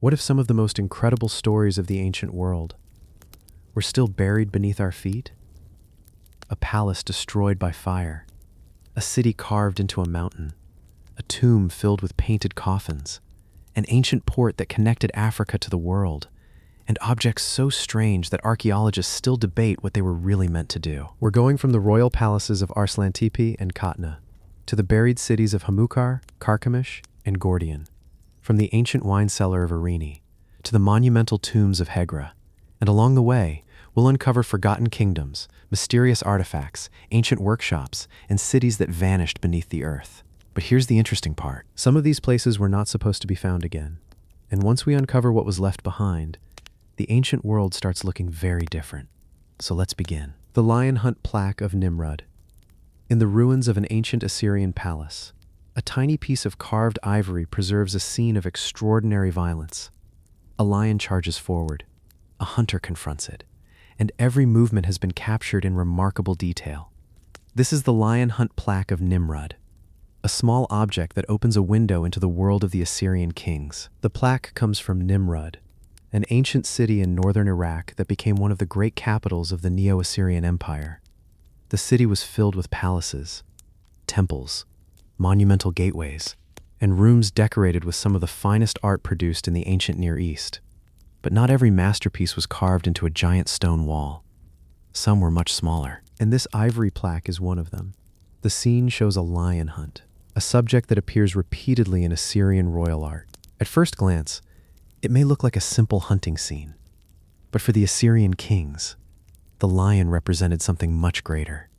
What if some of the most incredible stories of the ancient world were still buried beneath our feet? A palace destroyed by fire, a city carved into a mountain, a tomb filled with painted coffins, an ancient port that connected Africa to the world, and objects so strange that archaeologists still debate what they were really meant to do. We're going from the royal palaces of Arslantepe and Katna to the buried cities of Hamukar, Carchemish, and Gordian, from the ancient wine cellar of Irene to the monumental tombs of Hegra. And along the way, we'll uncover forgotten kingdoms, mysterious artifacts, ancient workshops, and cities that vanished beneath the earth. But here's the interesting part. Some of these places were not supposed to be found again. And once we uncover what was left behind, the ancient world starts looking very different. So let's begin. The Lion Hunt Plaque of Nimrud. In the ruins of an ancient Assyrian palace, a tiny piece of carved ivory preserves a scene of extraordinary violence. A lion charges forward. A hunter confronts it, and every movement has been captured in remarkable detail. This is the Lion Hunt Plaque of Nimrud, a small object that opens a window into the world of the Assyrian kings. The plaque comes from Nimrud, an ancient city in northern Iraq that became one of the great capitals of the Neo-Assyrian Empire. The city was filled with palaces, temples, monumental gateways, and rooms decorated with some of the finest art produced in the ancient Near East. But not every masterpiece was carved into a giant stone wall. Some were much smaller, and this ivory plaque is one of them. The scene shows a lion hunt, a subject that appears repeatedly in Assyrian royal art. At first glance, it may look like a simple hunting scene, but for the Assyrian kings, the lion represented something much greater.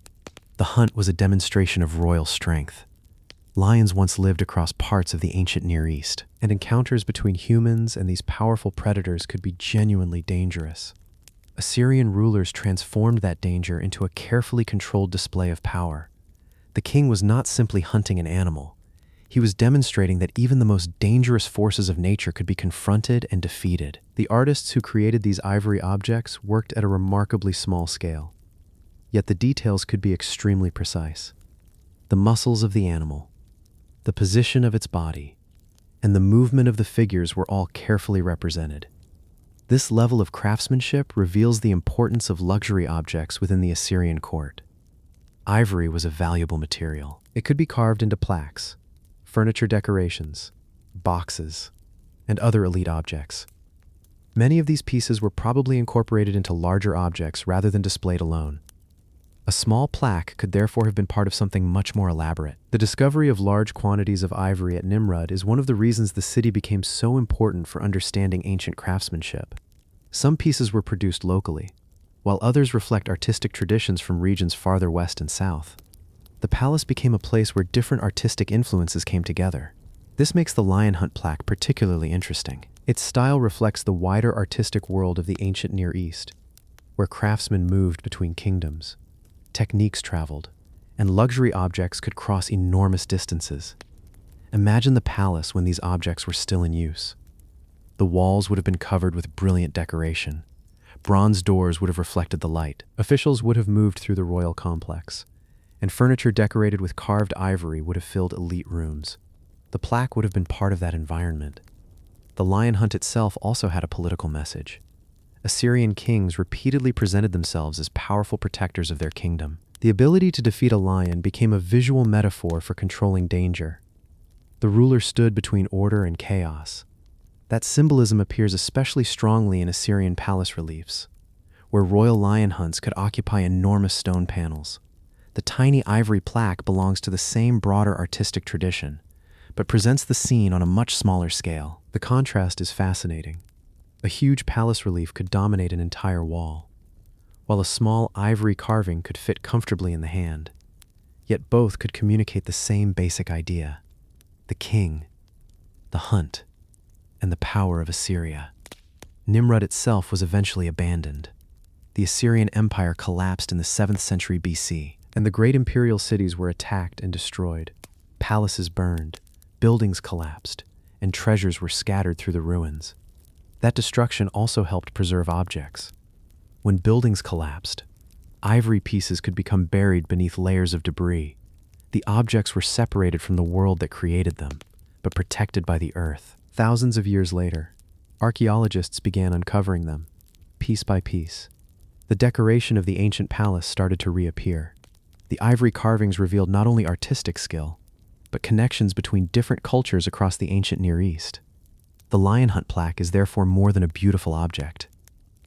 The hunt was a demonstration of royal strength. Lions once lived across parts of the ancient Near East, and encounters between humans and these powerful predators could be genuinely dangerous. Assyrian rulers transformed that danger into a carefully controlled display of power. The king was not simply hunting an animal. He was demonstrating that even the most dangerous forces of nature could be confronted and defeated. The artists who created these ivory objects worked at a remarkably small scale. Yet the details could be extremely precise. The muscles of the animal, the position of its body, and the movement of the figures were all carefully represented. This level of craftsmanship reveals the importance of luxury objects within the Assyrian court. Ivory was a valuable material. It could be carved into plaques, furniture decorations, boxes, and other elite objects. Many of these pieces were probably incorporated into larger objects rather than displayed alone. A small plaque could therefore have been part of something much more elaborate. The discovery of large quantities of ivory at Nimrud is one of the reasons the city became so important for understanding ancient craftsmanship. Some pieces were produced locally, while others reflect artistic traditions from regions farther west and south. The palace became a place where different artistic influences came together. This makes the Lion Hunt plaque particularly interesting. Its style reflects the wider artistic world of the ancient Near East, where craftsmen moved between kingdoms, techniques traveled, and luxury objects could cross enormous distances. Imagine the palace when these objects were still in use. The walls would have been covered with brilliant decoration. Bronze doors would have reflected the light. Officials would have moved through the royal complex, and furniture decorated with carved ivory would have filled elite rooms. The plaque would have been part of that environment. The lion hunt itself also had a political message. Assyrian kings repeatedly presented themselves as powerful protectors of their kingdom. The ability to defeat a lion became a visual metaphor for controlling danger. The ruler stood between order and chaos. That symbolism appears especially strongly in Assyrian palace reliefs, where royal lion hunts could occupy enormous stone panels. The tiny ivory plaque belongs to the same broader artistic tradition, but presents the scene on a much smaller scale. The contrast is fascinating. A huge palace relief could dominate an entire wall, while a small ivory carving could fit comfortably in the hand. Yet both could communicate the same basic idea: the king, the hunt, and the power of Assyria. Nimrud itself was eventually abandoned. The Assyrian Empire collapsed in the 7th century BC, and the great imperial cities were attacked and destroyed. Palaces burned, buildings collapsed, and treasures were scattered through the ruins. That destruction also helped preserve objects. When buildings collapsed, ivory pieces could become buried beneath layers of debris. The objects were separated from the world that created them, but protected by the earth. Thousands of years later, Archaeologists began uncovering them, piece by piece. The decoration of the ancient palace started to reappear. The ivory carvings revealed not only artistic skill, but connections between different cultures across the ancient Near East. The lion hunt plaque is therefore more than a beautiful object.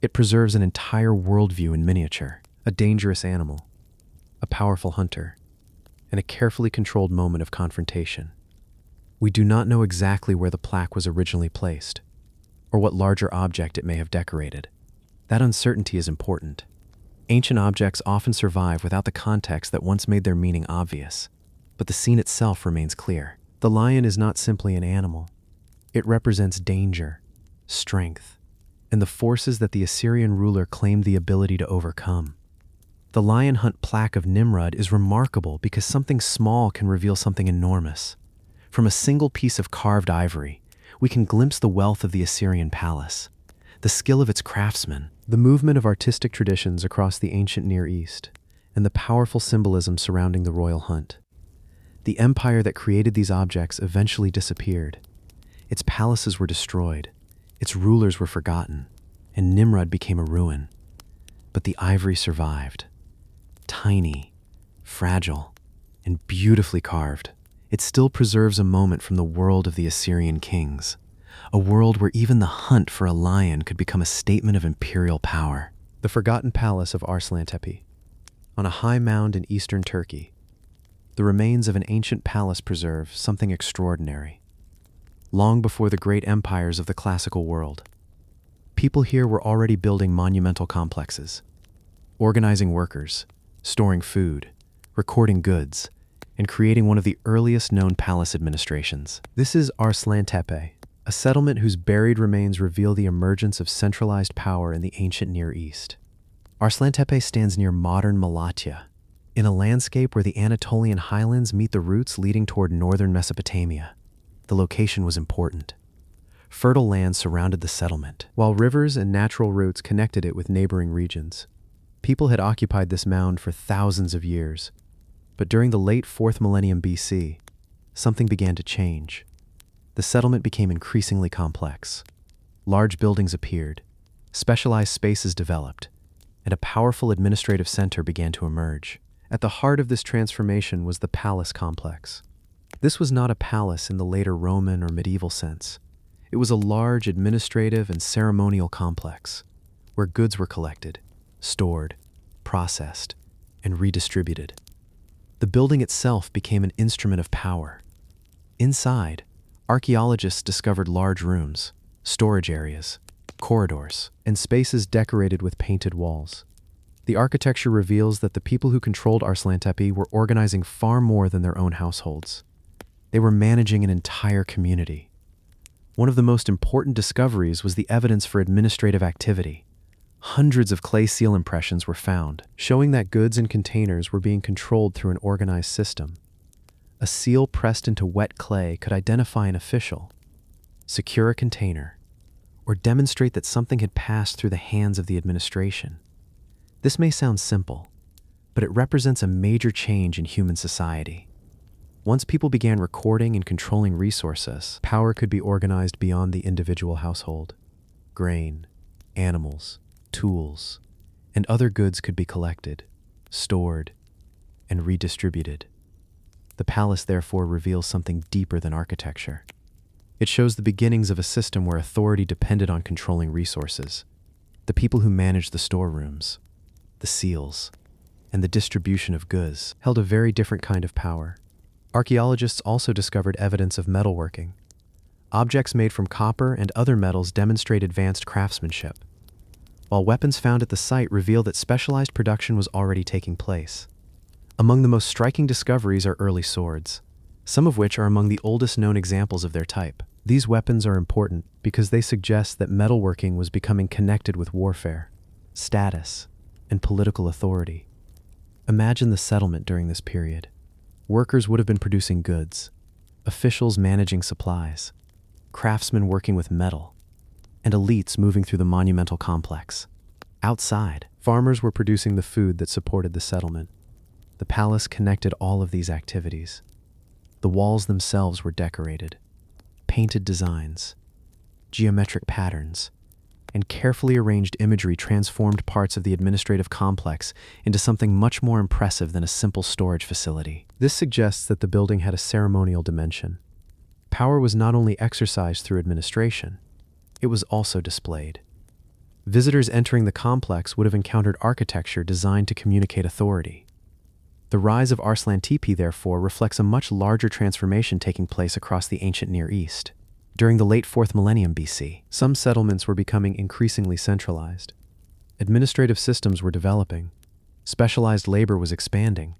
It preserves an entire worldview in miniature: a dangerous animal, a powerful hunter, and a carefully controlled moment of confrontation. We do not know exactly where the plaque was originally placed, or what larger object it may have decorated. That uncertainty is important. Ancient objects often survive without the context that once made their meaning obvious, but the scene itself remains clear. The lion is not simply an animal. It represents danger, strength, and the forces that the Assyrian ruler claimed the ability to overcome. The lion hunt plaque of Nimrud is remarkable because something small can reveal something enormous. From a single piece of carved ivory, we can glimpse the wealth of the Assyrian palace, the skill of its craftsmen, the movement of artistic traditions across the ancient Near East, and the powerful symbolism surrounding the royal hunt. The empire that created these objects eventually disappeared. Its palaces were destroyed, its rulers were forgotten, and Nimrud became a ruin. But the ivory survived. Tiny, fragile, and beautifully carved, it still preserves a moment from the world of the Assyrian kings, a world where even the hunt for a lion could become a statement of imperial power. The forgotten palace of Arslantepe. On a high mound in eastern Turkey, the remains of an ancient palace preserve something extraordinary. Long before the great empires of the classical world, people here were already building monumental complexes, organizing workers, storing food, recording goods, and creating one of the earliest known palace administrations. This is Arslantepe, a settlement whose buried remains reveal the emergence of centralized power in the ancient Near East. Arslantepe stands near modern Malatya, in a landscape where the Anatolian highlands meet the routes leading toward northern Mesopotamia. The location was important. Fertile land surrounded the settlement, while rivers and natural routes connected it with neighboring regions. People had occupied this mound for thousands of years, but during the late 4th millennium BC, something began to change. The settlement became increasingly complex. Large buildings appeared, specialized spaces developed, and a powerful administrative center began to emerge. At the heart of this transformation was the palace complex. This was not a palace in the later Roman or medieval sense. It was a large administrative and ceremonial complex, where goods were collected, stored, processed, and redistributed. The building itself became an instrument of power. Inside, archaeologists discovered large rooms, storage areas, corridors, and spaces decorated with painted walls. The architecture reveals that the people who controlled Arslantepe were organizing far more than their own households. They were managing an entire community. One of the most important discoveries was the evidence for administrative activity. Hundreds of clay seal impressions were found, showing that goods and containers were being controlled through an organized system. A seal pressed into wet clay could identify an official, secure a container, or demonstrate that something had passed through the hands of the administration. This may sound simple, but it represents a major change in human society. Once people began recording and controlling resources, power could be organized beyond the individual household. Grain, animals, tools, and other goods could be collected, stored, and redistributed. The palace therefore reveals something deeper than architecture. It shows the beginnings of a system where authority depended on controlling resources. The people who managed the storerooms, the seals, and the distribution of goods held a very different kind of power. Archaeologists also discovered evidence of metalworking. Objects made from copper and other metals demonstrate advanced craftsmanship, while weapons found at the site reveal that specialized production was already taking place. Among the most striking discoveries are early swords, some of which are among the oldest known examples of their type. These weapons are important because they suggest that metalworking was becoming connected with warfare, status, and political authority. Imagine the settlement during this period. Workers would have been producing goods, officials managing supplies, craftsmen working with metal, and elites moving through the monumental complex. Outside, farmers were producing the food that supported the settlement. The palace connected all of these activities. The walls themselves were decorated, painted designs, geometric patterns, and carefully arranged imagery transformed parts of the administrative complex into something much more impressive than a simple storage facility. This suggests that the building had a ceremonial dimension. Power was not only exercised through administration, it was also displayed. Visitors entering the complex would have encountered architecture designed to communicate authority. The rise of Arslan Tepe, therefore, reflects a much larger transformation taking place across the ancient Near East. During the late 4th millennium BC, some settlements were becoming increasingly centralized. Administrative systems were developing, specialized labor was expanding,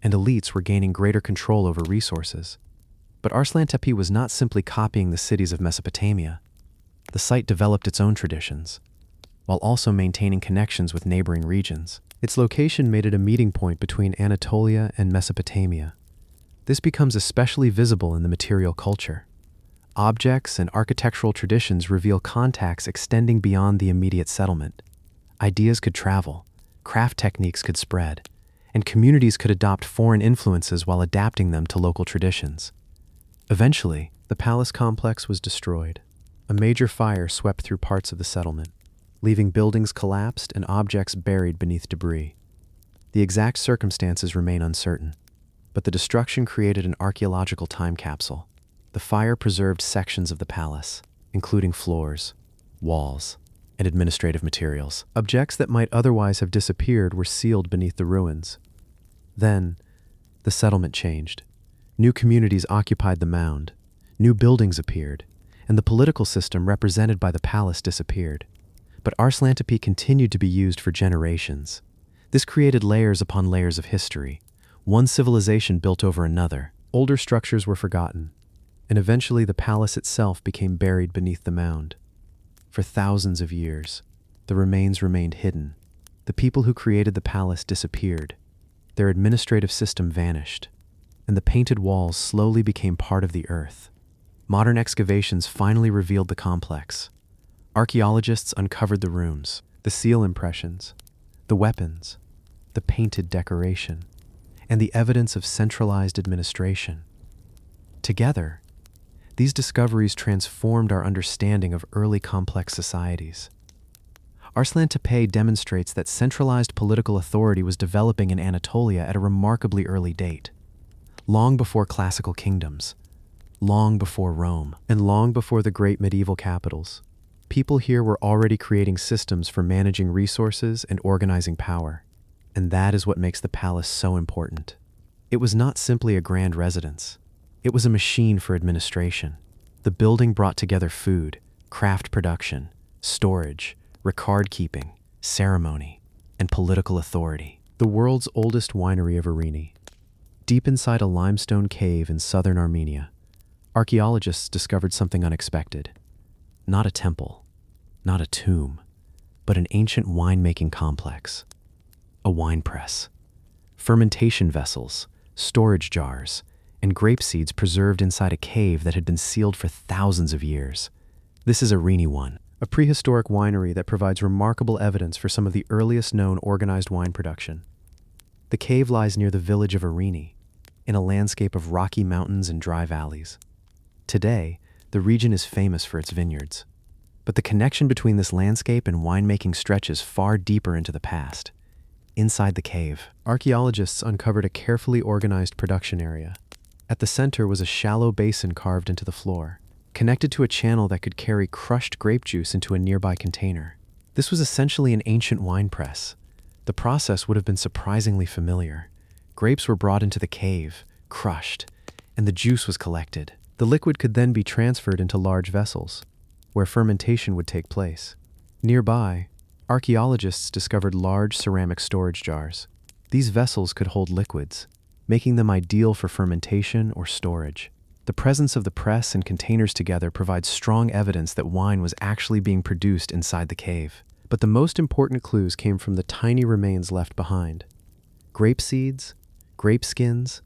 and elites were gaining greater control over resources. But Arslan Tepe was not simply copying the cities of Mesopotamia. The site developed its own traditions, while also maintaining connections with neighboring regions. Its location made it a meeting point between Anatolia and Mesopotamia. This becomes especially visible in the material culture. Objects and architectural traditions reveal contacts extending beyond the immediate settlement. Ideas could travel, craft techniques could spread, and communities could adopt foreign influences while adapting them to local traditions. Eventually, the palace complex was destroyed. A major fire swept through parts of the settlement, leaving buildings collapsed and objects buried beneath debris. The exact circumstances remain uncertain, but the destruction created an archaeological time capsule. The fire preserved sections of the palace, including floors, walls, and administrative materials. Objects that might otherwise have disappeared were sealed beneath the ruins. Then, the settlement changed. New communities occupied the mound, new buildings appeared, and the political system represented by the palace disappeared. But Arslan Tepe continued to be used for generations. This created layers upon layers of history. One civilization built over another. Older structures were forgotten, and eventually the palace itself became buried beneath the mound. For thousands of years, the remains remained hidden. The people who created the palace disappeared. Their administrative system vanished, and the painted walls slowly became part of the earth. Modern excavations finally revealed the complex. Archaeologists uncovered the rooms, the seal impressions, the weapons, the painted decoration, and the evidence of centralized administration. Together, these discoveries transformed our understanding of early complex societies. Arslan Tepe demonstrates that centralized political authority was developing in Anatolia at a remarkably early date, long before classical kingdoms, long before Rome, and long before the great medieval capitals. People here were already creating systems for managing resources and organizing power, and that is what makes the palace so important. It was not simply a grand residence. It was a machine for administration. The building brought together food, craft production, storage, record-keeping, ceremony, and political authority. The world's oldest winery of Arini. Deep inside a limestone cave in southern Armenia, archaeologists discovered something unexpected. Not a temple, not a tomb, but an ancient winemaking complex. A wine press, fermentation vessels, storage jars, and grape seeds preserved inside a cave that had been sealed for thousands of years. This is Arini 1, a prehistoric winery that provides remarkable evidence for some of the earliest known organized wine production. The cave lies near the village of Arini, in a landscape of rocky mountains and dry valleys. Today, the region is famous for its vineyards. But the connection between this landscape and winemaking stretches far deeper into the past. Inside the cave, archaeologists uncovered a carefully organized production area. At the center was a shallow basin carved into the floor, connected to a channel that could carry crushed grape juice into a nearby container. This was essentially an ancient wine press. The process would have been surprisingly familiar. Grapes were brought into the cave, crushed, and the juice was collected. The liquid could then be transferred into large vessels, where fermentation would take place. Nearby, archaeologists discovered large ceramic storage jars. These vessels could hold liquids, making them ideal for fermentation or storage. The presence of the press and containers together provides strong evidence that wine was actually being produced inside the cave. But the most important clues came from the tiny remains left behind. Grape seeds, grape skins,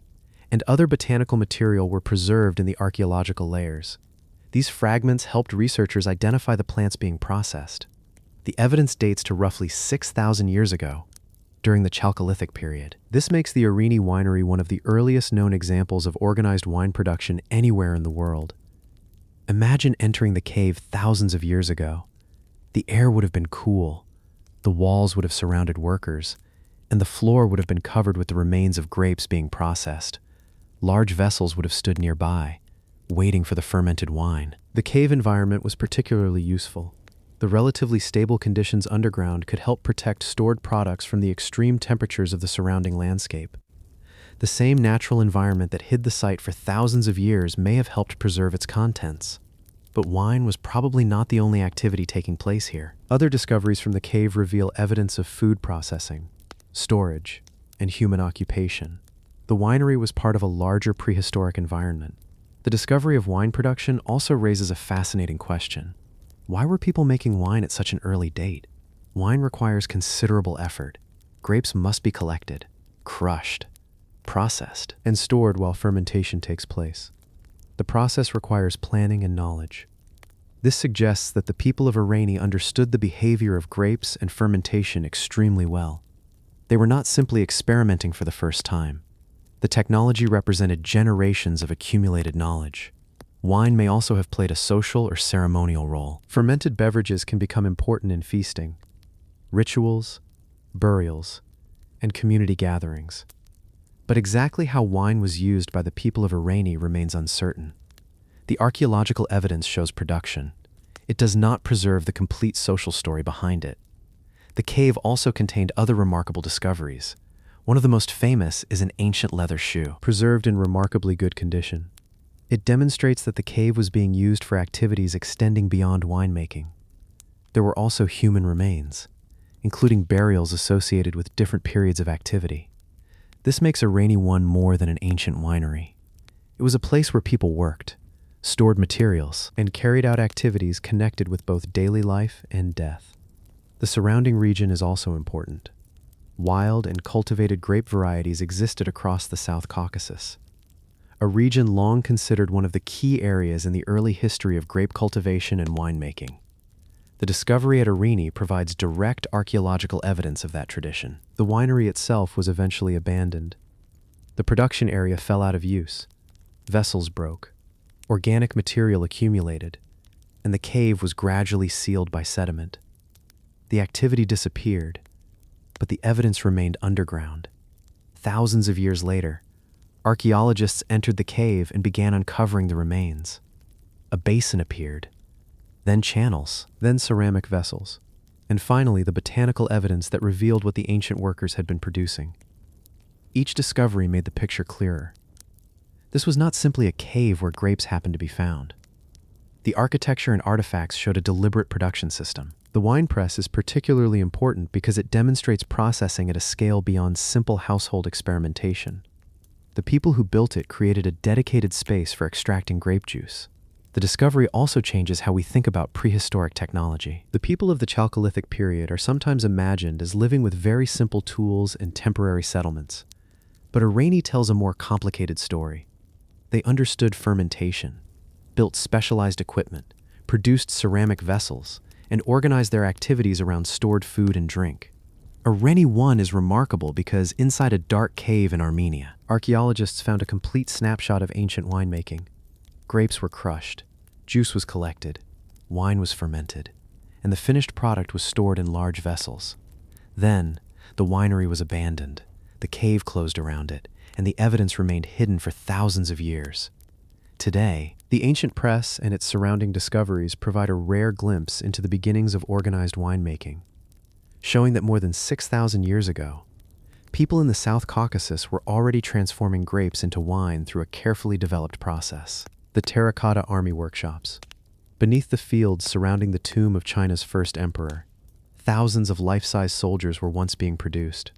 and other botanical material were preserved in the archaeological layers. These fragments helped researchers identify the plants being processed. The evidence dates to roughly 6,000 years ago, during the Chalcolithic period. This makes the Arini winery one of the earliest known examples of organized wine production anywhere in the world. Imagine entering the cave thousands of years ago. The air would have been cool, the walls would have surrounded workers, and the floor would have been covered with the remains of grapes being processed. Large vessels would have stood nearby, waiting for the fermented wine. The cave environment was particularly useful. The relatively stable conditions underground could help protect stored products from the extreme temperatures of the surrounding landscape. The same natural environment that hid the site for thousands of years may have helped preserve its contents. But wine was probably not the only activity taking place here. Other discoveries from the cave reveal evidence of food processing, storage, and human occupation. The winery was part of a larger prehistoric environment. The discovery of wine production also raises a fascinating question. Why were people making wine at such an early date? Wine requires considerable effort. Grapes must be collected, crushed, processed, and stored while fermentation takes place. The process requires planning and knowledge. This suggests that the people of Irani understood the behavior of grapes and fermentation extremely well. They were not simply experimenting for the first time. The technology represented generations of accumulated knowledge. Wine may also have played a social or ceremonial role. Fermented beverages can become important in feasting, rituals, burials, and community gatherings. But exactly how wine was used by the people of Irani remains uncertain. The archaeological evidence shows production. It does not preserve the complete social story behind it. The cave also contained other remarkable discoveries. One of the most famous is an ancient leather shoe, preserved in remarkably good condition. It demonstrates that the cave was being used for activities extending beyond winemaking. There were also human remains, including burials associated with different periods of activity. This makes Irani one more than an ancient winery. It was a place where people worked, stored materials, and carried out activities connected with both daily life and death. The surrounding region is also important. Wild and cultivated grape varieties existed across the South Caucasus, a region long considered one of the key areas in the early history of grape cultivation and winemaking. The discovery at Irani provides direct archaeological evidence of that tradition. The winery itself was eventually abandoned. The production area fell out of use. Vessels broke. Organic material accumulated, and the cave was gradually sealed by sediment. The activity disappeared, but the evidence remained underground. Thousands of years later, archaeologists entered the cave and began uncovering the remains. A basin appeared, then channels, then ceramic vessels, and finally the botanical evidence that revealed what the ancient workers had been producing. Each discovery made the picture clearer. This was not simply a cave where grapes happened to be found. The architecture and artifacts showed a deliberate production system. The wine press is particularly important because it demonstrates processing at a scale beyond simple household experimentation. The people who built it created a dedicated space for extracting grape juice. The discovery also changes how we think about prehistoric technology. The people of the Chalcolithic period are sometimes imagined as living with very simple tools and temporary settlements. But Irani tells a more complicated story. They understood fermentation, built specialized equipment, produced ceramic vessels, and organized their activities around stored food and drink. Irani 1 is remarkable because inside a dark cave in Armenia, archaeologists found a complete snapshot of ancient winemaking. Grapes were crushed, juice was collected, wine was fermented, and the finished product was stored in large vessels. Then, the winery was abandoned, the cave closed around it, and the evidence remained hidden for thousands of years. Today, the ancient press and its surrounding discoveries provide a rare glimpse into the beginnings of organized winemaking, showing that more than 6,000 years ago, people in the South Caucasus were already transforming grapes into wine through a carefully developed process. The terracotta army workshops. Beneath the fields surrounding the tomb of China's first emperor, thousands of life-size soldiers were once being produced,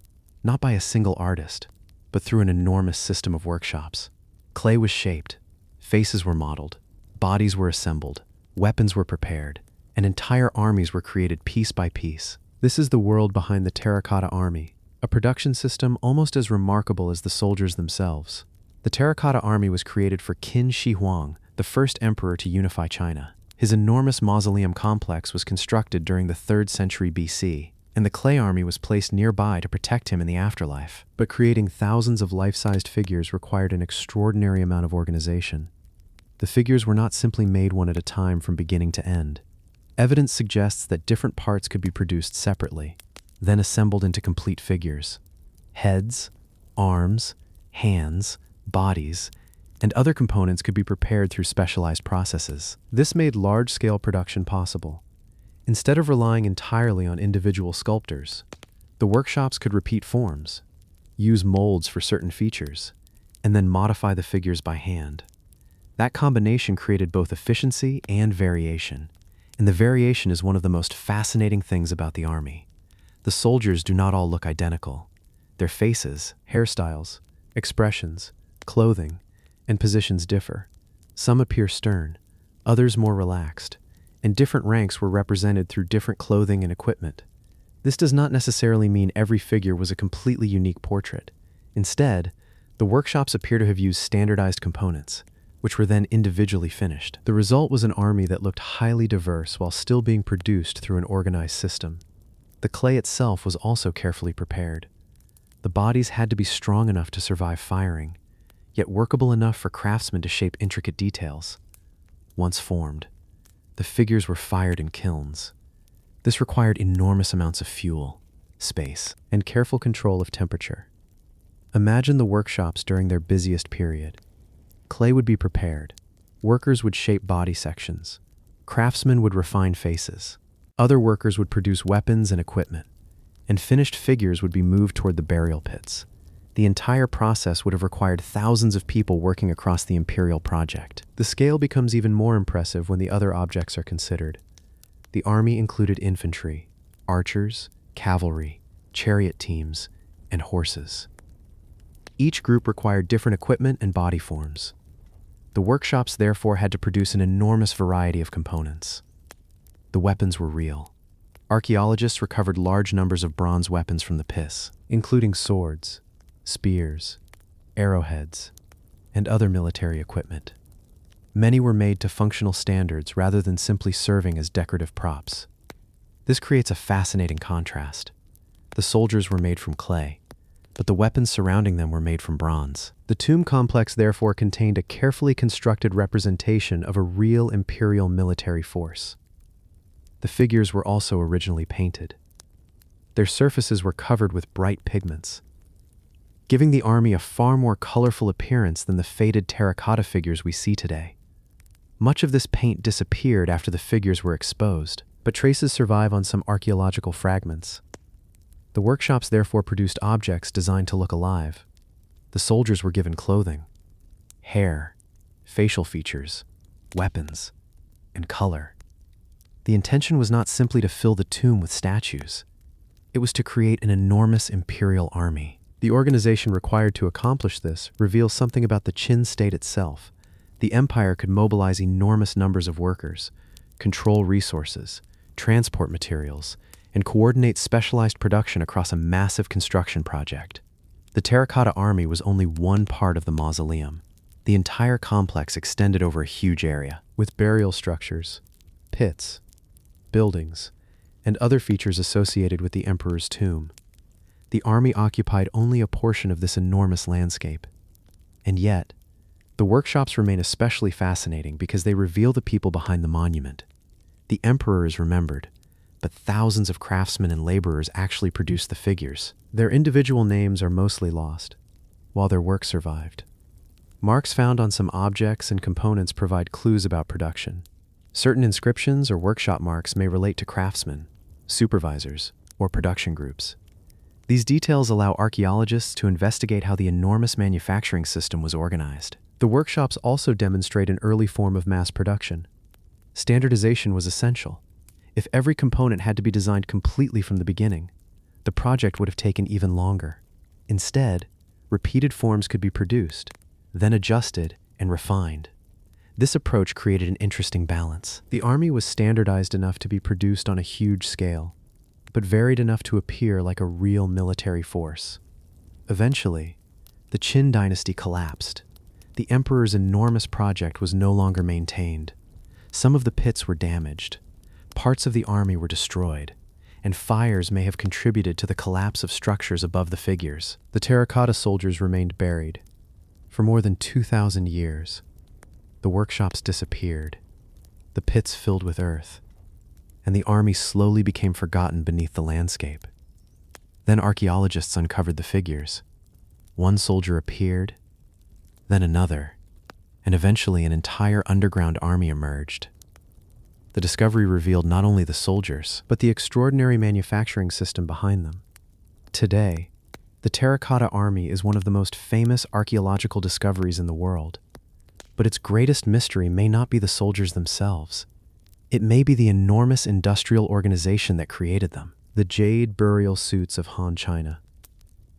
not by a single artist, but through an enormous system of workshops. Clay was shaped, faces were modeled, bodies were assembled, weapons were prepared, and entire armies were created piece by piece. This is the world behind the terracotta army, a production system almost as remarkable as the soldiers themselves. The terracotta army was created for Qin Shi Huang, the first emperor to unify China. His enormous mausoleum complex was constructed during the 3rd century BC, and the clay army was placed nearby to protect him in the afterlife. But creating thousands of life-sized figures required an extraordinary amount of organization. The figures were not simply made one at a time from beginning to end. Evidence suggests that different parts could be produced separately, then assembled into complete figures. Heads, arms, hands, bodies, and other components could be prepared through specialized processes. This made large-scale production possible. Instead of relying entirely on individual sculptors, the workshops could repeat forms, use molds for certain features, and then modify the figures by hand. That combination created both efficiency and variation, and the variation is one of the most fascinating things about the army. The soldiers do not all look identical. Their faces, hairstyles, expressions, clothing, and positions differ. Some appear stern, others more relaxed, and different ranks were represented through different clothing and equipment. This does not necessarily mean every figure was a completely unique portrait. Instead, the workshops appear to have used standardized components, which were then individually finished. The result was an army that looked highly diverse while still being produced through an organized system. The clay itself was also carefully prepared. The bodies had to be strong enough to survive firing, yet workable enough for craftsmen to shape intricate details. Once formed, the figures were fired in kilns. This required enormous amounts of fuel, space, and careful control of temperature. Imagine the workshops during their busiest period. Clay would be prepared. Workers would shape body sections. Craftsmen would refine faces. Other workers would produce weapons and equipment. And finished figures would be moved toward the burial pits. The entire process would have required thousands of people working across the imperial project. The scale becomes even more impressive when the other objects are considered. The army included infantry, archers, cavalry, chariot teams, and horses. Each group required different equipment and body forms. The workshops therefore had to produce an enormous variety of components. The weapons were real. Archaeologists recovered large numbers of bronze weapons from the pits, including swords, spears, arrowheads, and other military equipment. Many were made to functional standards rather than simply serving as decorative props. This creates a fascinating contrast. The soldiers were made from clay, but the weapons surrounding them were made from bronze. The tomb complex therefore contained a carefully constructed representation of a real imperial military force. The figures were also originally painted. Their surfaces were covered with bright pigments, giving the army a far more colorful appearance than the faded terracotta figures we see today. Much of this paint disappeared after the figures were exposed, but traces survive on some archaeological fragments. The workshops therefore produced objects designed to look alive. The soldiers were given clothing, hair, facial features, weapons, and color. The intention was not simply to fill the tomb with statues. It was to create an enormous imperial army. The organization required to accomplish this reveals something about the Qin state itself. The empire could mobilize enormous numbers of workers, control resources, transport materials, and coordinate specialized production across a massive construction project. The terracotta army was only one part of the mausoleum. The entire complex extended over a huge area, with burial structures, pits, buildings, and other features associated with the emperor's tomb. The army occupied only a portion of this enormous landscape. And yet, the workshops remain especially fascinating because they reveal the people behind the monument. The emperor is remembered, but thousands of craftsmen and laborers actually produced the figures. Their individual names are mostly lost, while their work survived. Marks found on some objects and components provide clues about production. Certain inscriptions or workshop marks may relate to craftsmen, supervisors, or production groups. These details allow archaeologists to investigate how the enormous manufacturing system was organized. The workshops also demonstrate an early form of mass production. Standardization was essential. If every component had to be designed completely from the beginning, the project would have taken even longer. Instead, repeated forms could be produced, then adjusted and refined. This approach created an interesting balance. The army was standardized enough to be produced on a huge scale, but varied enough to appear like a real military force. Eventually, the Qin dynasty collapsed. The emperor's enormous project was no longer maintained. Some of the pits were damaged, parts of the army were destroyed, and fires may have contributed to the collapse of structures above the figures. The terracotta soldiers remained buried for more than 2,000 years. The workshops disappeared, the pits filled with earth, and the army slowly became forgotten beneath the landscape. Then archaeologists uncovered the figures. One soldier appeared, then another, and eventually an entire underground army emerged. The discovery revealed not only the soldiers, but the extraordinary manufacturing system behind them. Today, the Terracotta Army is one of the most famous archaeological discoveries in the world. But its greatest mystery may not be the soldiers themselves. It may be the enormous industrial organization that created them. The jade burial suits of Han China.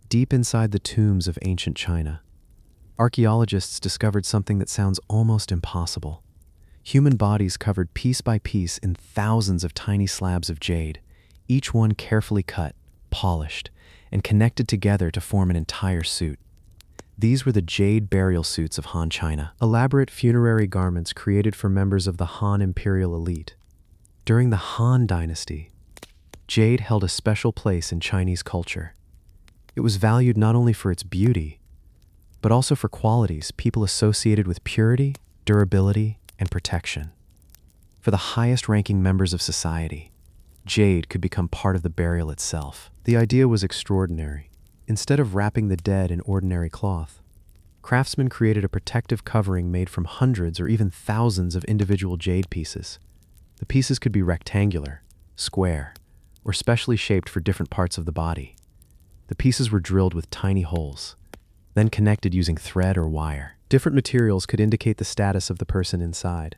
Deep inside the tombs of ancient China, archaeologists discovered something that sounds almost impossible. Human bodies covered piece by piece in thousands of tiny slabs of jade, each one carefully cut, polished, and connected together to form an entire suit. These were the jade burial suits of Han China, elaborate funerary garments created for members of the Han imperial elite. During the Han dynasty, jade held a special place in Chinese culture. It was valued not only for its beauty, but also for qualities people associated with purity, durability, and protection. For the highest-ranking members of society, jade could become part of the burial itself. The idea was extraordinary. Instead of wrapping the dead in ordinary cloth, craftsmen created a protective covering made from hundreds or even thousands of individual jade pieces. The pieces could be rectangular, square, or specially shaped for different parts of the body. The pieces were drilled with tiny holes, then connected using thread or wire. Different materials could indicate the status of the person inside.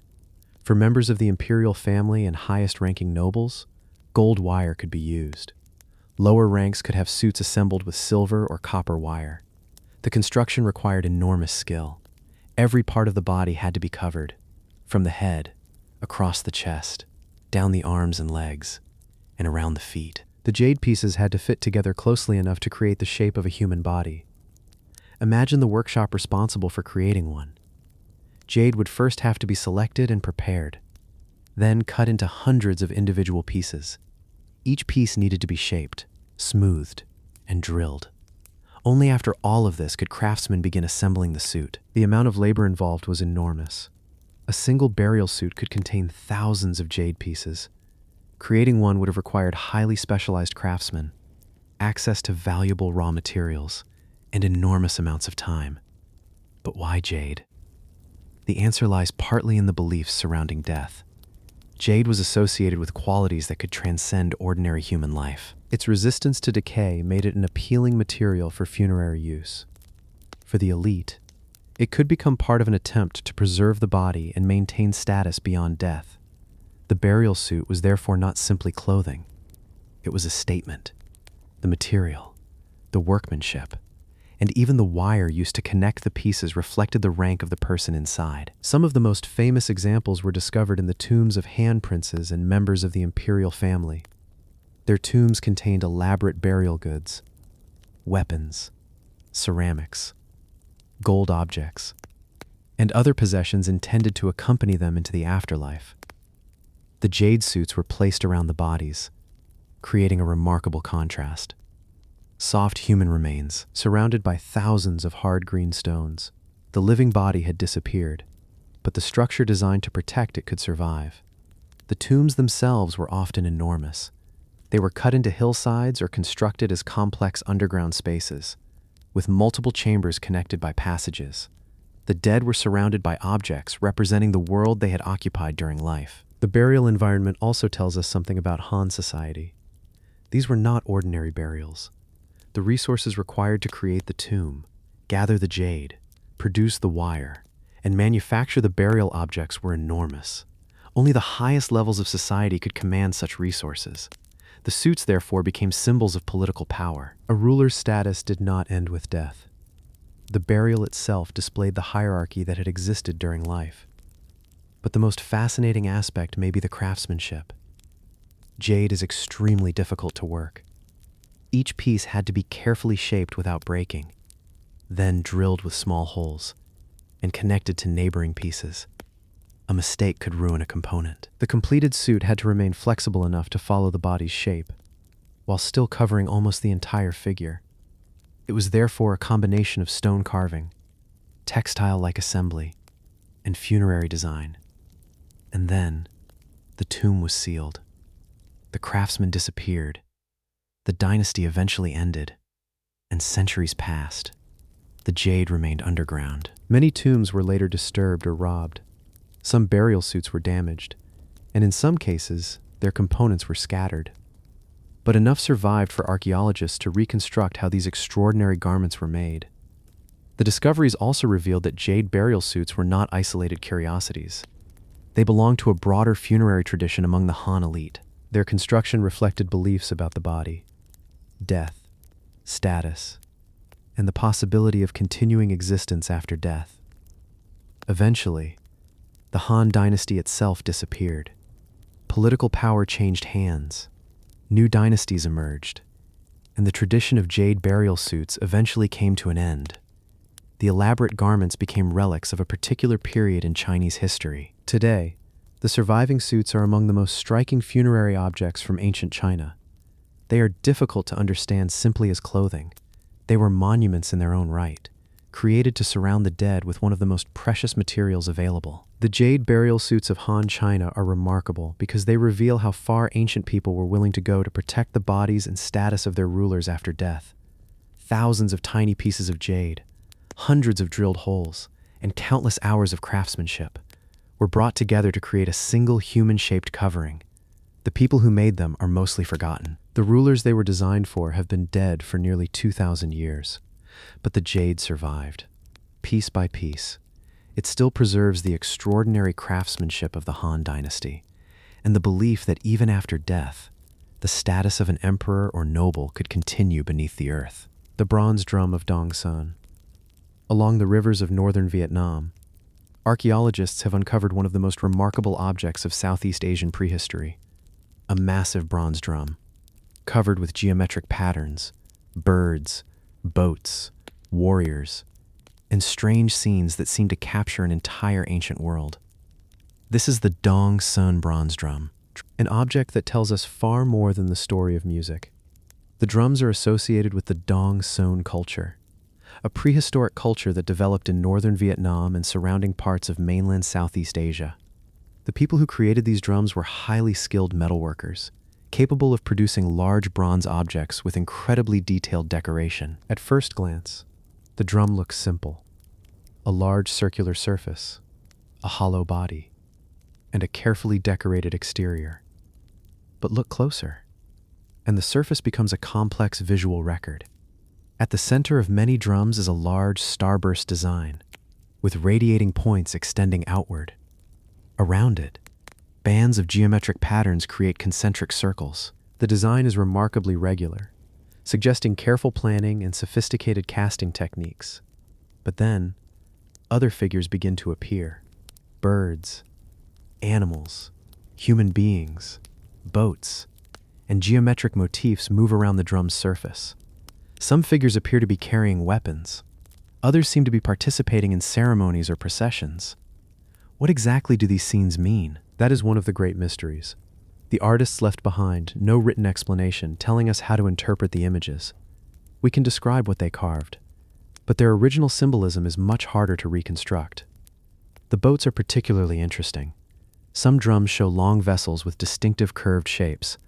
For members of the imperial family and highest-ranking nobles, gold wire could be used. Lower ranks could have suits assembled with silver or copper wire. The construction required enormous skill. Every part of the body had to be covered, from the head, across the chest, down the arms and legs, and around the feet. The jade pieces had to fit together closely enough to create the shape of a human body. Imagine the workshop responsible for creating one. Jade would first have to be selected and prepared, then cut into hundreds of individual pieces. Each piece needed to be shaped, smoothed, and drilled. Only after all of this could craftsmen begin assembling the suit. The amount of labor involved was enormous. A single burial suit could contain thousands of jade pieces. Creating one would have required highly specialized craftsmen, access to valuable raw materials, and enormous amounts of time. But why jade? The answer lies partly in the beliefs surrounding death. Jade was associated with qualities that could transcend ordinary human life. Its resistance to decay made it an appealing material for funerary use. For the elite, it could become part of an attempt to preserve the body and maintain status beyond death. The burial suit was therefore not simply clothing. It was a statement. The material, the workmanship, and even the wire used to connect the pieces reflected the rank of the person inside. Some of the most famous examples were discovered in the tombs of Han princes and members of the imperial family. Their tombs contained elaborate burial goods, weapons, ceramics, gold objects, and other possessions intended to accompany them into the afterlife. The jade suits were placed around the bodies, creating a remarkable contrast. Soft human remains, surrounded by thousands of hard green stones. The living body had disappeared, but the structure designed to protect it could survive. The tombs themselves were often enormous. They were cut into hillsides or constructed as complex underground spaces, with multiple chambers connected by passages. The dead were surrounded by objects representing the world they had occupied during life. The burial environment also tells us something about Han society. These were not ordinary burials. The resources required to create the tomb, gather the jade, produce the wire, and manufacture the burial objects were enormous. Only the highest levels of society could command such resources. The suits, therefore, became symbols of political power. A ruler's status did not end with death. The burial itself displayed the hierarchy that had existed during life. But the most fascinating aspect may be the craftsmanship. Jade is extremely difficult to work. Each piece had to be carefully shaped without breaking, then drilled with small holes, and connected to neighboring pieces. A mistake could ruin a component. The completed suit had to remain flexible enough to follow the body's shape, while still covering almost the entire figure. It was therefore a combination of stone carving, textile-like assembly, and funerary design. And then, the tomb was sealed. The craftsman disappeared. The dynasty eventually ended, and centuries passed. The jade remained underground. Many tombs were later disturbed or robbed. Some burial suits were damaged, and in some cases, their components were scattered. But enough survived for archaeologists to reconstruct how these extraordinary garments were made. The discoveries also revealed that jade burial suits were not isolated curiosities. They belonged to a broader funerary tradition among the Han elite. Their construction reflected beliefs about the body, death, status, and the possibility of continuing existence after death. Eventually, the Han dynasty itself disappeared. Political power changed hands. New dynasties emerged, and the tradition of jade burial suits eventually came to an end. The elaborate garments became relics of a particular period in Chinese history. Today, the surviving suits are among the most striking funerary objects from ancient China. They are difficult to understand simply as clothing. They were monuments in their own right, created to surround the dead with one of the most precious materials available. The jade burial suits of Han China are remarkable because they reveal how far ancient people were willing to go to protect the bodies and status of their rulers after death. Thousands of tiny pieces of jade, hundreds of drilled holes, and countless hours of craftsmanship were brought together to create a single human-shaped covering. The people who made them are mostly forgotten. The rulers they were designed for have been dead for nearly 2,000 years, but the jade survived. Piece by piece, it still preserves the extraordinary craftsmanship of the Han dynasty, and the belief that even after death, the status of an emperor or noble could continue beneath the earth. The bronze drum of Dong Son. Along the rivers of northern Vietnam, archaeologists have uncovered one of the most remarkable objects of Southeast Asian prehistory, a massive bronze drum, covered with geometric patterns, birds, boats, warriors, and strange scenes that seem to capture an entire ancient world. This is the Dong Son bronze drum, an object that tells us far more than the story of music. The drums are associated with the Dong Son culture, a prehistoric culture that developed in northern Vietnam and surrounding parts of mainland Southeast Asia. The people who created these drums were highly skilled metalworkers, capable of producing large bronze objects with incredibly detailed decoration. At first glance, the drum looks simple: a large circular surface, a hollow body, and a carefully decorated exterior. But look closer, and the surface becomes a complex visual record. At the center of many drums is a large starburst design, with radiating points extending outward. Around it, bands of geometric patterns create concentric circles. The design is remarkably regular, suggesting careful planning and sophisticated casting techniques. But then, other figures begin to appear: birds, animals, human beings, boats, and geometric motifs move around the drum's surface. Some figures appear to be carrying weapons. Others seem to be participating in ceremonies or processions. What exactly do these scenes mean? That is one of the great mysteries. The artists left behind no written explanation telling us how to interpret the images. We can describe what they carved, but their original symbolism is much harder to reconstruct. The boats are particularly interesting. Some drums show long vessels with distinctive curved shapes,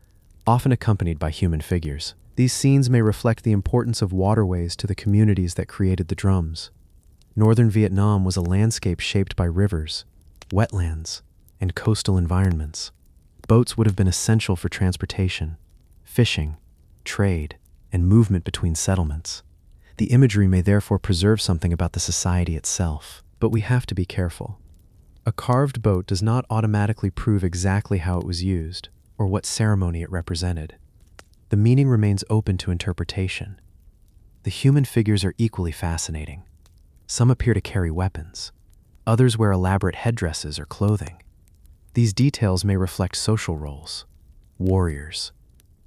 often accompanied by human figures. These scenes may reflect the importance of waterways to the communities that created the drums. Northern Vietnam was a landscape shaped by rivers, wetlands, and coastal environments. Boats would have been essential for transportation, fishing, trade, and movement between settlements. The imagery may therefore preserve something about the society itself, but we have to be careful. A carved boat does not automatically prove exactly how it was used or what ceremony it represented. The meaning remains open to interpretation. The human figures are equally fascinating. Some appear to carry weapons. Others wear elaborate headdresses or clothing. These details may reflect social roles: warriors,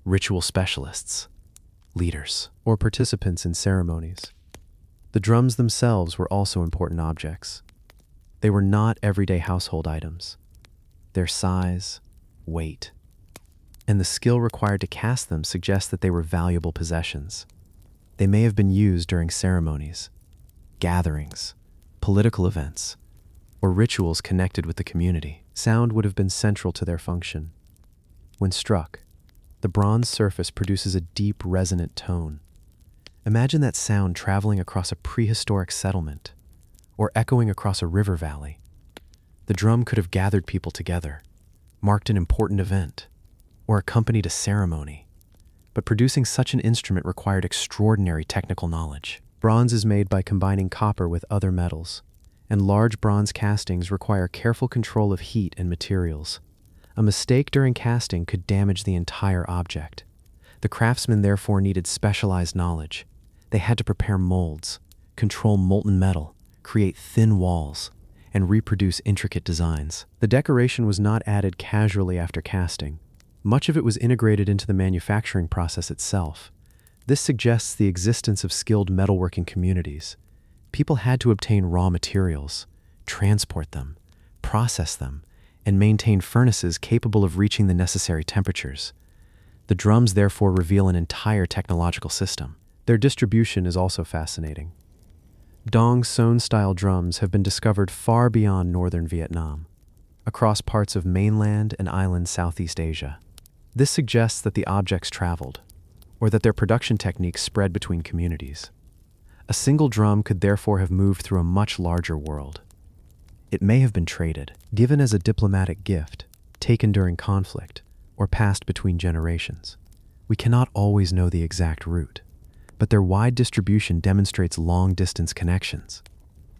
ritual specialists, leaders, or participants in ceremonies. The drums themselves were also important objects. They were not everyday household items. Their size, weight, and the skill required to cast them suggest that they were valuable possessions. They may have been used during ceremonies, gatherings, political events, or rituals connected with the community. Sound would have been central to their function. When struck, the bronze surface produces a deep, resonant tone. Imagine that sound traveling across a prehistoric settlement or echoing across a river valley. The drum could have gathered people together, marked an important event, or accompanied a ceremony. But producing such an instrument required extraordinary technical knowledge. Bronze is made by combining copper with other metals, and large bronze castings require careful control of heat and materials. A mistake during casting could damage the entire object. The craftsmen therefore needed specialized knowledge. They had to prepare molds, control molten metal, create thin walls, and reproduce intricate designs. The decoration was not added casually after casting. Much of it was integrated into the manufacturing process itself. This suggests the existence of skilled metalworking communities. People had to obtain raw materials, transport them, process them, and maintain furnaces capable of reaching the necessary temperatures. The drums therefore reveal an entire technological system. Their distribution is also fascinating. Dong Son-style drums have been discovered far beyond northern Vietnam, across parts of mainland and island Southeast Asia. This suggests that the objects traveled, or that their production techniques spread between communities. A single drum could therefore have moved through a much larger world. It may have been traded, given as a diplomatic gift, taken during conflict, or passed between generations. We cannot always know the exact route, but their wide distribution demonstrates long-distance connections.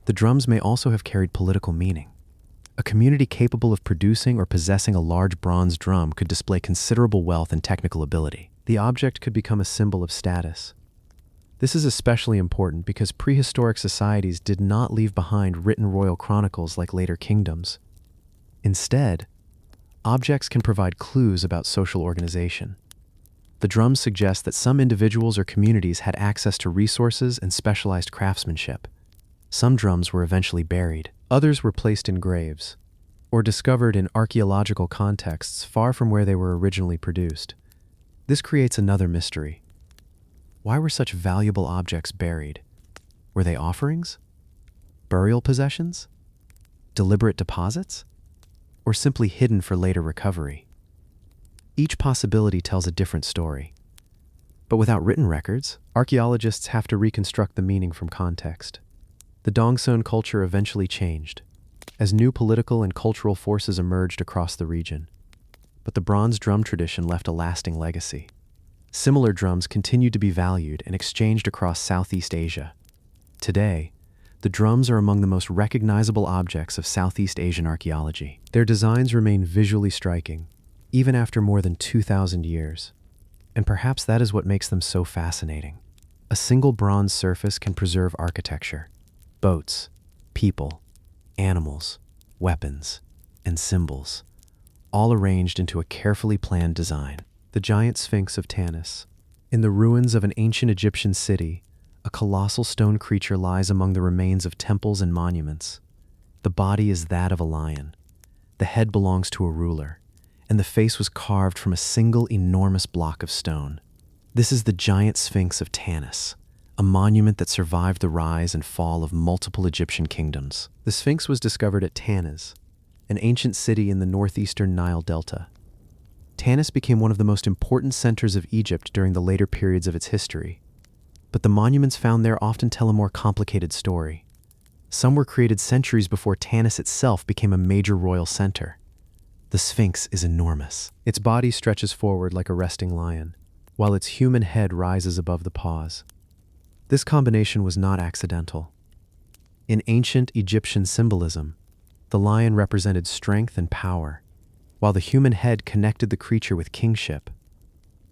The drums may also have carried political meaning. A community capable of producing or possessing a large bronze drum could display considerable wealth and technical ability. The object could become a symbol of status. This is especially important because prehistoric societies did not leave behind written royal chronicles like later kingdoms. Instead, objects can provide clues about social organization. The drums suggest that some individuals or communities had access to resources and specialized craftsmanship. Some drums were eventually buried. Others were placed in graves, or discovered in archaeological contexts far from where they were originally produced. This creates another mystery. Why were such valuable objects buried? Were they offerings? Burial possessions? Deliberate deposits? Or simply hidden for later recovery? Each possibility tells a different story. But without written records, archaeologists have to reconstruct the meaning from context. The Dongson culture eventually changed, as new political and cultural forces emerged across the region. But the bronze drum tradition left a lasting legacy. Similar drums continued to be valued and exchanged across Southeast Asia. Today, the drums are among the most recognizable objects of Southeast Asian archaeology. Their designs remain visually striking, even after more than 2,000 years. And perhaps that is what makes them so fascinating. A single bronze surface can preserve architecture, boats, people, animals, weapons, and symbols, all arranged into a carefully planned design. The giant Sphinx of Tanis. In the ruins of an ancient Egyptian city, a colossal stone creature lies among the remains of temples and monuments. The body is that of a lion. The head belongs to a ruler, and the face was carved from a single enormous block of stone. This is the giant Sphinx of Tanis, a monument that survived the rise and fall of multiple Egyptian kingdoms. The Sphinx was discovered at Tanis, an ancient city in the northeastern Nile Delta. Tanis became one of the most important centers of Egypt during the later periods of its history. But the monuments found there often tell a more complicated story. Some were created centuries before Tanis itself became a major royal center. The Sphinx is enormous. Its body stretches forward like a resting lion, while its human head rises above the paws. This combination was not accidental. In ancient Egyptian symbolism, the lion represented strength and power, while the human head connected the creature with kingship.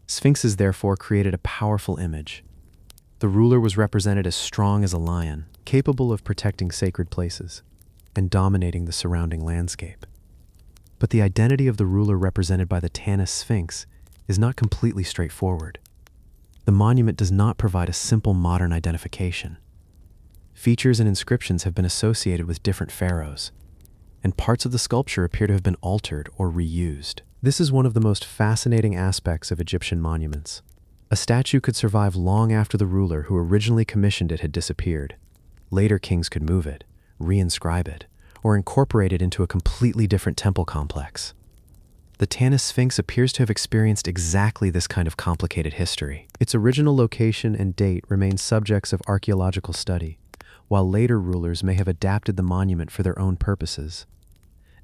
Sphinxes therefore created a powerful image. The ruler was represented as strong as a lion, capable of protecting sacred places and dominating the surrounding landscape. But the identity of the ruler represented by the Tanis Sphinx is not completely straightforward. The monument does not provide a simple modern identification. Features and inscriptions have been associated with different pharaohs, and parts of the sculpture appear to have been altered or reused. This is one of the most fascinating aspects of Egyptian monuments. A statue could survive long after the ruler who originally commissioned it had disappeared. Later kings could move it, reinscribe it, or incorporated into a completely different temple complex. The Tanis Sphinx appears to have experienced exactly this kind of complicated history. Its original location and date remain subjects of archaeological study, while later rulers may have adapted the monument for their own purposes.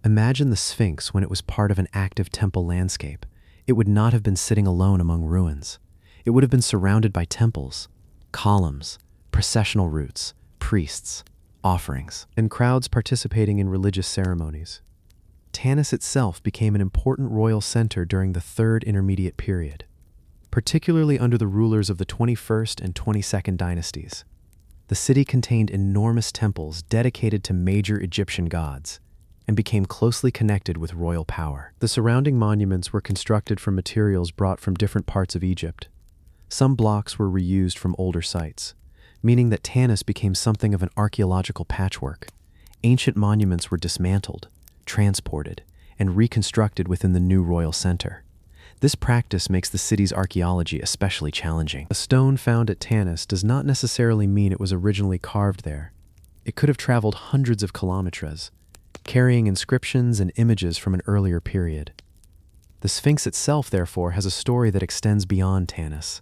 Imagine the Sphinx when it was part of an active temple landscape. It would not have been sitting alone among ruins. It would have been surrounded by temples, columns, processional routes, priests, offerings, and crowds participating in religious ceremonies. Tanis itself became an important royal center during the Third Intermediate Period, particularly under the rulers of the 21st and 22nd dynasties. The city contained enormous temples dedicated to major Egyptian gods and became closely connected with royal power. The surrounding monuments were constructed from materials brought from different parts of Egypt. Some blocks were reused from older sites, meaning that Tanis became something of an archaeological patchwork. Ancient monuments were dismantled, transported, and reconstructed within the new royal center. This practice makes the city's archaeology especially challenging. A stone found at Tanis does not necessarily mean it was originally carved there. It could have traveled hundreds of kilometers, carrying inscriptions and images from an earlier period. The Sphinx itself, therefore, has a story that extends beyond Tanis.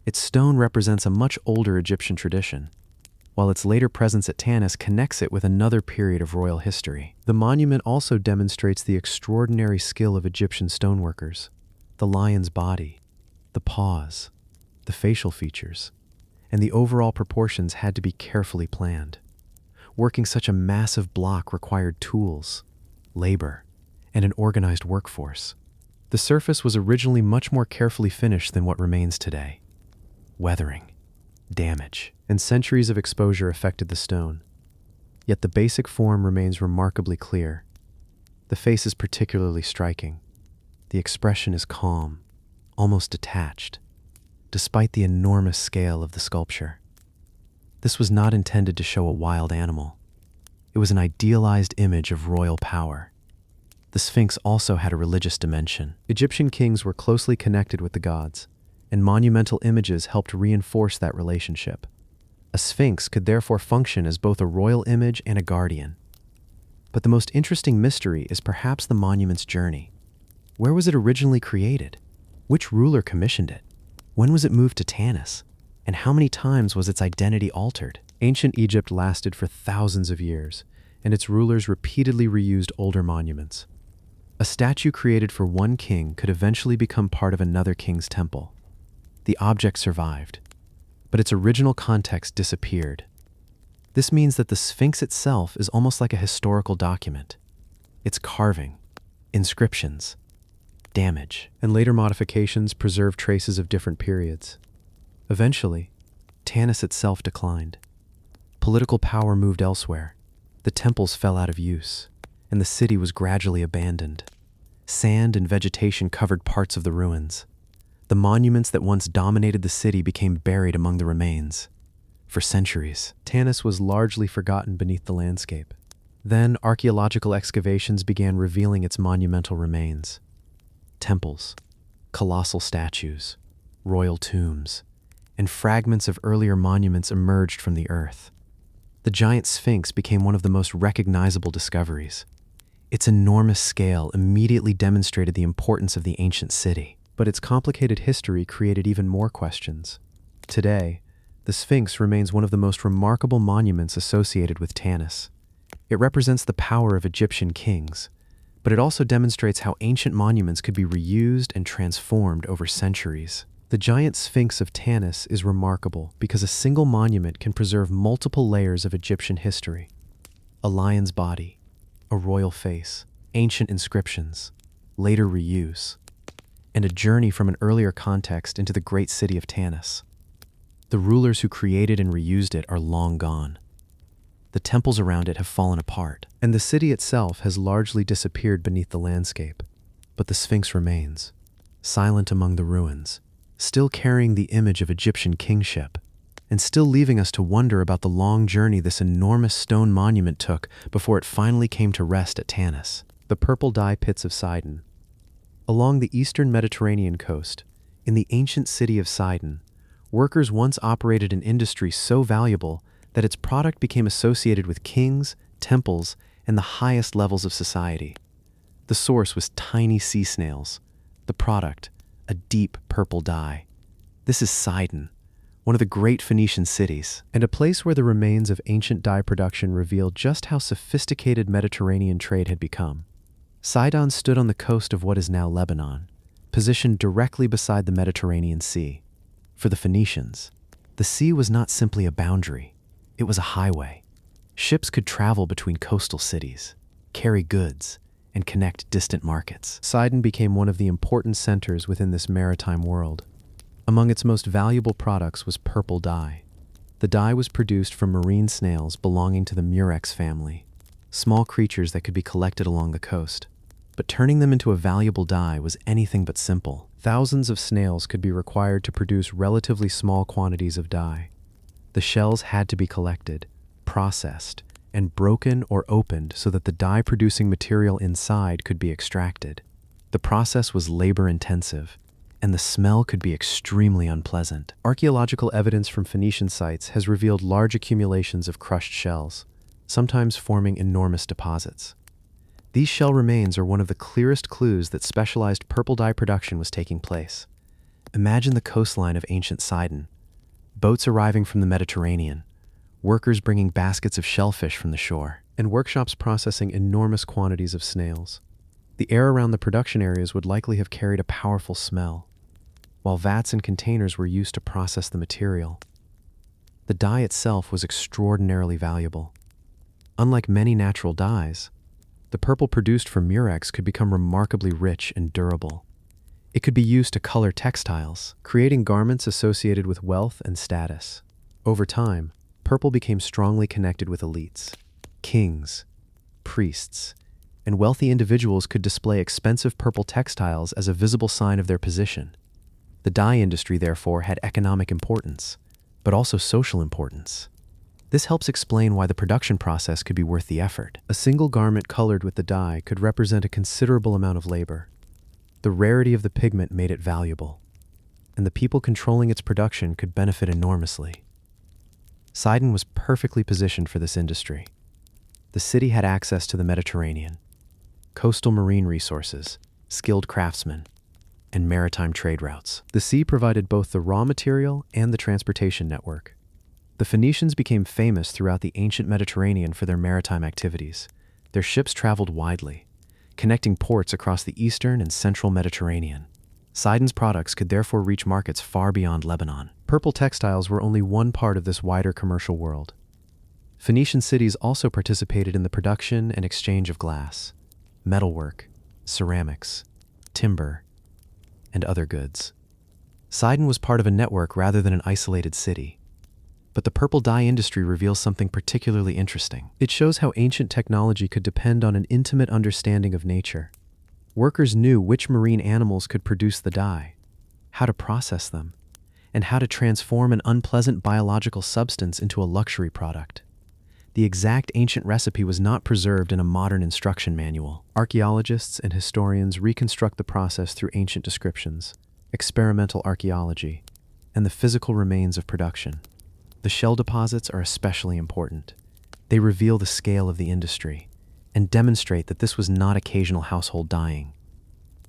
Its stone represents a much older Egyptian tradition, while its later presence at Tanis connects it with another period of royal history. The monument also demonstrates the extraordinary skill of Egyptian stoneworkers. The lion's body, the paws, the facial features, and the overall proportions had to be carefully planned. Working such a massive block required tools, labor, and an organized workforce. The surface was originally much more carefully finished than what remains today. Weathering, damage, and centuries of exposure affected the stone. Yet the basic form remains remarkably clear. The face is particularly striking. The expression is calm, almost detached, despite the enormous scale of the sculpture. This was not intended to show a wild animal. It was an idealized image of royal power. The Sphinx also had a religious dimension. Egyptian kings were closely connected with the gods, and monumental images helped reinforce that relationship. A sphinx could therefore function as both a royal image and a guardian. But the most interesting mystery is perhaps the monument's journey. Where was it originally created? Which ruler commissioned it? When was it moved to Tanis? And how many times was its identity altered? Ancient Egypt lasted for thousands of years, and its rulers repeatedly reused older monuments. A statue created for one king could eventually become part of another king's temple. The object survived, but its original context disappeared. This means that the Sphinx itself is almost like a historical document. Its carving, inscriptions, damage, and later modifications preserve traces of different periods. Eventually, Tanis itself declined. Political power moved elsewhere. The temples fell out of use, and the city was gradually abandoned. Sand and vegetation covered parts of the ruins. The monuments that once dominated the city became buried among the remains. For centuries, Tanis was largely forgotten beneath the landscape. Then, archaeological excavations began revealing its monumental remains. Temples, colossal statues, royal tombs, and fragments of earlier monuments emerged from the earth. The giant Sphinx became one of the most recognizable discoveries. Its enormous scale immediately demonstrated the importance of the ancient city. But its complicated history created even more questions. Today, the Sphinx remains one of the most remarkable monuments associated with Tanis. It represents the power of Egyptian kings, but it also demonstrates how ancient monuments could be reused and transformed over centuries. The giant Sphinx of Tanis is remarkable because a single monument can preserve multiple layers of Egyptian history. A lion's body, a royal face, ancient inscriptions, later reuse, and a journey from an earlier context into the great city of Tanis. The rulers who created and reused it are long gone. The temples around it have fallen apart, and the city itself has largely disappeared beneath the landscape. But the Sphinx remains, silent among the ruins, still carrying the image of Egyptian kingship, and still leaving us to wonder about the long journey this enormous stone monument took before it finally came to rest at Tanis. The purple dye pits of Sidon. Along the eastern Mediterranean coast, in the ancient city of Sidon, workers once operated an industry so valuable that its product became associated with kings, temples, and the highest levels of society. The source was tiny sea snails. The product, a deep purple dye. This is Sidon, one of the great Phoenician cities, and a place where the remains of ancient dye production revealed just how sophisticated Mediterranean trade had become. Sidon stood on the coast of what is now Lebanon, positioned directly beside the Mediterranean Sea. For the Phoenicians, the sea was not simply a boundary, it was a highway. Ships could travel between coastal cities, carry goods, and connect distant markets. Sidon became one of the important centers within this maritime world. Among its most valuable products was purple dye. The dye was produced from marine snails belonging to the murex family, small creatures that could be collected along the coast. But turning them into a valuable dye was anything but simple. Thousands of snails could be required to produce relatively small quantities of dye. The shells had to be collected, processed, and broken or opened so that the dye-producing material inside could be extracted. The process was labor-intensive, and the smell could be extremely unpleasant. Archaeological evidence from Phoenician sites has revealed large accumulations of crushed shells, sometimes forming enormous deposits. These shell remains are one of the clearest clues that specialized purple dye production was taking place. Imagine the coastline of ancient Sidon, boats arriving from the Mediterranean, workers bringing baskets of shellfish from the shore, and workshops processing enormous quantities of snails. The air around the production areas would likely have carried a powerful smell, while vats and containers were used to process the material. The dye itself was extraordinarily valuable. Unlike many natural dyes, the purple produced from murex could become remarkably rich and durable. It could be used to color textiles, creating garments associated with wealth and status. Over time, purple became strongly connected with elites. Kings, priests, and wealthy individuals could display expensive purple textiles as a visible sign of their position. The dye industry, therefore, had economic importance, but also social importance. This helps explain why the production process could be worth the effort. A single garment colored with the dye could represent a considerable amount of labor. The rarity of the pigment made it valuable, and the people controlling its production could benefit enormously. Sidon was perfectly positioned for this industry. The city had access to the Mediterranean, coastal marine resources, skilled craftsmen, and maritime trade routes. The sea provided both the raw material and the transportation network. The Phoenicians became famous throughout the ancient Mediterranean for their maritime activities. Their ships traveled widely, connecting ports across the eastern and central Mediterranean. Sidon's products could therefore reach markets far beyond Lebanon. Purple textiles were only one part of this wider commercial world. Phoenician cities also participated in the production and exchange of glass, metalwork, ceramics, timber, and other goods. Sidon was part of a network rather than an isolated city. But the purple dye industry reveals something particularly interesting. It shows how ancient technology could depend on an intimate understanding of nature. Workers knew which marine animals could produce the dye, how to process them, and how to transform an unpleasant biological substance into a luxury product. The exact ancient recipe was not preserved in a modern instruction manual. Archaeologists and historians reconstruct the process through ancient descriptions, experimental archaeology, and the physical remains of production. The shell deposits are especially important. They reveal the scale of the industry and demonstrate that this was not occasional household dyeing.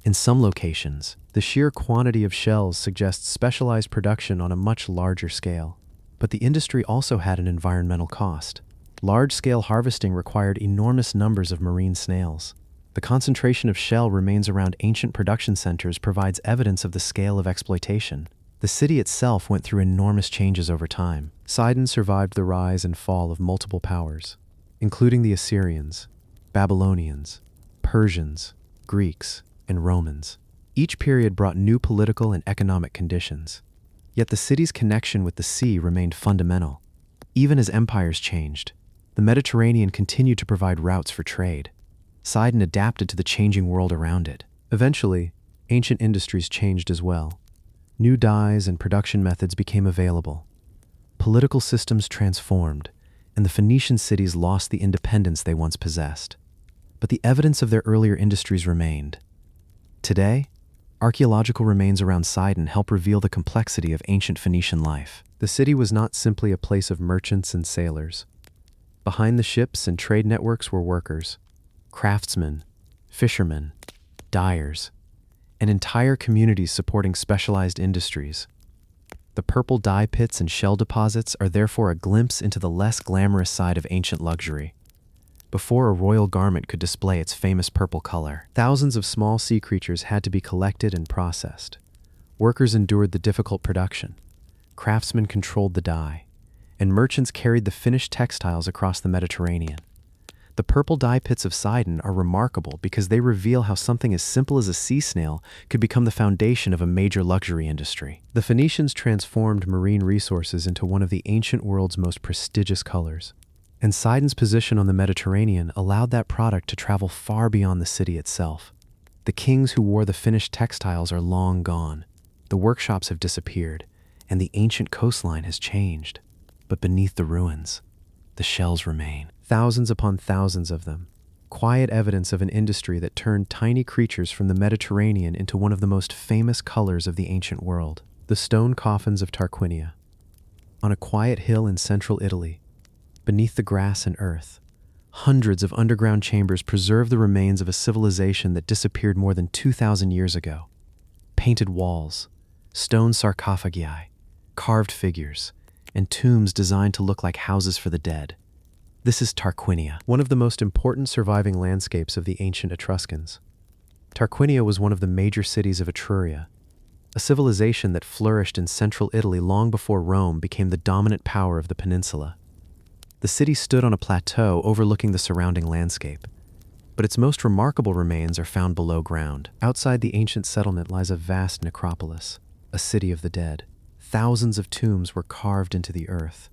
In some locations, the sheer quantity of shells suggests specialized production on a much larger scale. But the industry also had an environmental cost. Large-scale harvesting required enormous numbers of marine snails. The concentration of shell remains around ancient production centers provides evidence of the scale of exploitation. The city itself went through enormous changes over time. Sidon survived the rise and fall of multiple powers, including the Assyrians, Babylonians, Persians, Greeks, and Romans. Each period brought new political and economic conditions. Yet the city's connection with the sea remained fundamental. Even as empires changed, the Mediterranean continued to provide routes for trade. Sidon adapted to the changing world around it. Eventually, ancient industries changed as well. New dyes and production methods became available. Political systems transformed, and the Phoenician cities lost the independence they once possessed. But the evidence of their earlier industries remained. Today, archaeological remains around Sidon help reveal the complexity of ancient Phoenician life. The city was not simply a place of merchants and sailors. Behind the ships and trade networks were workers, craftsmen, fishermen, dyers, and entire communities supporting specialized industries. The purple dye pits and shell deposits are therefore a glimpse into the less glamorous side of ancient luxury. Before a royal garment could display its famous purple color, thousands of small sea creatures had to be collected and processed. Workers endured the difficult production, craftsmen controlled the dye, and merchants carried the finished textiles across the Mediterranean. The purple dye pits of Sidon are remarkable because they reveal how something as simple as a sea snail could become the foundation of a major luxury industry. The Phoenicians transformed marine resources into one of the ancient world's most prestigious colors, and Sidon's position on the Mediterranean allowed that product to travel far beyond the city itself. The kings who wore the finished textiles are long gone. The workshops have disappeared, and the ancient coastline has changed. But beneath the ruins, the shells remain. Thousands upon thousands of them. Quiet evidence of an industry that turned tiny creatures from the Mediterranean into one of the most famous colors of the ancient world. The stone coffins of Tarquinia. On a quiet hill in central Italy, beneath the grass and earth, hundreds of underground chambers preserve the remains of a civilization that disappeared more than 2,000 years ago. Painted walls, stone sarcophagi, carved figures, and tombs designed to look like houses for the dead. This is Tarquinia, one of the most important surviving landscapes of the ancient Etruscans. Tarquinia was one of the major cities of Etruria, a civilization that flourished in central Italy long before Rome became the dominant power of the peninsula. The city stood on a plateau overlooking the surrounding landscape, but its most remarkable remains are found below ground. Outside the ancient settlement lies a vast necropolis, a city of the dead. Thousands of tombs were carved into the earth,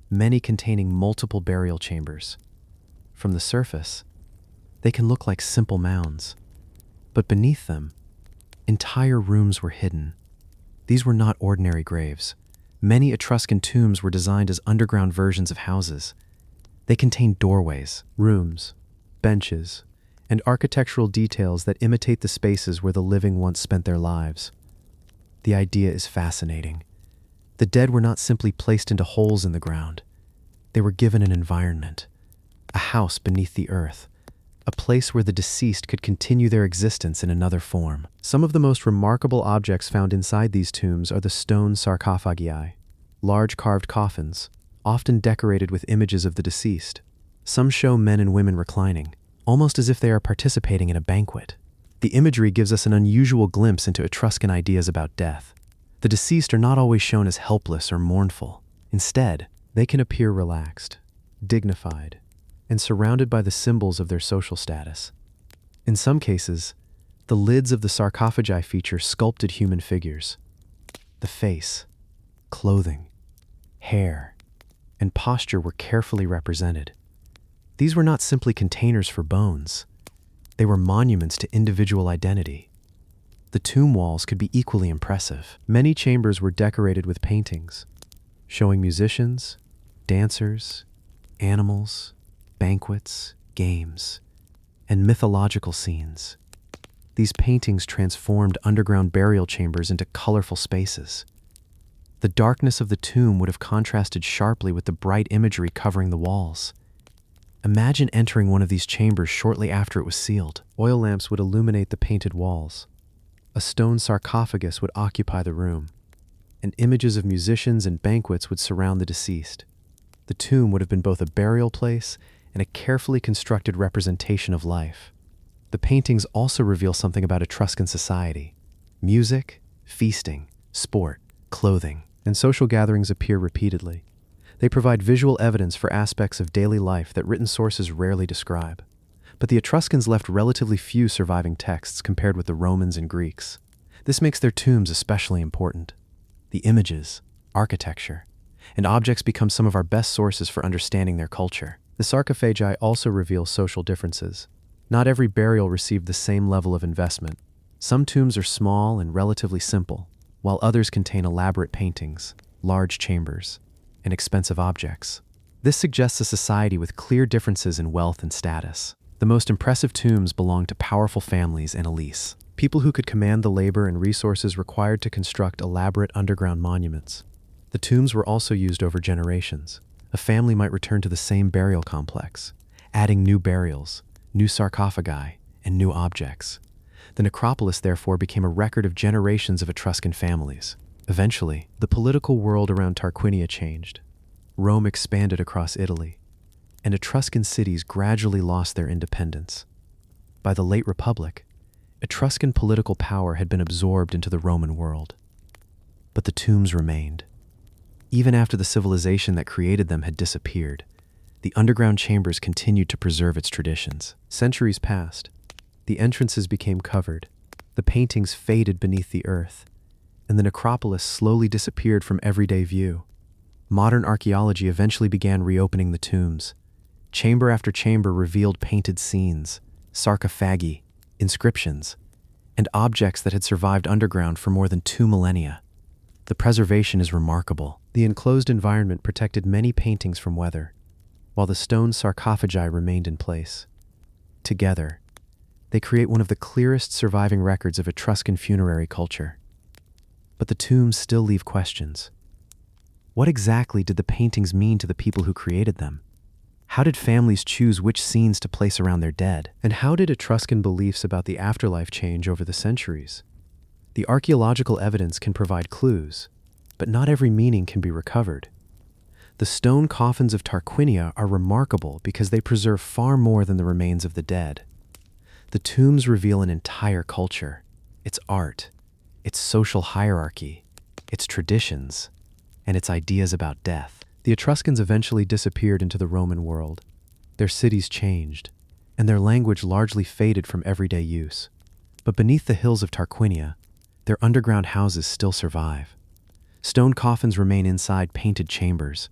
many containing multiple burial chambers. From the surface, they can look like simple mounds, but beneath them, entire rooms were hidden. These were not ordinary graves. Many Etruscan tombs were designed as underground versions of houses. They contained doorways, rooms, benches, and architectural details that imitate the spaces where the living once spent their lives. The idea is fascinating. The dead were not simply placed into holes in the ground. They were given an environment, a house beneath the earth, a place where the deceased could continue their existence in another form. Some of the most remarkable objects found inside these tombs are the stone sarcophagi, large carved coffins, often decorated with images of the deceased. Some show men and women reclining, almost as if they are participating in a banquet. The imagery gives us an unusual glimpse into Etruscan ideas about death. The deceased are not always shown as helpless or mournful. Instead, they can appear relaxed, dignified, and surrounded by the symbols of their social status. In some cases, the lids of the sarcophagi feature sculpted human figures. The face, clothing, hair, and posture were carefully represented. These were not simply containers for bones. They were monuments to individual identity. The tomb walls could be equally impressive. Many chambers were decorated with paintings, showing musicians, dancers, animals, banquets, games, and mythological scenes. These paintings transformed underground burial chambers into colorful spaces. The darkness of the tomb would have contrasted sharply with the bright imagery covering the walls. Imagine entering one of these chambers shortly after it was sealed. Oil lamps would illuminate the painted walls. A stone sarcophagus would occupy the room, and images of musicians and banquets would surround the deceased. The tomb would have been both a burial place and a carefully constructed representation of life. The paintings also reveal something about Etruscan society. Music, feasting, sport, clothing, and social gatherings appear repeatedly. They provide visual evidence for aspects of daily life that written sources rarely describe. But the Etruscans left relatively few surviving texts compared with the Romans and Greeks. This makes their tombs especially important. The images, architecture, and objects become some of our best sources for understanding their culture. The sarcophagi also reveal social differences. Not every burial received the same level of investment. Some tombs are small and relatively simple, while others contain elaborate paintings, large chambers, and expensive objects. This suggests a society with clear differences in wealth and status. The most impressive tombs belong to powerful families and elites, people who could command the labor and resources required to construct elaborate underground monuments. The tombs were also used over generations, A family might return to the same burial complex, adding new burials, new sarcophagi, and new objects. The necropolis, therefore, became a record of generations of Etruscan families. Eventually, the political world around Tarquinia changed. Rome expanded across Italy, and Etruscan cities gradually lost their independence. By the late Republic, Etruscan political power had been absorbed into the Roman world. But the tombs remained. Even after the civilization that created them had disappeared, the underground chambers continued to preserve its traditions. Centuries passed. The entrances became covered, the paintings faded beneath the earth, and the necropolis slowly disappeared from everyday view. Modern archaeology eventually began reopening the tombs. Chamber after chamber revealed painted scenes, sarcophagi, inscriptions, and objects that had survived underground for more than 2 millennia. The preservation is remarkable. The enclosed environment protected many paintings from weather, while the stone sarcophagi remained in place. Together, they create one of the clearest surviving records of Etruscan funerary culture. But the tombs still leave questions. What exactly did the paintings mean to the people who created them? How did families choose which scenes to place around their dead? And how did Etruscan beliefs about the afterlife change over the centuries? The archaeological evidence can provide clues, but not every meaning can be recovered. The stone coffins of Tarquinia are remarkable because they preserve far more than the remains of the dead. The tombs reveal an entire culture, its art, its social hierarchy, its traditions, and its ideas about death. The Etruscans eventually disappeared into the Roman world. Their cities changed, and their language largely faded from everyday use. But beneath the hills of Tarquinia, their underground houses still survive. Stone coffins remain inside painted chambers,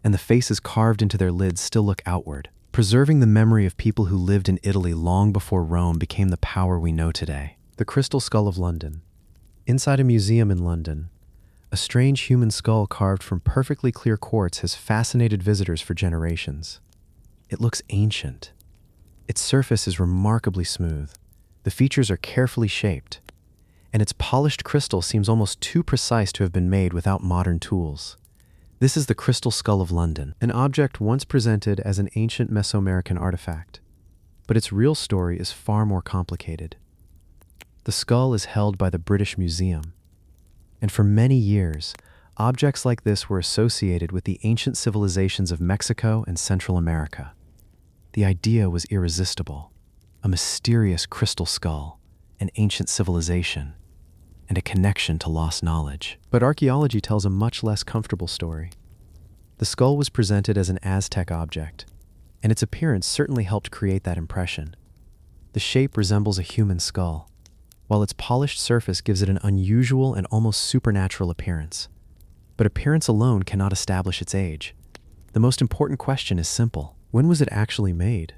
and the faces carved into their lids still look outward, preserving the memory of people who lived in Italy long before Rome became the power we know today. The Crystal Skull of London. Inside a museum in London, a strange human skull carved from perfectly clear quartz has fascinated visitors for generations. It looks ancient. Its surface is remarkably smooth. The features are carefully shaped, and its polished crystal seems almost too precise to have been made without modern tools. This is the Crystal Skull of London, an object once presented as an ancient Mesoamerican artifact. But its real story is far more complicated. The skull is held by the British Museum, and for many years, objects like this were associated with the ancient civilizations of Mexico and Central America. The idea was irresistible: a mysterious crystal skull, an ancient civilization, and a connection to lost knowledge. But archaeology tells a much less comfortable story. The skull was presented as an Aztec object, and its appearance certainly helped create that impression. The shape resembles a human skull, while its polished surface gives it an unusual and almost supernatural appearance. But appearance alone cannot establish its age. The most important question is simple: when was it actually made?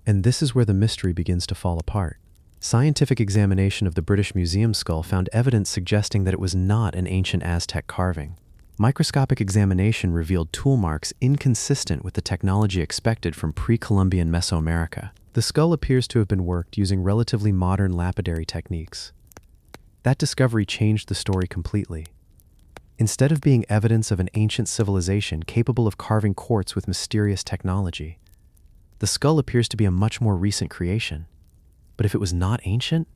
And this is where the mystery begins to fall apart. Scientific examination of the British Museum skull found evidence suggesting that it was not an ancient Aztec carving. Microscopic examination revealed tool marks inconsistent with the technology expected from pre-Columbian Mesoamerica. The skull appears to have been worked using relatively modern lapidary techniques. That discovery changed the story completely. Instead of being evidence of an ancient civilization capable of carving quartz with mysterious technology, the skull appears to be a much more recent creation. But if it was not ancient,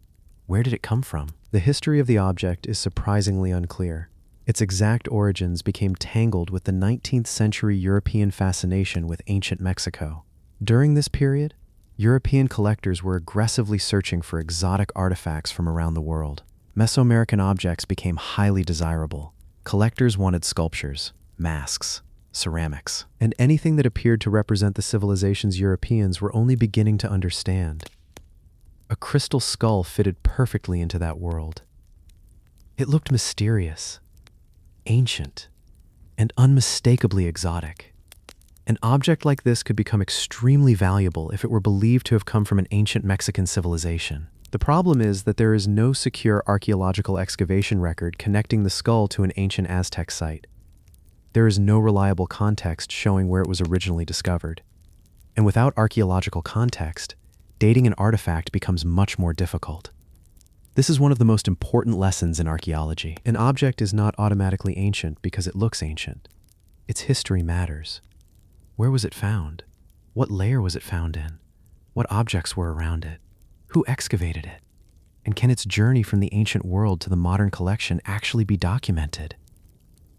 where did it come from? The history of the object is surprisingly unclear. Its exact origins became tangled with the 19th century European fascination with ancient Mexico. During this period, European collectors were aggressively searching for exotic artifacts from around the world. Mesoamerican objects became highly desirable. Collectors wanted sculptures, masks, ceramics, and anything that appeared to represent the civilizations Europeans were only beginning to understand. A crystal skull fitted perfectly into that world. It looked mysterious, ancient, and unmistakably exotic. An object like this could become extremely valuable if it were believed to have come from an ancient Mexican civilization. The problem is that there is no secure archaeological excavation record connecting the skull to an ancient Aztec site. There is no reliable context showing where it was originally discovered. And without archaeological context, dating an artifact becomes much more difficult. This is one of the most important lessons in archaeology. An object is not automatically ancient because it looks ancient. Its history matters. Where was it found? What layer was it found in? What objects were around it? Who excavated it? And can its journey from the ancient world to the modern collection actually be documented?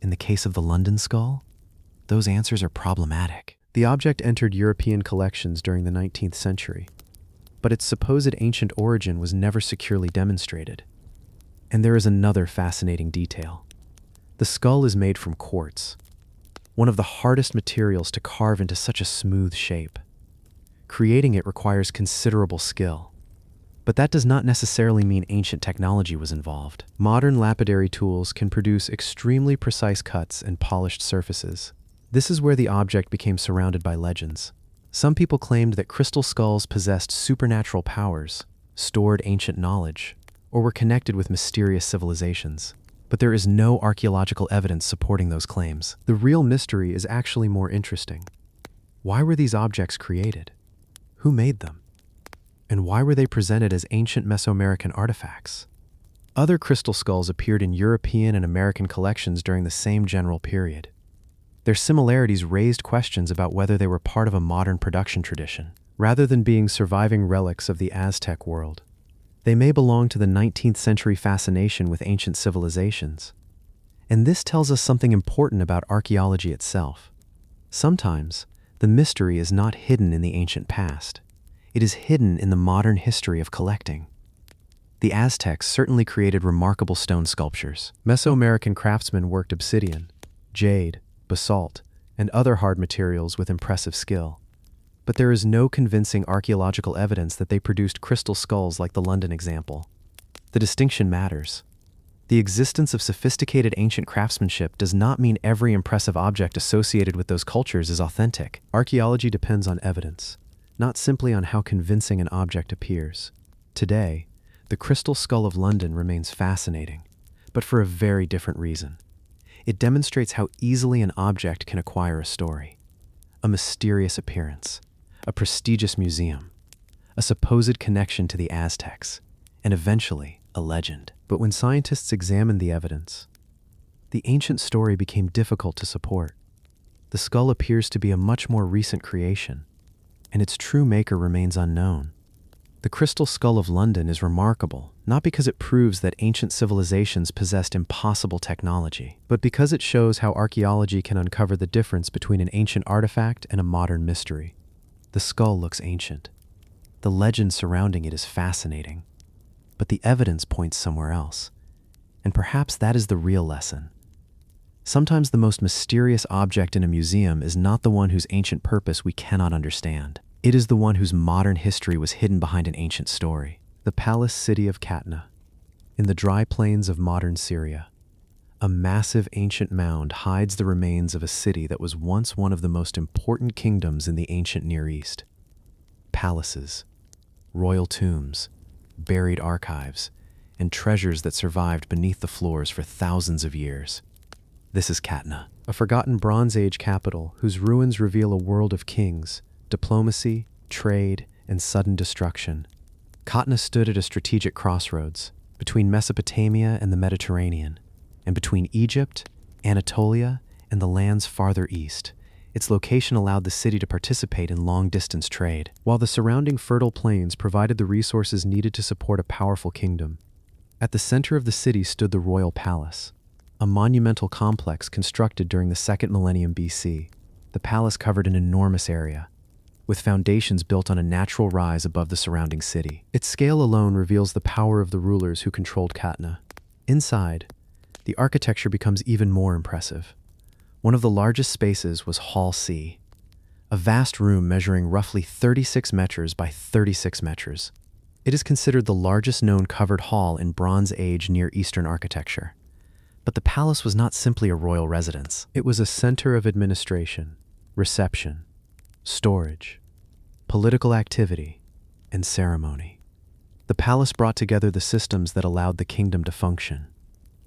In the case of the London skull, those answers are problematic. The object entered European collections during the 19th century, but its supposed ancient origin was never securely demonstrated. And there is another fascinating detail. The skull is made from quartz, one of the hardest materials to carve into such a smooth shape. Creating it requires considerable skill. But that does not necessarily mean ancient technology was involved. Modern lapidary tools can produce extremely precise cuts and polished surfaces. This is where the object became surrounded by legends. Some people claimed that crystal skulls possessed supernatural powers, stored ancient knowledge, or were connected with mysterious civilizations. But there is no archaeological evidence supporting those claims. The real mystery is actually more interesting. Why were these objects created? Who made them? And why were they presented as ancient Mesoamerican artifacts? Other crystal skulls appeared in European and American collections during the same general period. Their similarities raised questions about whether they were part of a modern production tradition, rather than being surviving relics of the Aztec world. They may belong to the 19th century fascination with ancient civilizations. And this tells us something important about archaeology itself. Sometimes, the mystery is not hidden in the ancient past. It is hidden in the modern history of collecting. The Aztecs certainly created remarkable stone sculptures. Mesoamerican craftsmen worked obsidian, jade, basalt, and other hard materials with impressive skill. But there is no convincing archaeological evidence that they produced crystal skulls like the London example. The distinction matters. The existence of sophisticated ancient craftsmanship does not mean every impressive object associated with those cultures is authentic. Archaeology depends on evidence, not simply on how convincing an object appears. Today, the crystal skull of London remains fascinating, but for a very different reason. It demonstrates how easily an object can acquire a story, a mysterious appearance, a prestigious museum, a supposed connection to the Aztecs, and eventually a legend. But when scientists examined the evidence, the ancient story became difficult to support. The skull appears to be a much more recent creation, and its true maker remains unknown. The crystal skull of London is remarkable, not because it proves that ancient civilizations possessed impossible technology, but because it shows how archaeology can uncover the difference between an ancient artifact and a modern mystery. The skull looks ancient. The legend surrounding it is fascinating, but the evidence points somewhere else. And perhaps that is the real lesson. Sometimes the most mysterious object in a museum is not the one whose ancient purpose we cannot understand. It is the one whose modern history was hidden behind an ancient story. The palace city of Katna, in the dry plains of modern Syria. A massive ancient mound hides the remains of a city that was once one of the most important kingdoms in the ancient Near East. Palaces, royal tombs, buried archives, and treasures that survived beneath the floors for thousands of years. This is Katna, a forgotten Bronze Age capital whose ruins reveal a world of kings, diplomacy, trade, and sudden destruction. Katna stood at a strategic crossroads between Mesopotamia and the Mediterranean, and between Egypt, Anatolia, and the lands farther east. Its location allowed the city to participate in long-distance trade, while the surrounding fertile plains provided the resources needed to support a powerful kingdom. At the center of the city stood the royal palace, a monumental complex constructed during the 2nd millennium BC. The palace covered an enormous area, with foundations built on a natural rise above the surrounding city. Its scale alone reveals the power of the rulers who controlled Katna. Inside, the architecture becomes even more impressive. One of the largest spaces was Hall C, a vast room measuring roughly 36 meters by 36 meters. It is considered the largest known covered hall in Bronze Age Near Eastern architecture. But the palace was not simply a royal residence. It was a center of administration, reception, storage, political activity, and ceremony. The palace brought together the systems that allowed the kingdom to function.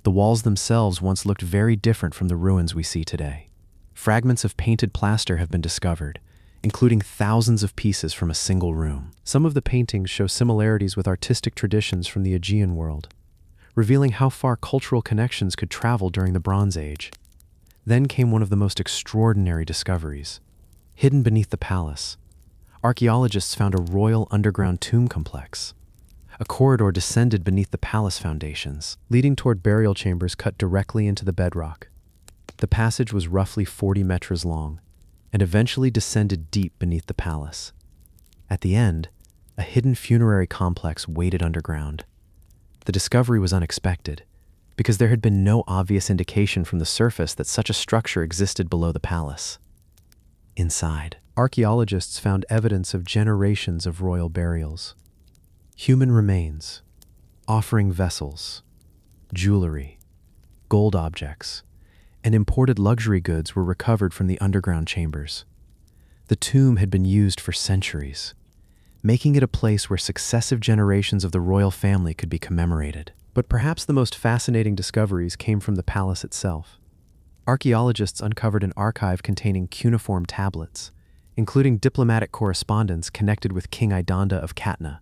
The walls themselves once looked very different from the ruins we see today. Fragments of painted plaster have been discovered, including thousands of pieces from a single room. Some of the paintings show similarities with artistic traditions from the Aegean world, revealing how far cultural connections could travel during the Bronze Age. Then came one of the most extraordinary discoveries: Hidden beneath the palace, archaeologists found a royal underground tomb complex. A corridor descended beneath the palace foundations, leading toward burial chambers cut directly into the bedrock. The passage was roughly 40 meters long, and eventually descended deep beneath the palace. At the end, a hidden funerary complex waited underground. The discovery was unexpected, because there had been no obvious indication from the surface that such a structure existed below the palace. Inside, archaeologists found evidence of generations of royal burials. Human remains, offering vessels, jewelry, gold objects, and imported luxury goods were recovered from the underground chambers. The tomb had been used for centuries, making it a place where successive generations of the royal family could be commemorated. But perhaps the most fascinating discoveries came from the palace itself. Archaeologists uncovered an archive containing cuneiform tablets, including diplomatic correspondence connected with King Idanda of Katna.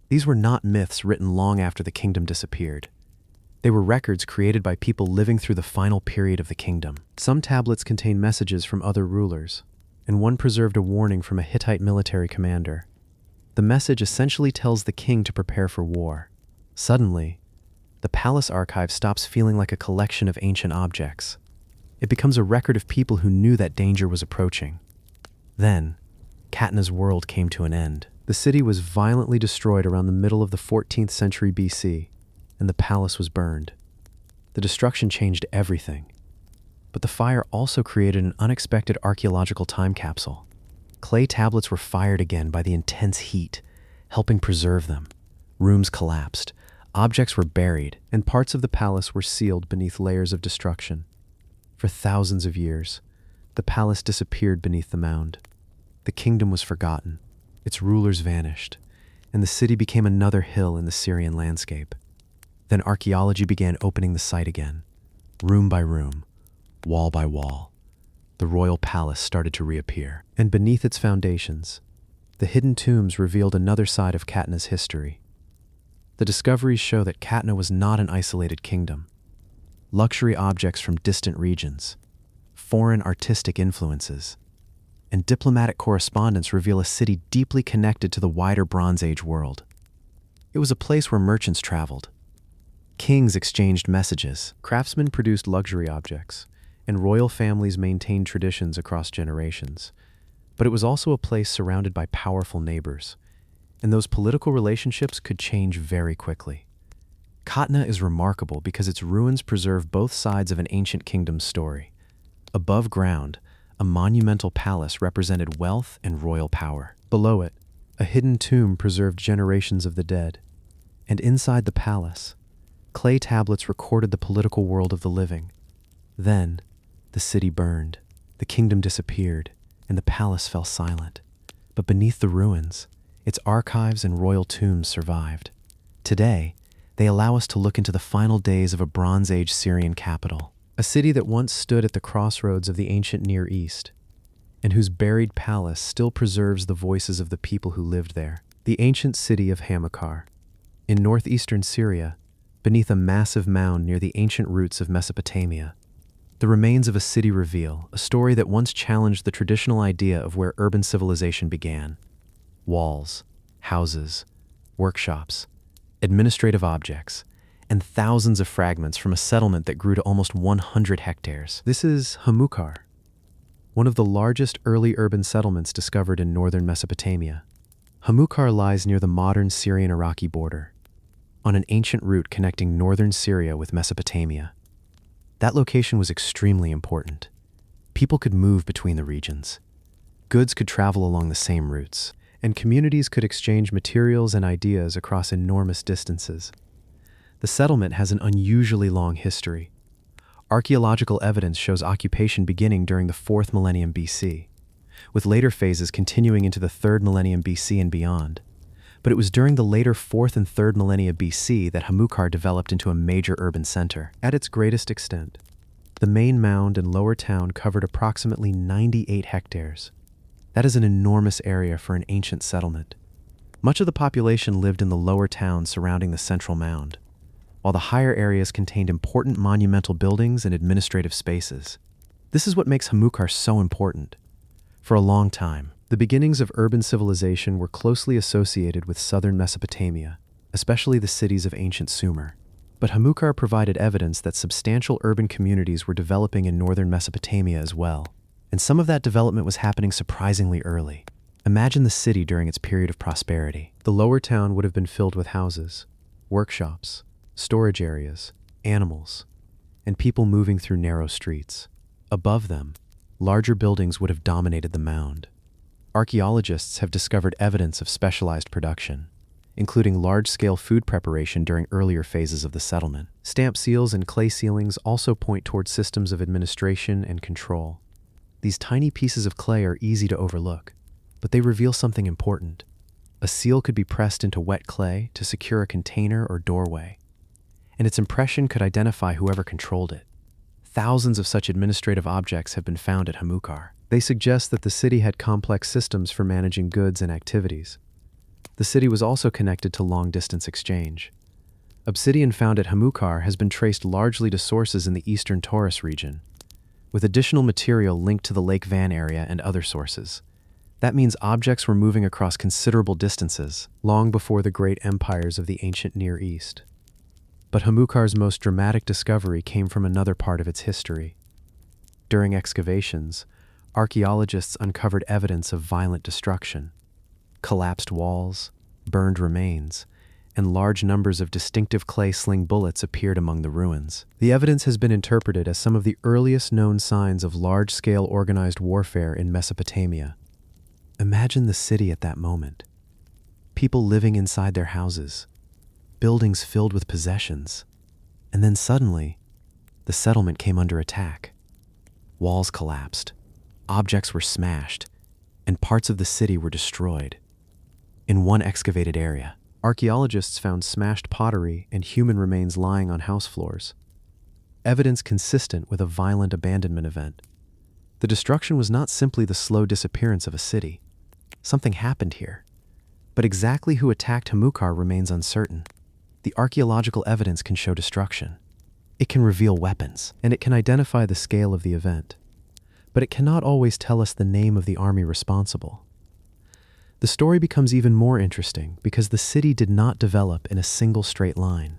These were not myths written long after the kingdom disappeared. They were records created by people living through the final period of the kingdom. Some tablets contained messages from other rulers, and one preserved a warning from a Hittite military commander. The message essentially tells the king to prepare for war. Suddenly, the palace archive stops feeling like a collection of ancient objects. It becomes a record of people who knew that danger was approaching. Then, Katna's world came to an end. The city was violently destroyed around the middle of the 14th century BC, and the palace was burned. The destruction changed everything. But the fire also created an unexpected archaeological time capsule. Clay tablets were fired again by the intense heat, helping preserve them. Rooms collapsed, objects were buried, and parts of the palace were sealed beneath layers of destruction. For thousands of years, the palace disappeared beneath the mound. The kingdom was forgotten, its rulers vanished, and the city became another hill in the Syrian landscape. Then archaeology began opening the site again. Room by room, wall by wall, the royal palace started to reappear. And beneath its foundations, the hidden tombs revealed another side of Katna's history. The discoveries show that Katna was not an isolated kingdom. Luxury objects from distant regions, foreign artistic influences, and diplomatic correspondence reveal a city deeply connected to the wider Bronze Age world. It was a place where merchants traveled. Kings exchanged messages, craftsmen produced luxury objects, and royal families maintained traditions across generations. But it was also a place surrounded by powerful neighbors, and those political relationships could change very quickly. Katna is remarkable because its ruins preserve both sides of an ancient kingdom's story. Above ground, a monumental palace represented wealth and royal power. Below it, a hidden tomb preserved generations of the dead. And inside the palace, clay tablets recorded the political world of the living. Then, the city burned, the kingdom disappeared, and the palace fell silent. But beneath the ruins, its archives and royal tombs survived. Today, they allow us to look into the final days of a Bronze Age Syrian capital, a city that once stood at the crossroads of the ancient Near East, and whose buried palace still preserves the voices of the people who lived there. The ancient city of Hamukar, in northeastern Syria, beneath a massive mound near the ancient roots of Mesopotamia. The remains of a city reveal a story that once challenged the traditional idea of where urban civilization began. Walls, houses, workshops, administrative objects, and thousands of fragments from a settlement that grew to almost 100 hectares. This is Hamukar, one of the largest early urban settlements discovered in northern Mesopotamia. Hamukar lies near the modern Syrian-Iraqi border, on an ancient route connecting northern Syria with Mesopotamia. That location was extremely important. People could move between the regions. Goods could travel along the same routes, and communities could exchange materials and ideas across enormous distances. The settlement has an unusually long history. Archaeological evidence shows occupation beginning during the 4th millennium BC, with later phases continuing into the 3rd millennium BC and beyond. But it was during the later 4th and 3rd millennia BC that Hamukar developed into a major urban center. At its greatest extent, the main mound and lower town covered approximately 98 hectares. That is an enormous area for an ancient settlement. Much of the population lived in the lower town surrounding the central mound, while the higher areas contained important monumental buildings and administrative spaces. This is what makes Hamukar so important. For a long time, the beginnings of urban civilization were closely associated with southern Mesopotamia, especially the cities of ancient Sumer. But Hamukar provided evidence that substantial urban communities were developing in northern Mesopotamia as well, and some of that development was happening surprisingly early. Imagine the city during its period of prosperity. The lower town would have been filled with houses, workshops, storage areas, animals, and people moving through narrow streets. Above them, larger buildings would have dominated the mound. Archaeologists have discovered evidence of specialized production, including large-scale food preparation during earlier phases of the settlement. Stamp seals and clay ceilings also point toward systems of administration and control. These tiny pieces of clay are easy to overlook, but they reveal something important. A seal could be pressed into wet clay to secure a container or doorway, and its impression could identify whoever controlled it. Thousands of such administrative objects have been found at Hamukar. They suggest that the city had complex systems for managing goods and activities. The city was also connected to long-distance exchange. Obsidian found at Hamukar has been traced largely to sources in the eastern Taurus region, with additional material linked to the Lake Van area and other sources. That means objects were moving across considerable distances, long before the great empires of the ancient Near East. But Hamukar's most dramatic discovery came from another part of its history. During excavations, archaeologists uncovered evidence of violent destruction. Collapsed walls, burned remains, and large numbers of distinctive clay sling bullets appeared among the ruins. The evidence has been interpreted as some of the earliest known signs of large-scale organized warfare in Mesopotamia. Imagine the city at that moment. People living inside their houses, buildings filled with possessions, and then suddenly, the settlement came under attack. Walls collapsed, objects were smashed, and parts of the city were destroyed. In one excavated area, archaeologists found smashed pottery and human remains lying on house floors, evidence consistent with a violent abandonment event. The destruction was not simply the slow disappearance of a city. Something happened here. But exactly who attacked Hamukar remains uncertain. The archaeological evidence can show destruction. It can reveal weapons, and it can identify the scale of the event. But it cannot always tell us the name of the army responsible. The story becomes even more interesting because the city did not develop in a single straight line.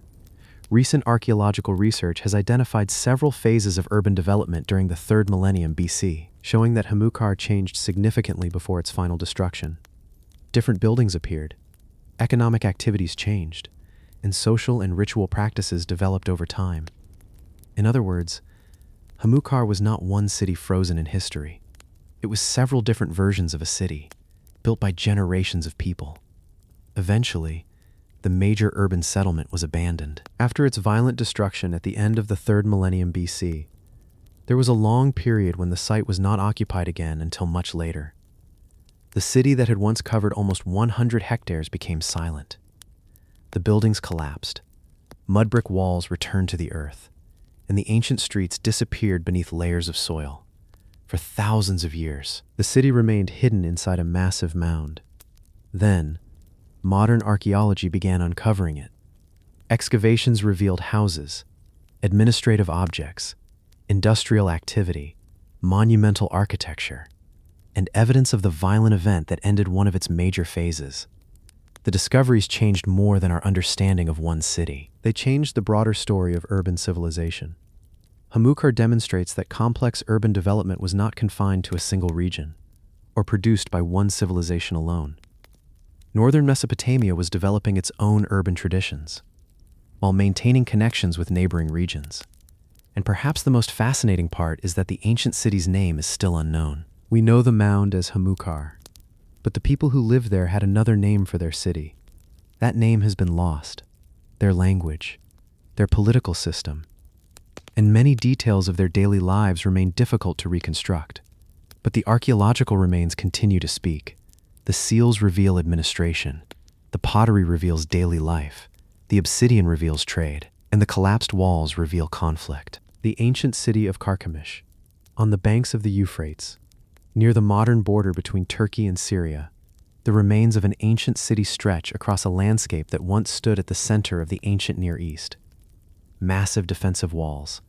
Recent archaeological research has identified several phases of urban development during the 3rd millennium BC, showing that Hamukar changed significantly before its final destruction. Different buildings appeared, economic activities changed, and social and ritual practices developed over time. In other words, Hamukar was not one city frozen in history. It was several different versions of a city, built by generations of people. Eventually, the major urban settlement was abandoned. After its violent destruction at the end of the 3rd millennium BC, there was a long period when the site was not occupied again until much later. The city that had once covered almost 100 hectares became silent. The buildings collapsed, mud brick walls returned to the earth, and the ancient streets disappeared beneath layers of soil. For thousands of years, the city remained hidden inside a massive mound. Then, modern archaeology began uncovering it. Excavations revealed houses, administrative objects, industrial activity, monumental architecture, and evidence of the violent event that ended one of its major phases. The discoveries changed more than our understanding of one city. They changed the broader story of urban civilization. Hamukar demonstrates that complex urban development was not confined to a single region, or produced by one civilization alone. Northern Mesopotamia was developing its own urban traditions, while maintaining connections with neighboring regions. And perhaps the most fascinating part is that the ancient city's name is still unknown. We know the mound as Hamukar, but the people who lived there had another name for their city. That name has been lost. Their language, their political system, and many details of their daily lives remain difficult to reconstruct. But the archaeological remains continue to speak. The seals reveal administration, the pottery reveals daily life, the obsidian reveals trade, and the collapsed walls reveal conflict. The ancient city of Carchemish, on the banks of the Euphrates, near the modern border between Turkey and Syria, the remains of an ancient city stretch across a landscape that once stood at the center of the ancient Near East. Massive defensive walls,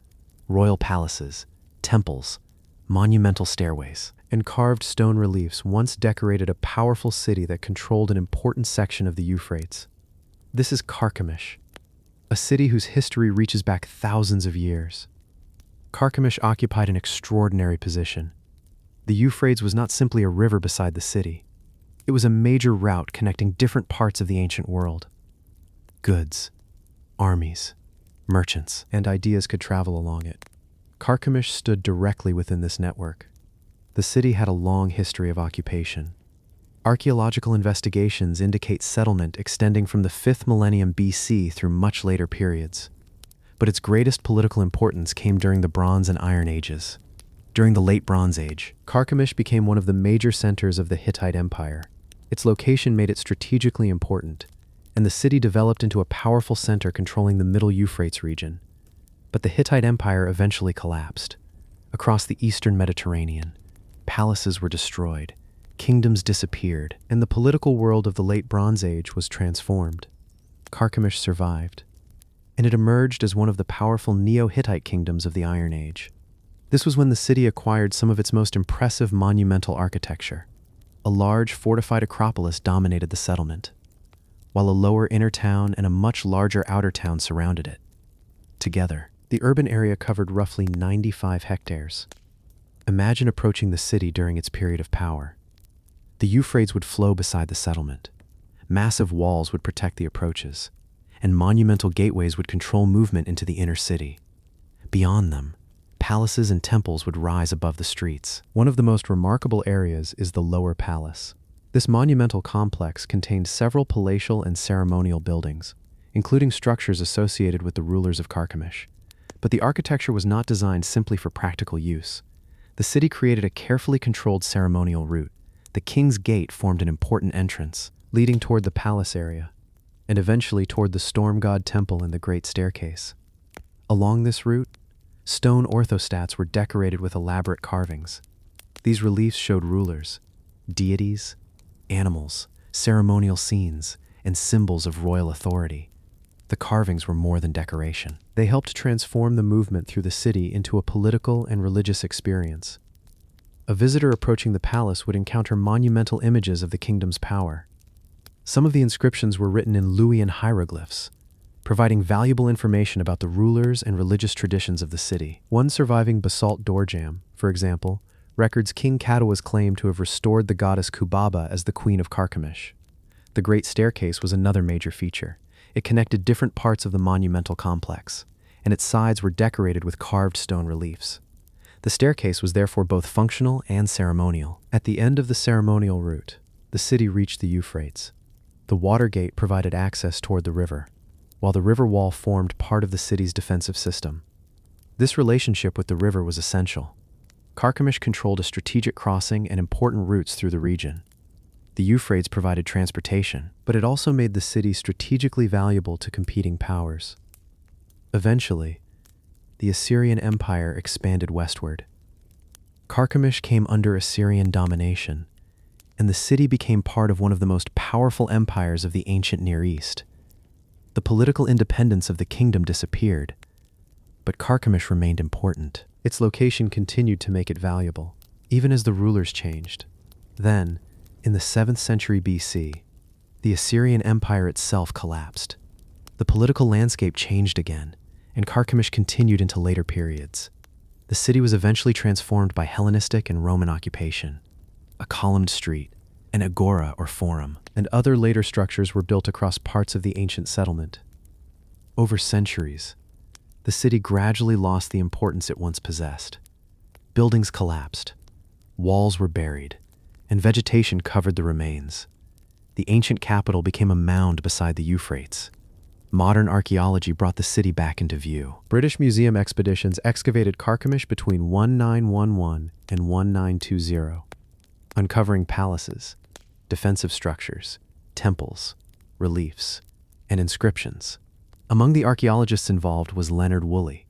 royal palaces, temples, monumental stairways, and carved stone reliefs once decorated a powerful city that controlled an important section of the Euphrates. This is Carchemish, a city whose history reaches back thousands of years. Carchemish occupied an extraordinary position. The Euphrates was not simply a river beside the city. It was a major route connecting different parts of the ancient world. Goods, armies, merchants, and ideas could travel along it. Carchemish stood directly within this network. The city had a long history of occupation. Archaeological investigations indicate settlement extending from the 5th millennium BC through much later periods. But its greatest political importance came during the Bronze and Iron Ages. During the Late Bronze Age, Carchemish became one of the major centers of the Hittite Empire. Its location made it strategically important, and the city developed into a powerful center controlling the Middle Euphrates region. But the Hittite Empire eventually collapsed. Across the eastern Mediterranean, palaces were destroyed, kingdoms disappeared, and the political world of the Late Bronze Age was transformed. Carchemish survived, and it emerged as one of the powerful Neo-Hittite kingdoms of the Iron Age. This was when the city acquired some of its most impressive monumental architecture. A large fortified acropolis dominated the settlement, while a lower inner town and a much larger outer town surrounded it. Together, the urban area covered roughly 95 hectares. Imagine approaching the city during its period of power. The Euphrates would flow beside the settlement. Massive walls would protect the approaches, and monumental gateways would control movement into the inner city. Beyond them, palaces and temples would rise above the streets. One of the most remarkable areas is the Lower Palace. This monumental complex contained several palatial and ceremonial buildings, including structures associated with the rulers of Carchemish. But the architecture was not designed simply for practical use. The city created a carefully controlled ceremonial route. The King's Gate formed an important entrance, leading toward the palace area, and eventually toward the storm god temple and the Great Staircase. Along this route, stone orthostats were decorated with elaborate carvings. These reliefs showed rulers, deities, animals, ceremonial scenes, and symbols of royal authority. The carvings were more than decoration. They helped transform the movement through the city into a political and religious experience. A visitor approaching the palace would encounter monumental images of the kingdom's power. Some of the inscriptions were written in Luwian hieroglyphs, providing valuable information about the rulers and religious traditions of the city. One surviving basalt doorjamb, for example, records King Kadawa's claim to have restored the goddess Kubaba as the queen of Carchemish. The Great Staircase was another major feature. It connected different parts of the monumental complex, and its sides were decorated with carved stone reliefs. The staircase was therefore both functional and ceremonial. At the end of the ceremonial route, the city reached the Euphrates. The water gate provided access toward the river, while the river wall formed part of the city's defensive system. This relationship with the river was essential. Carchemish controlled a strategic crossing and important routes through the region. The Euphrates provided transportation, but it also made the city strategically valuable to competing powers. Eventually, the Assyrian Empire expanded westward. Carchemish came under Assyrian domination, and the city became part of one of the most powerful empires of the ancient Near East. The political independence of the kingdom disappeared, but Carchemish remained important. Its location continued to make it valuable, even as the rulers changed. Then, in the 7th century BC, the Assyrian Empire itself collapsed. The political landscape changed again, and Carchemish continued into later periods. The city was eventually transformed by Hellenistic and Roman occupation. A columned street, an agora or forum, and other later structures were built across parts of the ancient settlement. Over centuries, the city gradually lost the importance it once possessed. Buildings collapsed, walls were buried, and vegetation covered the remains. The ancient capital became a mound beside the Euphrates. Modern archaeology brought the city back into view. British museum expeditions excavated Carchemish between 1911 and 1920, uncovering palaces, defensive structures, temples, reliefs, and inscriptions. Among the archaeologists involved was Leonard Woolley,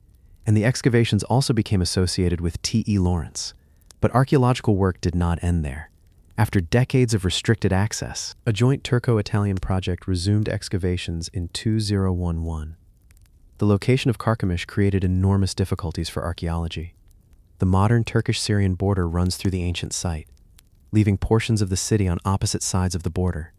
and the excavations also became associated with T.E. Lawrence. But archaeological work did not end there. After decades of restricted access, a joint Turco-Italian project resumed excavations in 2011. The location of Carchemish created enormous difficulties for archaeology. The modern Turkish-Syrian border runs through the ancient site, leaving portions of the city on opposite sides of the border.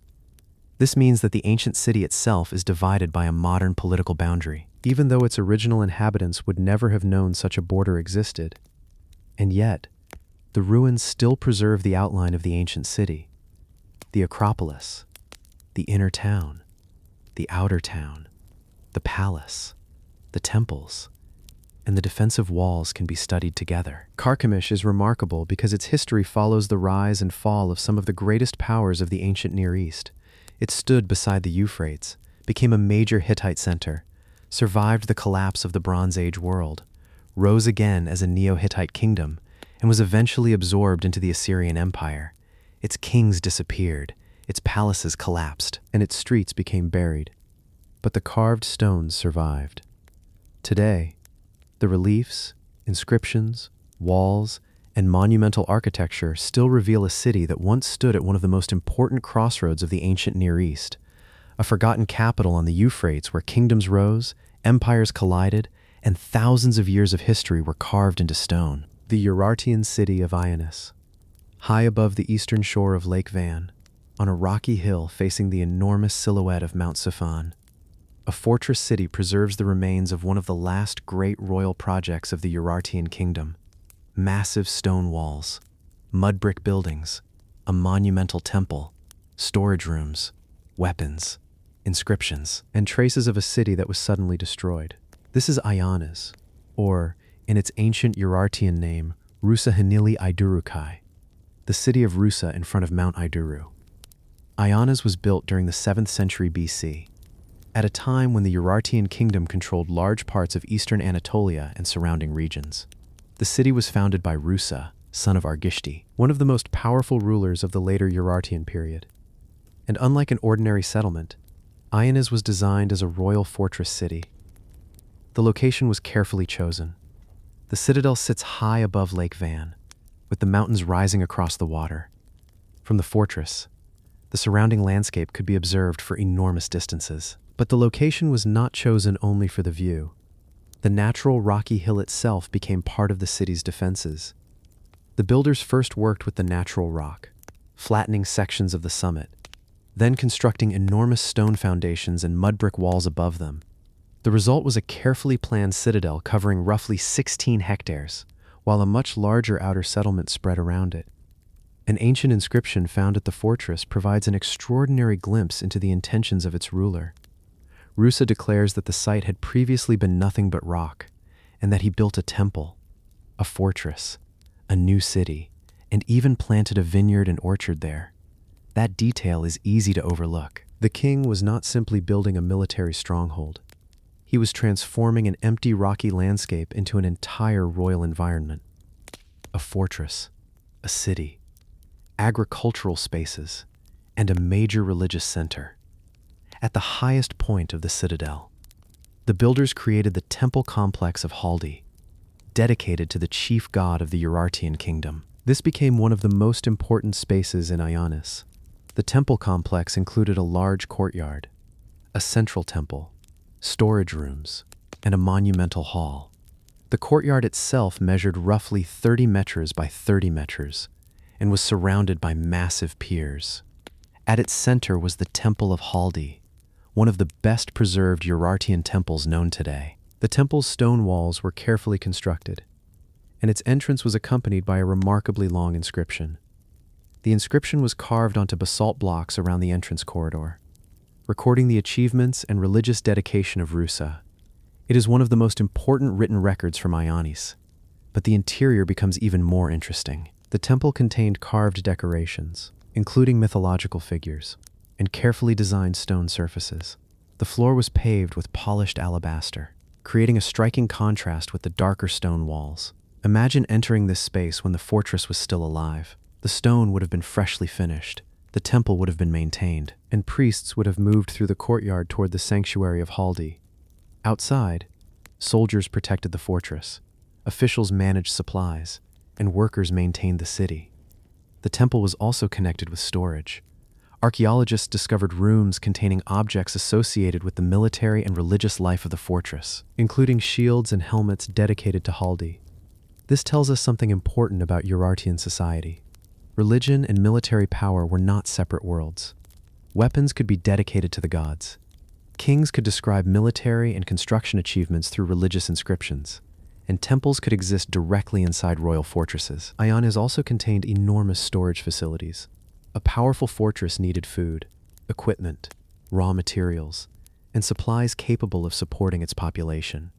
This means that the ancient city itself is divided by a modern political boundary, even though its original inhabitants would never have known such a border existed. And yet, the ruins still preserve the outline of the ancient city. The Acropolis, the inner town, the outer town, the palace, the temples, and the defensive walls can be studied together. Carchemish is remarkable because its history follows the rise and fall of some of the greatest powers of the ancient Near East. It stood beside the Euphrates, became a major Hittite center, survived the collapse of the Bronze Age world, rose again as a Neo-Hittite kingdom, and was eventually absorbed into the Assyrian Empire. Its kings disappeared, its palaces collapsed, and its streets became buried. But the carved stones survived. Today, the reliefs, inscriptions, walls, and monumental architecture still reveal a city that once stood at one of the most important crossroads of the ancient Near East, a forgotten capital on the Euphrates where kingdoms rose, empires collided, and thousands of years of history were carved into stone. The Urartian city of Ionis, high above the eastern shore of Lake Van, on a rocky hill facing the enormous silhouette of Mount Safan. A fortress city preserves the remains of one of the last great royal projects of the Urartian kingdom. Massive stone walls, mud brick buildings, a monumental temple, storage rooms, weapons, inscriptions, and traces of a city that was suddenly destroyed. This is Ionis, or, in its ancient Urartian name, Rusa Hanili Idurukai, the city of Rusa in front of Mount Iduru. Ionis was built during the 7th century BC, at a time when the Urartian kingdom controlled large parts of eastern Anatolia and surrounding regions. The city was founded by Rusa, son of Argishti, one of the most powerful rulers of the later Urartian period. And unlike an ordinary settlement, Ionis was designed as a royal fortress city. The location was carefully chosen. The citadel sits high above Lake Van, with the mountains rising across the water. From the fortress, the surrounding landscape could be observed for enormous distances. But the location was not chosen only for the view. The natural rocky hill itself became part of the city's defenses. The builders first worked with the natural rock, flattening sections of the summit, then constructing enormous stone foundations and mud brick walls above them. The result was a carefully planned citadel covering roughly 16 hectares, while a much larger outer settlement spread around it. An ancient inscription found at the fortress provides an extraordinary glimpse into the intentions of its ruler. Rusa declares that the site had previously been nothing but rock, and that he built a temple, a fortress, a new city, and even planted a vineyard and orchard there. That detail is easy to overlook. The king was not simply building a military stronghold. He was transforming an empty rocky landscape into an entire royal environment. A fortress, a city, agricultural spaces, and a major religious center. At the highest point of the citadel, the builders created the temple complex of Haldi, dedicated to the chief god of the Urartian kingdom. This became one of the most important spaces in Ionis. The temple complex included a large courtyard, a central temple, storage rooms, and a monumental hall. The courtyard itself measured roughly 30 meters by 30 meters and was surrounded by massive piers. At its center was the Temple of Haldi, one of the best preserved Urartian temples known today. The temple's stone walls were carefully constructed, and its entrance was accompanied by a remarkably long inscription. The inscription was carved onto basalt blocks around the entrance corridor, recording the achievements and religious dedication of Rusa. It is one of the most important written records from Ionis, but the interior becomes even more interesting. The temple contained carved decorations, including mythological figures, and carefully designed stone surfaces. The floor was paved with polished alabaster, creating a striking contrast with the darker stone walls. Imagine entering this space when the fortress was still alive. The stone would have been freshly finished, the temple would have been maintained, and priests would have moved through the courtyard toward the sanctuary of Haldi. Outside, soldiers protected the fortress, officials managed supplies, and workers maintained the city. The temple was also connected with storage. Archaeologists discovered rooms containing objects associated with the military and religious life of the fortress, including shields and helmets dedicated to Haldi. This tells us something important about Urartian society. Religion and military power were not separate worlds. Weapons could be dedicated to the gods. Kings could describe military and construction achievements through religious inscriptions, and temples could exist directly inside royal fortresses. Ionis also contained enormous storage facilities. A powerful fortress needed food, equipment, raw materials, and supplies capable of supporting its population.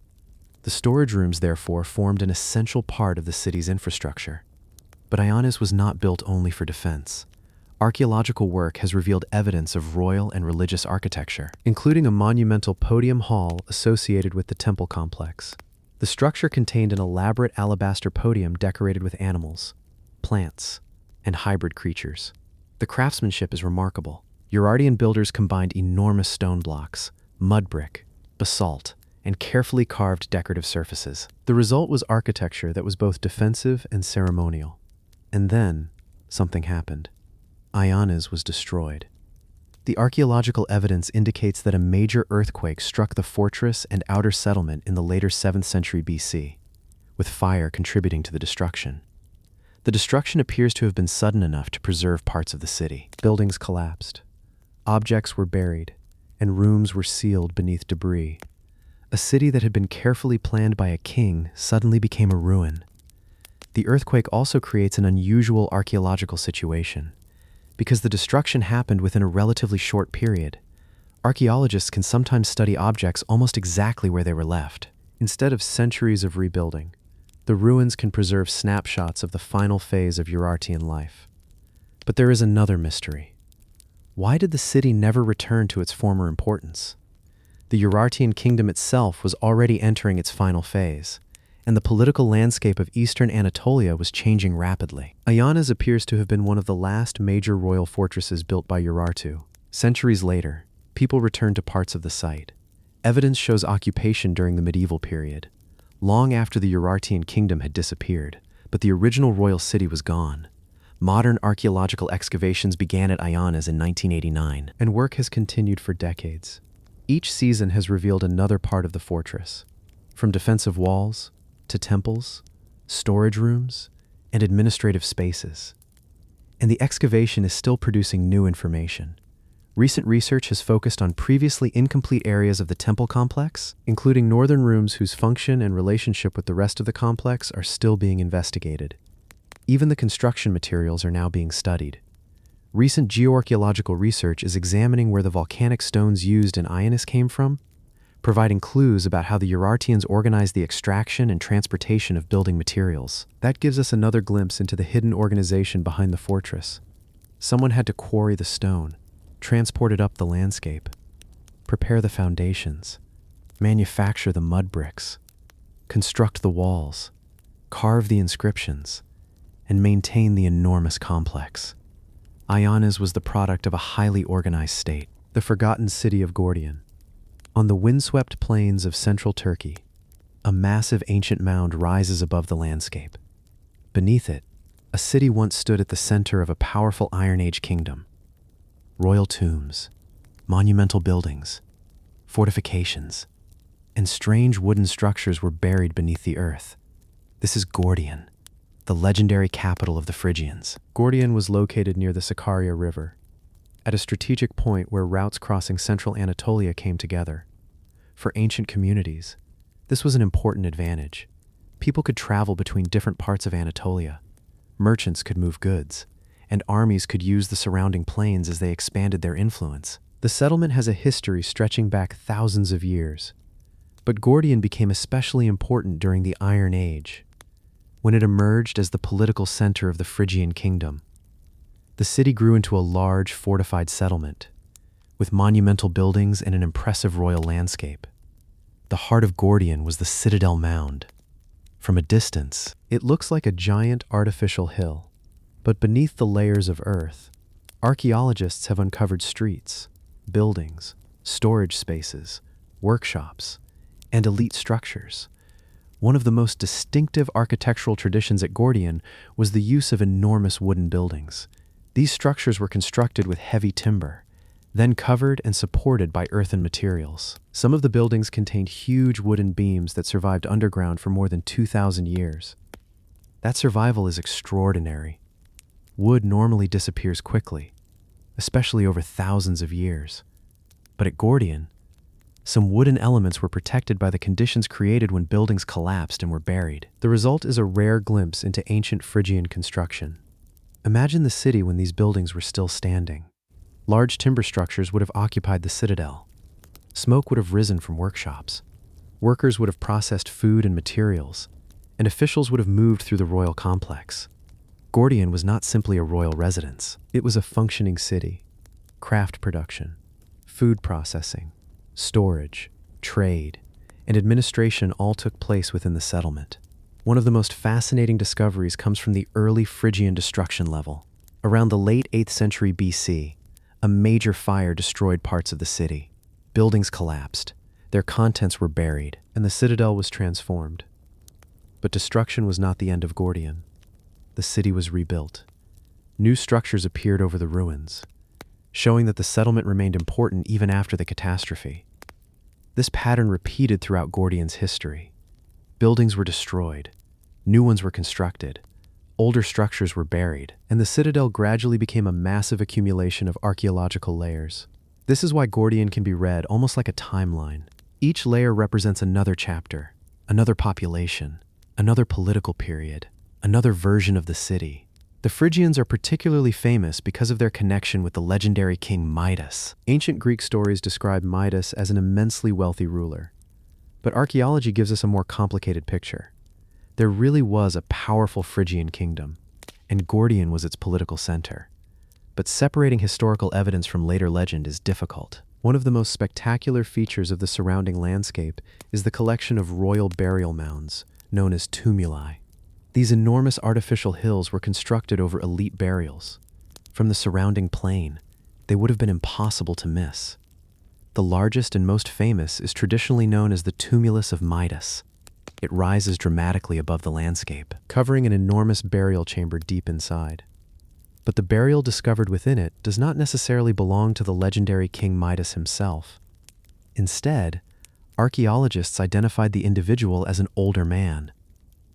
The storage rooms, therefore, formed an essential part of the city's infrastructure. But Ionis was not built only for defense. Archaeological work has revealed evidence of royal and religious architecture, including a monumental podium hall associated with the temple complex. The structure contained an elaborate alabaster podium decorated with animals, plants, and hybrid creatures. The craftsmanship is remarkable. Urartian builders combined enormous stone blocks, mud brick, basalt, and carefully carved decorative surfaces. The result was architecture that was both defensive and ceremonial. And then, something happened. Ionis was destroyed. The archaeological evidence indicates that a major earthquake struck the fortress and outer settlement in the later 7th century BC, with fire contributing to the destruction. The destruction appears to have been sudden enough to preserve parts of the city. Buildings collapsed. Objects were buried, and rooms were sealed beneath debris. A city that had been carefully planned by a king suddenly became a ruin. The earthquake also creates an unusual archaeological situation. Because the destruction happened within a relatively short period, archaeologists can sometimes study objects almost exactly where they were left. Instead of centuries of rebuilding, the ruins can preserve snapshots of the final phase of Urartian life. But there is another mystery. Why did the city never return to its former importance? The Urartian kingdom itself was already entering its final phase, and the political landscape of eastern Anatolia was changing rapidly. Ionis appears to have been one of the last major royal fortresses built by Urartu. Centuries later, people returned to parts of the site. Evidence shows occupation during the medieval period, long after the Urartian kingdom had disappeared, but the original royal city was gone. Modern archaeological excavations began at Ionis in 1989, and work has continued for decades. Each season has revealed another part of the fortress, from defensive walls to temples, storage rooms, and administrative spaces. And the excavation is still producing new information. Recent research has focused on previously incomplete areas of the temple complex, including northern rooms whose function and relationship with the rest of the complex are still being investigated. Even the construction materials are now being studied. Recent geoarchaeological research is examining where the volcanic stones used in Ionis came from, providing clues about how the Urartians organized the extraction and transportation of building materials. That gives us another glimpse into the hidden organization behind the fortress. Someone had to quarry the stone, transport it up the landscape, prepare the foundations, manufacture the mud bricks, construct the walls, carve the inscriptions, and maintain the enormous complex. Ionis was the product of a highly organized state, the forgotten city of Gordion. On the windswept plains of central Turkey, a massive ancient mound rises above the landscape. Beneath it, a city once stood at the center of a powerful Iron Age kingdom. Royal tombs, monumental buildings, fortifications, and strange wooden structures were buried beneath the earth. This is Gordion, the legendary capital of the Phrygians. Gordion was located near the Sakarya River, at a strategic point where routes crossing central Anatolia came together. For ancient communities, this was an important advantage. People could travel between different parts of Anatolia. Merchants could move goods, and armies could use the surrounding plains as they expanded their influence. The settlement has a history stretching back thousands of years, but Gordion became especially important during the Iron Age, when it emerged as the political center of the Phrygian kingdom. The city grew into a large, fortified settlement, with monumental buildings and an impressive royal landscape. The heart of Gordion was the Citadel Mound. From a distance, it looks like a giant artificial hill, but beneath the layers of earth, archaeologists have uncovered streets, buildings, storage spaces, workshops, and elite structures. One of the most distinctive architectural traditions at Gordion was the use of enormous wooden buildings. These structures were constructed with heavy timber, then covered and supported by earthen materials. Some of the buildings contained huge wooden beams that survived underground for more than 2,000 years. That survival is extraordinary. Wood normally disappears quickly, especially over thousands of years. But at Gordian, some wooden elements were protected by the conditions created when buildings collapsed and were buried. The result is a rare glimpse into ancient Phrygian construction. Imagine the city when these buildings were still standing. Large timber structures would have occupied the citadel. Smoke would have risen from workshops. Workers would have processed food and materials, and officials would have moved through the royal complex. Gordian was not simply a royal residence. It was a functioning city. Craft production, food processing, storage, trade, and administration all took place within the settlement. One of the most fascinating discoveries comes from the early Phrygian destruction level. Around the late 8th century BC, a major fire destroyed parts of the city. Buildings collapsed, their contents were buried, and the citadel was transformed. But destruction was not the end of Gordian. The city was rebuilt. New structures appeared over the ruins, showing that the settlement remained important even after the catastrophe. This pattern repeated throughout Gordian's history. Buildings were destroyed, new ones were constructed, older structures were buried, and the citadel gradually became a massive accumulation of archaeological layers. This is why Gordian can be read almost like a timeline. Each layer represents another chapter, another population, another political period, another version of the city. The Phrygians are particularly famous because of their connection with the legendary king Midas. Ancient Greek stories describe Midas as an immensely wealthy ruler. But archaeology gives us a more complicated picture. There really was a powerful Phrygian kingdom, and Gordian was its political center. But separating historical evidence from later legend is difficult. One of the most spectacular features of the surrounding landscape is the collection of royal burial mounds, known as tumuli. These enormous artificial hills were constructed over elite burials. From the surrounding plain, they would have been impossible to miss. The largest and most famous is traditionally known as the Tumulus of Midas. It rises dramatically above the landscape, covering an enormous burial chamber deep inside. But the burial discovered within it does not necessarily belong to the legendary King Midas himself. Instead, archaeologists identified the individual as an older man,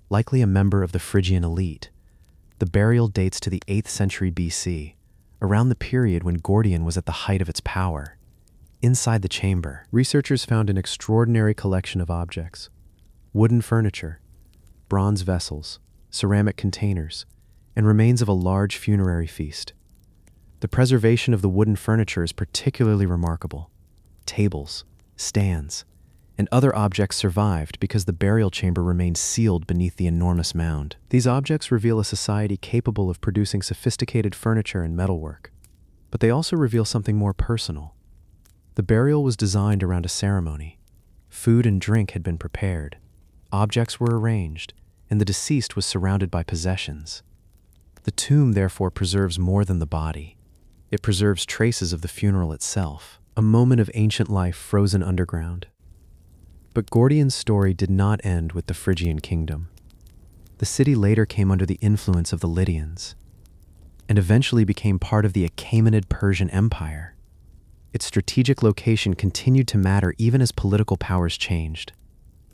likely a member of the Phrygian elite. The burial dates to the 8th century BC, around the period when Gordian was at the height of its power. Inside the chamber, researchers found an extraordinary collection of objects: wooden furniture, bronze vessels, ceramic containers, and remains of a large funerary feast. The preservation of the wooden furniture is particularly remarkable. Tables, stands, and other objects survived because the burial chamber remained sealed beneath the enormous mound. These objects reveal a society capable of producing sophisticated furniture and metalwork, but they also reveal something more personal. The burial was designed around a ceremony. Food and drink had been prepared. Objects were arranged, and the deceased was surrounded by possessions. The tomb therefore preserves more than the body. It preserves traces of the funeral itself, a moment of ancient life frozen underground. But Gordian's story did not end with the Phrygian kingdom. The city later came under the influence of the Lydians, and eventually became part of the Achaemenid Persian Empire. Its strategic location continued to matter even as political powers changed.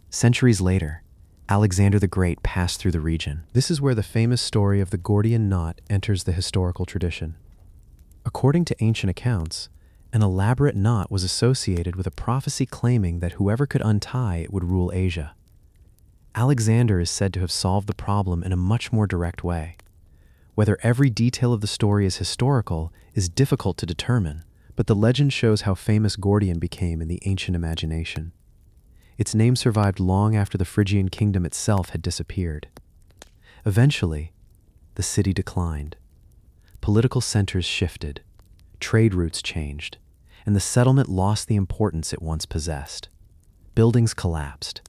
Centuries later, Alexander the Great passed through the region. This is where the famous story of the Gordian knot enters the historical tradition. According to ancient accounts, an elaborate knot was associated with a prophecy claiming that whoever could untie it would rule Asia. Alexander is said to have solved the problem in a much more direct way. Whether every detail of the story is historical is difficult to determine, but the legend shows how famous Gordian became in the ancient imagination. Its name survived long after the Phrygian kingdom itself had disappeared. Eventually, the city declined. Political centers shifted, trade routes changed, and the settlement lost the importance it once possessed. Buildings collapsed.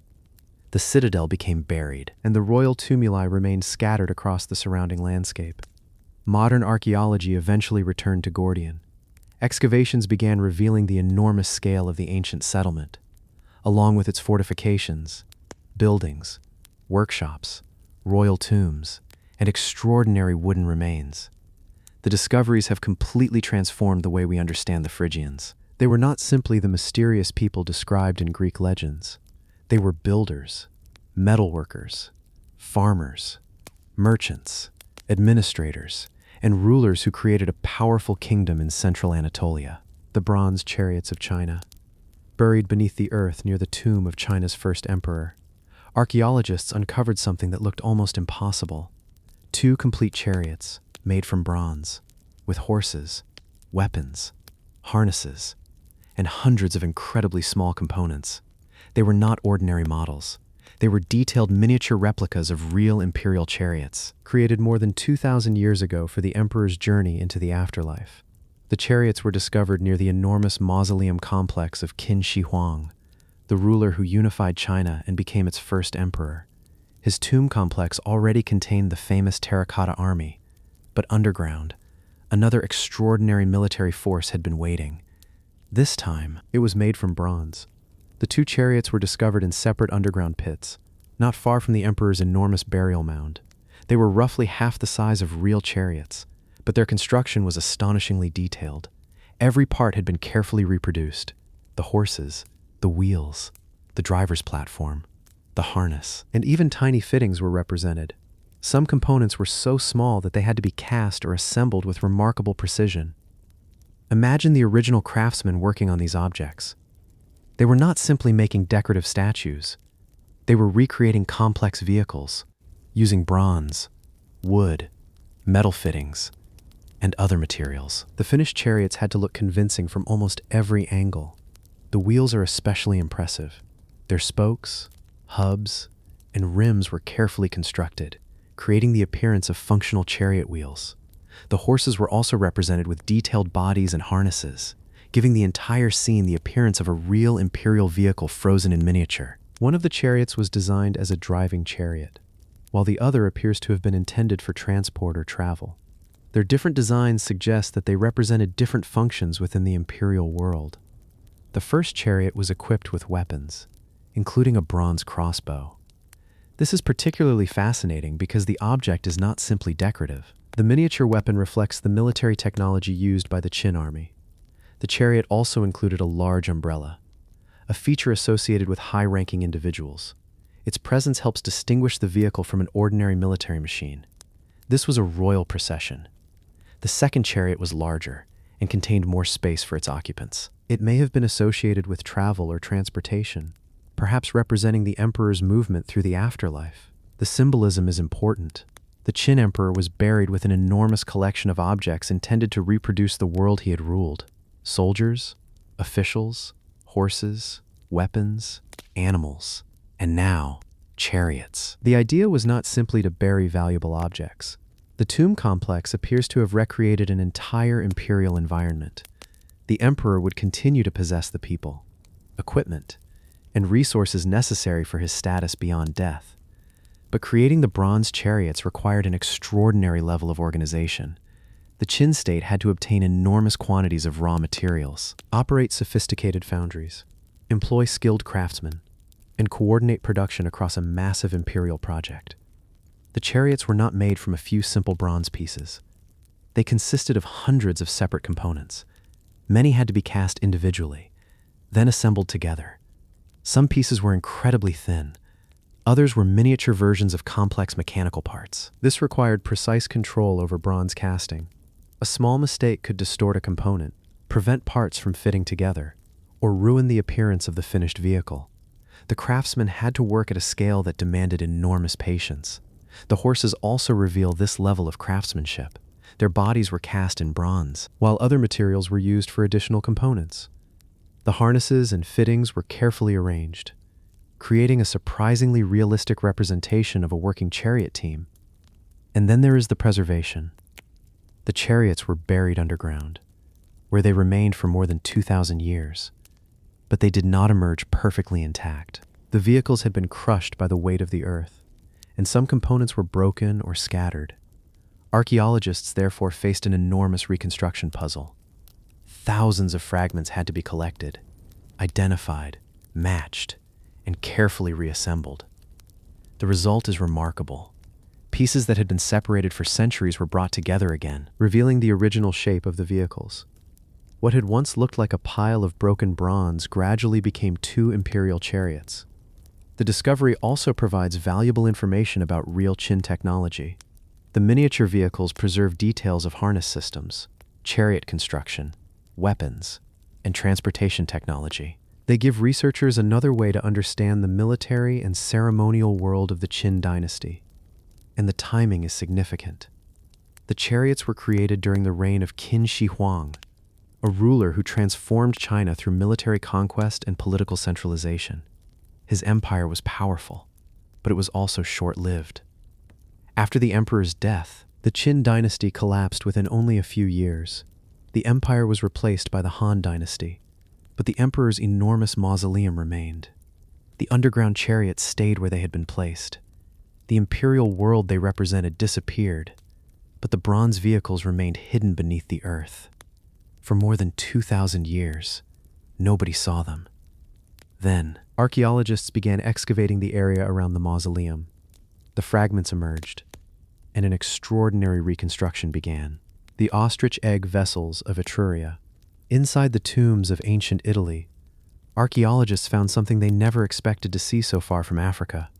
The citadel became buried, and the royal tumuli remained scattered across the surrounding landscape. Modern archaeology eventually returned to Gordian. Excavations began revealing the enormous scale of the ancient settlement, along with its fortifications, buildings, workshops, royal tombs, and extraordinary wooden remains. The discoveries have completely transformed the way we understand the Phrygians. They were not simply the mysterious people described in Greek legends. They were builders, metalworkers, farmers, merchants, administrators, and rulers who created a powerful kingdom in central Anatolia. The bronze chariots of China. Buried beneath the earth near the tomb of China's first emperor, archaeologists uncovered something that looked almost impossible. 2 complete chariots, made from bronze, with horses, weapons, harnesses, and hundreds of incredibly small components. They were not ordinary models. They were detailed miniature replicas of real imperial chariots, created more than 2,000 years ago for the emperor's journey into the afterlife. The chariots were discovered near the enormous mausoleum complex of Qin Shi Huang, the ruler who unified China and became its first emperor. His tomb complex already contained the famous terracotta army, but underground, another extraordinary military force had been waiting. This time, it was made from bronze. The 2 chariots were discovered in separate underground pits, not far from the emperor's enormous burial mound. They were roughly half the size of real chariots, but their construction was astonishingly detailed. Every part had been carefully reproduced. The horses, the wheels, the driver's platform, the harness, and even tiny fittings were represented. Some components were so small that they had to be cast or assembled with remarkable precision. Imagine the original craftsmen working on these objects. They were not simply making decorative statues. They were recreating complex vehicles, using bronze, wood, metal fittings, and other materials. The finished chariots had to look convincing from almost every angle. The wheels are especially impressive. Their spokes, hubs, and rims were carefully constructed, creating the appearance of functional chariot wheels. The horses were also represented with detailed bodies and harnesses, giving the entire scene the appearance of a real imperial vehicle frozen in miniature. One of the chariots was designed as a driving chariot, while the other appears to have been intended for transport or travel. Their different designs suggest that they represented different functions within the imperial world. The first chariot was equipped with weapons, including a bronze crossbow. This is particularly fascinating because the object is not simply decorative. The miniature weapon reflects the military technology used by the Qin army. The chariot also included a large umbrella, a feature associated with high-ranking individuals. Its presence helps distinguish the vehicle from an ordinary military machine. This was a royal procession. The second chariot was larger and contained more space for its occupants. It may have been associated with travel or transportation, perhaps representing the emperor's movement through the afterlife. The symbolism is important. The Qin emperor was buried with an enormous collection of objects intended to reproduce the world he had ruled. Soldiers, officials, horses, weapons, animals, and now, chariots. The idea was not simply to bury valuable objects. The tomb complex appears to have recreated an entire imperial environment. The emperor would continue to possess the people, equipment, and resources necessary for his status beyond death. But creating the bronze chariots required an extraordinary level of organization. The Qin state had to obtain enormous quantities of raw materials, operate sophisticated foundries, employ skilled craftsmen, and coordinate production across a massive imperial project. The chariots were not made from a few simple bronze pieces. They consisted of hundreds of separate components. Many had to be cast individually, then assembled together. Some pieces were incredibly thin. Others were miniature versions of complex mechanical parts. This required precise control over bronze casting. A small mistake could distort a component, prevent parts from fitting together, or ruin the appearance of the finished vehicle. The craftsmen had to work at a scale that demanded enormous patience. The horses also reveal this level of craftsmanship. Their bodies were cast in bronze, while other materials were used for additional components. The harnesses and fittings were carefully arranged, creating a surprisingly realistic representation of a working chariot team. And then there is the preservation. The chariots were buried underground, where they remained for more than 2,000 years. But they did not emerge perfectly intact. The vehicles had been crushed by the weight of the earth, and some components were broken or scattered. Archaeologists therefore faced an enormous reconstruction puzzle. Thousands of fragments had to be collected, identified, matched, and carefully reassembled. The result is remarkable. Pieces that had been separated for centuries were brought together again, revealing the original shape of the vehicles. What had once looked like a pile of broken bronze gradually became 2 imperial chariots. The discovery also provides valuable information about real Qin technology. The miniature vehicles preserve details of harness systems, chariot construction, weapons, and transportation technology. They give researchers another way to understand the military and ceremonial world of the Qin dynasty. And the timing is significant. The chariots were created during the reign of Qin Shi Huang, a ruler who transformed China through military conquest and political centralization. His empire was powerful, but it was also short-lived. After the emperor's death, the Qin dynasty collapsed within only a few years. The empire was replaced by the Han dynasty, but the emperor's enormous mausoleum remained. The underground chariots stayed where they had been placed. The imperial world they represented disappeared, but the bronze vehicles remained hidden beneath the earth. For more than 2,000 years, nobody saw them. Then, archaeologists began excavating the area around the mausoleum. The fragments emerged, and an extraordinary reconstruction began. The ostrich egg vessels of Etruria. Inside the tombs of ancient Italy, archaeologists found something they never expected to see so far from Africa.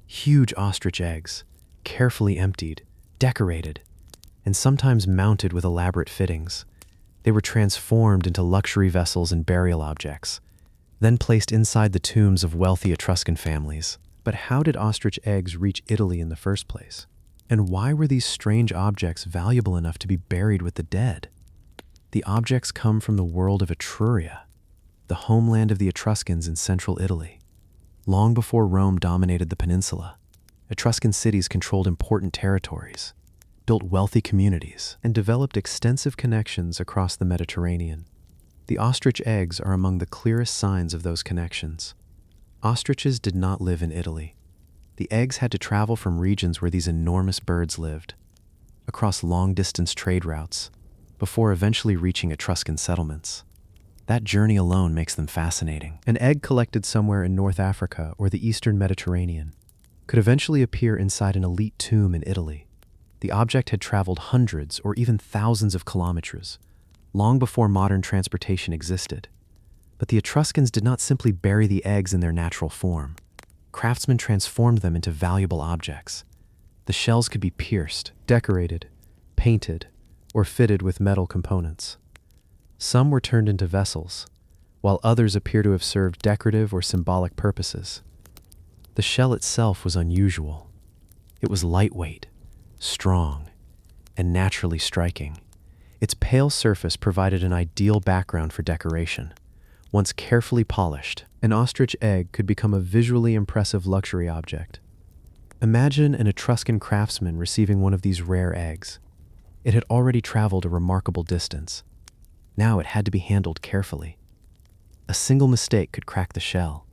Huge ostrich eggs, carefully emptied, decorated, and sometimes mounted with elaborate fittings. They were transformed into luxury vessels and burial objects, then placed inside the tombs of wealthy Etruscan families. But how did ostrich eggs reach Italy in the first place? And why were these strange objects valuable enough to be buried with the dead? The objects come from the world of Etruria, the homeland of the Etruscans in central Italy. Long before Rome dominated the peninsula, Etruscan cities controlled important territories, built wealthy communities, and developed extensive connections across the Mediterranean. The ostrich eggs are among the clearest signs of those connections. Ostriches did not live in Italy. The eggs had to travel from regions where these enormous birds lived, across long-distance trade routes, before eventually reaching Etruscan settlements. That journey alone makes them fascinating. An egg collected somewhere in North Africa or the Eastern Mediterranean could eventually appear inside an elite tomb in Italy. The object had traveled hundreds or even thousands of kilometers, long before modern transportation existed. But the Etruscans did not simply bury the eggs in their natural form. Craftsmen transformed them into valuable objects. The shells could be pierced, decorated, painted, or fitted with metal components. Some were turned into vessels, while others appear to have served decorative or symbolic purposes. The shell itself was unusual. It was lightweight, strong, and naturally striking. Its pale surface provided an ideal background for decoration. Once carefully polished, an ostrich egg could become a visually impressive luxury object. Imagine an Etruscan craftsman receiving one of these rare eggs. It had already traveled a remarkable distance. Now it had to be handled carefully. A single mistake could crack the shell,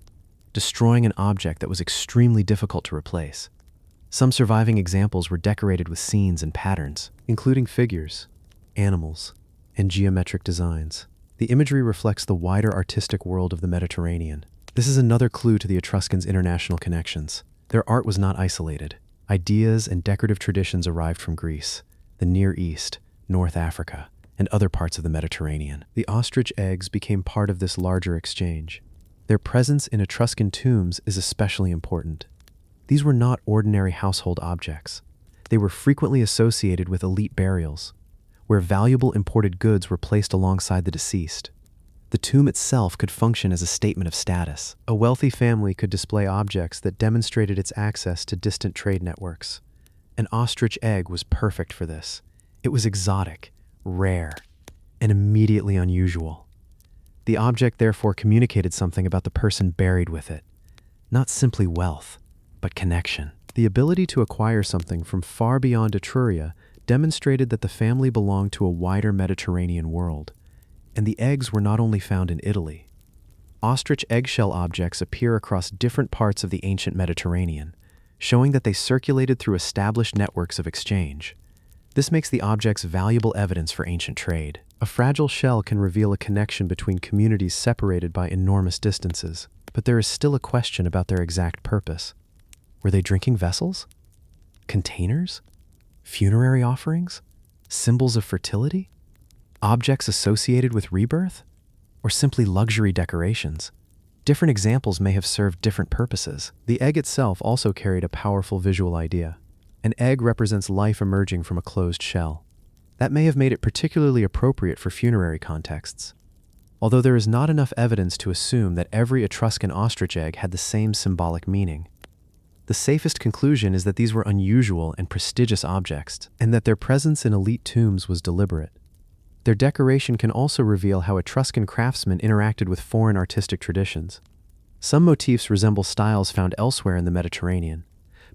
destroying an object that was extremely difficult to replace. Some surviving examples were decorated with scenes and patterns, including figures, animals, and geometric designs. The imagery reflects the wider artistic world of the Mediterranean. This is another clue to the Etruscans' international connections. Their art was not isolated. Ideas and decorative traditions arrived from Greece, the Near East, North Africa, and other parts of the Mediterranean. The ostrich eggs became part of this larger exchange. Their presence in Etruscan tombs is especially important. These were not ordinary household objects. They were frequently associated with elite burials, where valuable imported goods were placed alongside the deceased. The tomb itself could function as a statement of status. A wealthy family could display objects that demonstrated its access to distant trade networks. An ostrich egg was perfect for this. It was exotic, rare, and immediately unusual. The object therefore communicated something about the person buried with it. Not simply wealth, but connection. The ability to acquire something from far beyond Etruria demonstrated that the family belonged to a wider Mediterranean world, and the eggs were not only found in Italy. Ostrich eggshell objects appear across different parts of the ancient Mediterranean, showing that they circulated through established networks of exchange. This makes the objects valuable evidence for ancient trade. A fragile shell can reveal a connection between communities separated by enormous distances, but there is still a question about their exact purpose. Were they drinking vessels? Containers? Funerary offerings? Symbols of fertility? Objects associated with rebirth? Or simply luxury decorations? Different examples may have served different purposes. The egg itself also carried a powerful visual idea. An egg represents life emerging from a closed shell. That may have made it particularly appropriate for funerary contexts, although there is not enough evidence to assume that every Etruscan ostrich egg had the same symbolic meaning. The safest conclusion is that these were unusual and prestigious objects, and that their presence in elite tombs was deliberate. Their decoration can also reveal how Etruscan craftsmen interacted with foreign artistic traditions. Some motifs resemble styles found elsewhere in the Mediterranean,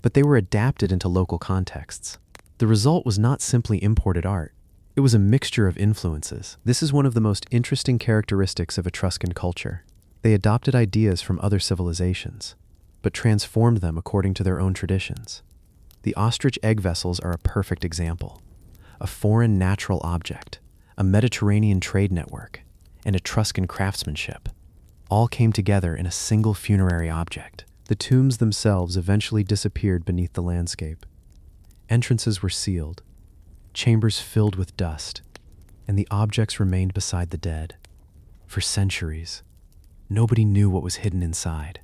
but they were adapted into local contexts. The result was not simply imported art. It was a mixture of influences. This is one of the most interesting characteristics of Etruscan culture. They adopted ideas from other civilizations, but transformed them according to their own traditions. The ostrich egg vessels are a perfect example. A foreign natural object, a Mediterranean trade network, and Etruscan craftsmanship all came together in a single funerary object. The tombs themselves eventually disappeared beneath the landscape. Entrances were sealed, chambers filled with dust, and the objects remained beside the dead. For centuries, nobody knew what was hidden inside.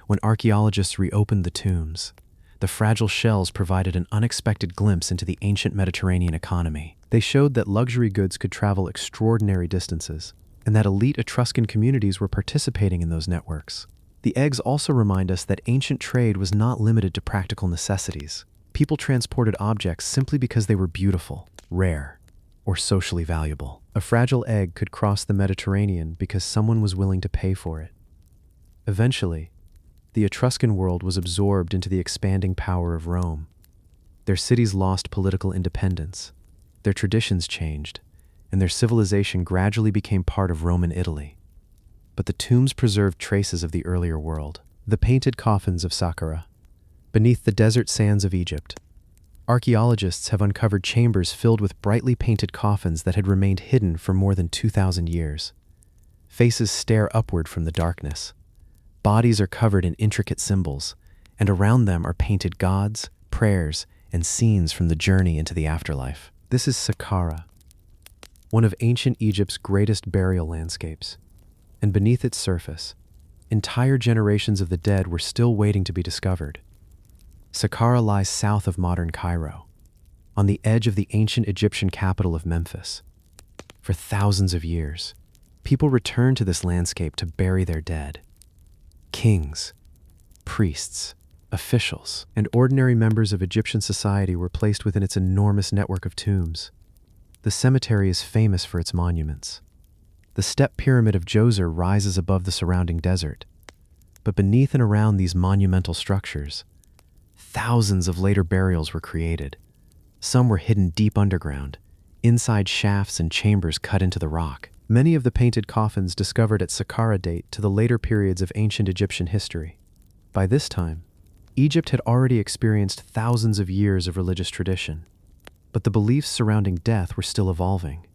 When archaeologists reopened the tombs, the fragile shells provided an unexpected glimpse into the ancient Mediterranean economy. They showed that luxury goods could travel extraordinary distances, and that elite Etruscan communities were participating in those networks. The eggs also remind us that ancient trade was not limited to practical necessities. People transported objects simply because they were beautiful, rare, or socially valuable. A fragile egg could cross the Mediterranean because someone was willing to pay for it. Eventually, the Etruscan world was absorbed into the expanding power of Rome. Their cities lost political independence, their traditions changed, and their civilization gradually became part of Roman Italy. But the tombs preserved traces of the earlier world. The painted coffins of Saqqara. Beneath the desert sands of Egypt, archaeologists have uncovered chambers filled with brightly painted coffins that had remained hidden for more than 2,000 years. Faces stare upward from the darkness. Bodies are covered in intricate symbols, and around them are painted gods, prayers, and scenes from the journey into the afterlife. This is Saqqara, one of ancient Egypt's greatest burial landscapes. And beneath its surface, entire generations of the dead were still waiting to be discovered. Saqqara lies south of modern Cairo, on the edge of the ancient Egyptian capital of Memphis. For thousands of years, people returned to this landscape to bury their dead. Kings, priests, officials, and ordinary members of Egyptian society were placed within its enormous network of tombs. The cemetery is famous for its monuments. The step pyramid of Djoser rises above the surrounding desert, but beneath and around these monumental structures, thousands of later burials were created. Some were hidden deep underground, inside shafts and chambers cut into the rock. Many of the painted coffins discovered at Saqqara date to the later periods of ancient Egyptian history. By this time, Egypt had already experienced thousands of years of religious tradition, but the beliefs surrounding death were still evolving.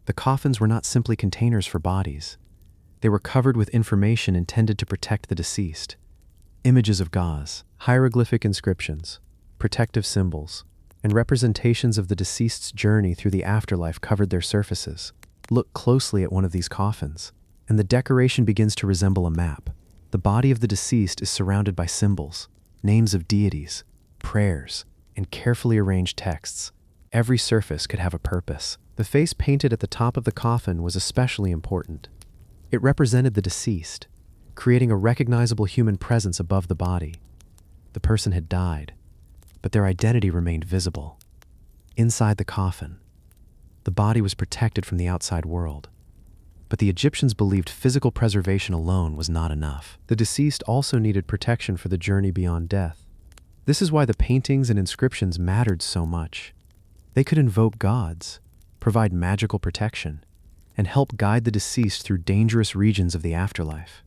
The coffins were not simply containers for bodies. They were covered with information intended to protect the deceased. Images of gods, hieroglyphic inscriptions, protective symbols, and representations of the deceased's journey through the afterlife covered their surfaces. Look closely at one of these coffins, and the decoration begins to resemble a map. The body of the deceased is surrounded by symbols, names of deities, prayers, and carefully arranged texts. Every surface could have a purpose. The face painted at the top of the coffin was especially important. It represented the deceased, creating a recognizable human presence above the body. The person had died, but their identity remained visible. Inside the coffin, the body was protected from the outside world. But the Egyptians believed physical preservation alone was not enough. The deceased also needed protection for the journey beyond death. This is why the paintings and inscriptions mattered so much. They could invoke gods, provide magical protection, and help guide the deceased through dangerous regions of the afterlife.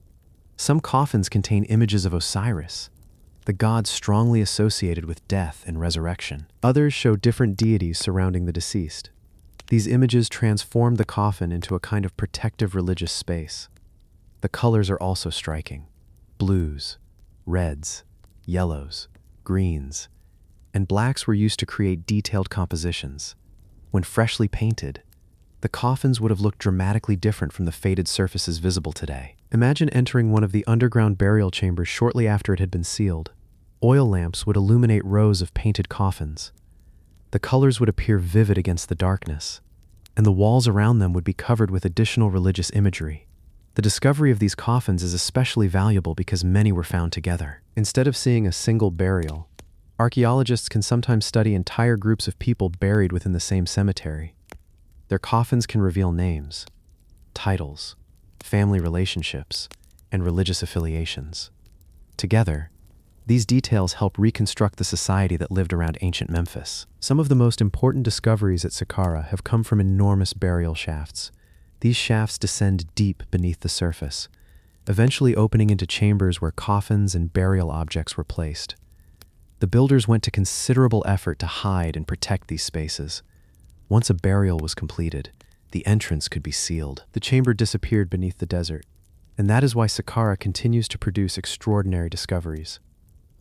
Some coffins contain images of Osiris, the god strongly associated with death and resurrection. Others show different deities surrounding the deceased. These images transform the coffin into a kind of protective religious space. The colors are also striking. Blues, reds, yellows, greens, and blacks were used to create detailed compositions. When freshly painted, the coffins would have looked dramatically different from the faded surfaces visible today. Imagine entering one of the underground burial chambers shortly after it had been sealed. Oil lamps would illuminate rows of painted coffins. The colors would appear vivid against the darkness, and the walls around them would be covered with additional religious imagery. The discovery of these coffins is especially valuable because many were found together. Instead of seeing a single burial, archaeologists can sometimes study entire groups of people buried within the same cemetery. Their coffins can reveal names, titles, family relationships, and religious affiliations. Together, these details help reconstruct the society that lived around ancient Memphis. Some of the most important discoveries at Saqqara have come from enormous burial shafts. These shafts descend deep beneath the surface, eventually opening into chambers where coffins and burial objects were placed. The builders went to considerable effort to hide and protect these spaces. Once a burial was completed, the entrance could be sealed. The chamber disappeared beneath the desert, and that is why Saqqara continues to produce extraordinary discoveries.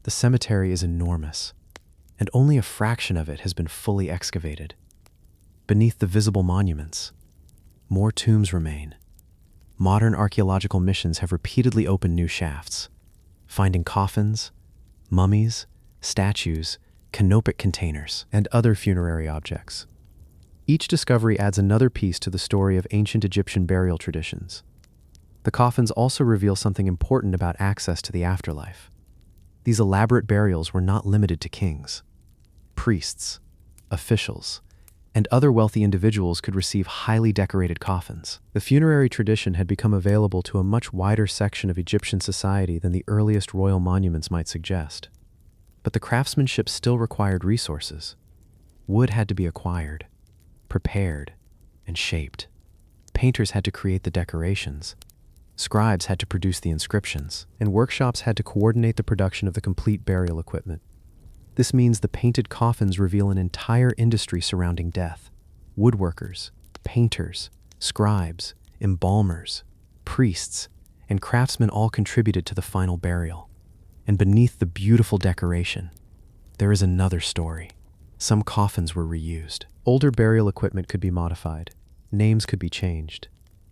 The cemetery is enormous, and only a fraction of it has been fully excavated. Beneath the visible monuments, more tombs remain. Modern archaeological missions have repeatedly opened new shafts, finding coffins, mummies, statues, canopic containers, and other funerary objects. Each discovery adds another piece to the story of ancient Egyptian burial traditions. The coffins also reveal something important about access to the afterlife. These elaborate burials were not limited to kings. Priests, officials, and other wealthy individuals could receive highly decorated coffins. The funerary tradition had become available to a much wider section of Egyptian society than the earliest royal monuments might suggest. But the craftsmanship still required resources. Wood had to be acquired, prepared, and shaped. Painters had to create the decorations. Scribes had to produce the inscriptions, and workshops had to coordinate the production of the complete burial equipment. This means the painted coffins reveal an entire industry surrounding death. Woodworkers, painters, scribes, embalmers, priests, and craftsmen all contributed to the final burial. And beneath the beautiful decoration, there is another story. Some coffins were reused. Older burial equipment could be modified, names could be changed,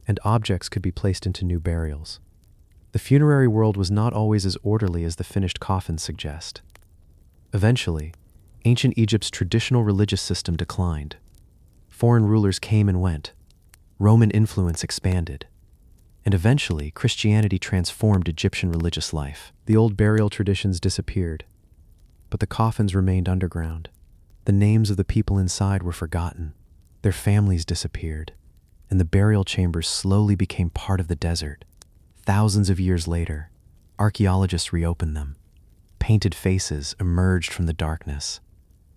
and objects could be placed into new burials. The funerary world was not always as orderly as the finished coffins suggest. Eventually, ancient Egypt's traditional religious system declined. Foreign rulers came and went. Roman influence expanded. And eventually, Christianity transformed Egyptian religious life. The old burial traditions disappeared, but the coffins remained underground. The names of the people inside were forgotten. Their families disappeared, and the burial chambers slowly became part of the desert. Thousands of years later, archaeologists reopened them. Painted faces emerged from the darkness.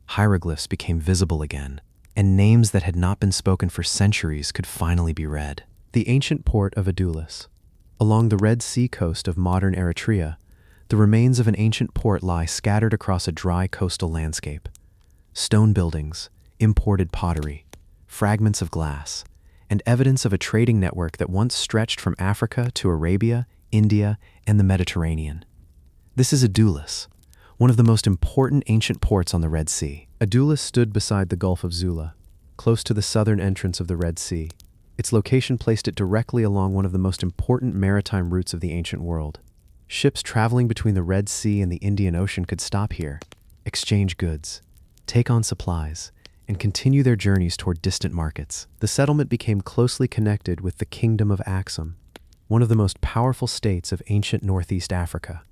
Hieroglyphs became visible again, and names that had not been spoken for centuries could finally be read. The ancient port of Adulis. Along the Red Sea coast of modern Eritrea, the remains of an ancient port lie scattered across a dry coastal landscape. Stone buildings, imported pottery, fragments of glass, and evidence of a trading network that once stretched from Africa to Arabia, India, and the Mediterranean. This is Adulis, one of the most important ancient ports on the Red Sea. Adulis stood beside the Gulf of Zula, close to the southern entrance of the Red Sea. Its location placed it directly along one of the most important maritime routes of the ancient world. Ships traveling between the Red Sea and the Indian Ocean could stop here, exchange goods, take on supplies, and continue their journeys toward distant markets. The settlement became closely connected with the Kingdom of Axum, one of the most powerful states of ancient Northeast Africa.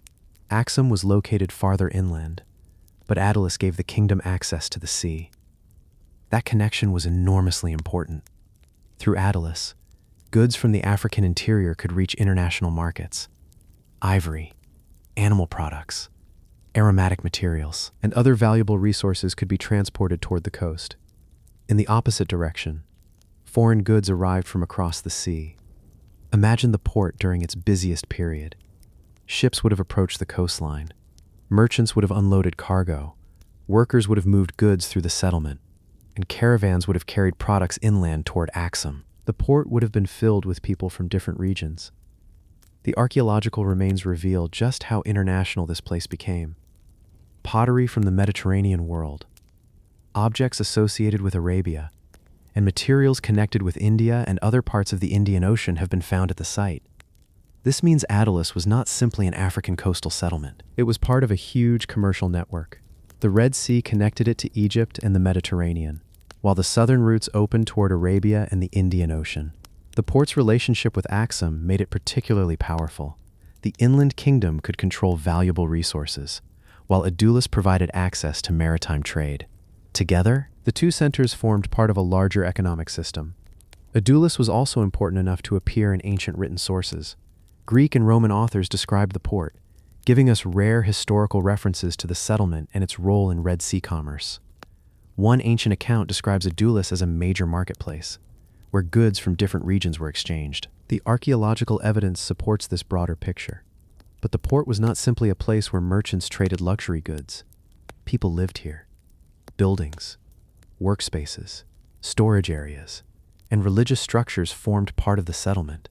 Axum was located farther inland, but Adulis gave the kingdom access to the sea. That connection was enormously important. Through Adulis, goods from the African interior could reach international markets. Ivory, animal products, aromatic materials, and other valuable resources could be transported toward the coast. In the opposite direction, foreign goods arrived from across the sea. Imagine the port during its busiest period. Ships would have approached the coastline. Merchants would have unloaded cargo. Workers would have moved goods through the settlement, and caravans would have carried products inland toward Axum. The port would have been filled with people from different regions. The archaeological remains reveal just how international this place became. Pottery from the Mediterranean world, objects associated with Arabia, and materials connected with India and other parts of the Indian Ocean have been found at the site. This means Adulis was not simply an African coastal settlement. It was part of a huge commercial network. The Red Sea connected it to Egypt and the Mediterranean, while the southern routes opened toward Arabia and the Indian Ocean. The port's relationship with Axum made it particularly powerful. The inland kingdom could control valuable resources, while Adulis provided access to maritime trade. Together, the two centers formed part of a larger economic system. Adulis was also important enough to appear in ancient written sources. Greek and Roman authors described the port, giving us rare historical references to the settlement and its role in Red Sea commerce. One ancient account describes Adulis as a major marketplace, where goods from different regions were exchanged. The archaeological evidence supports this broader picture. But the port was not simply a place where merchants traded luxury goods. People lived here. Buildings, workspaces, storage areas, and religious structures formed part of the settlement.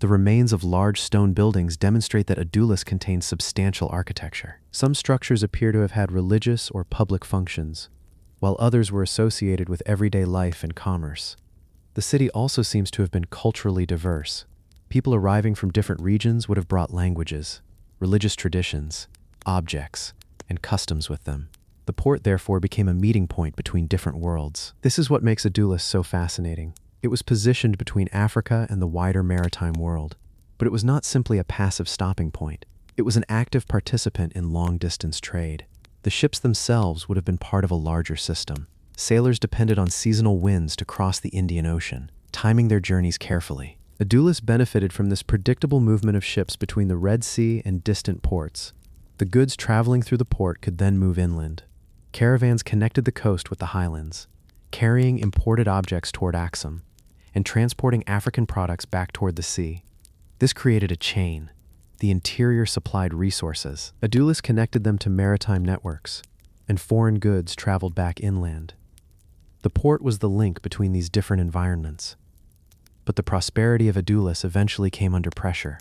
The remains of large stone buildings demonstrate that Adulis contains substantial architecture. Some structures appear to have had religious or public functions, while others were associated with everyday life and commerce. The city also seems to have been culturally diverse. People arriving from different regions would have brought languages, religious traditions, objects, and customs with them. The port therefore became a meeting point between different worlds. This is what makes Adulis so fascinating. It was positioned between Africa and the wider maritime world, but it was not simply a passive stopping point. It was an active participant in long-distance trade. The ships themselves would have been part of a larger system. Sailors depended on seasonal winds to cross the Indian Ocean, timing their journeys carefully. Adulis benefited from this predictable movement of ships between the Red Sea and distant ports. The goods traveling through the port could then move inland. Caravans connected the coast with the highlands, carrying imported objects toward Axum, and transporting African products back toward the sea. This created a chain. The interior supplied resources. Adulis connected them to maritime networks, and foreign goods traveled back inland. The port was the link between these different environments. But the prosperity of Adulis eventually came under pressure.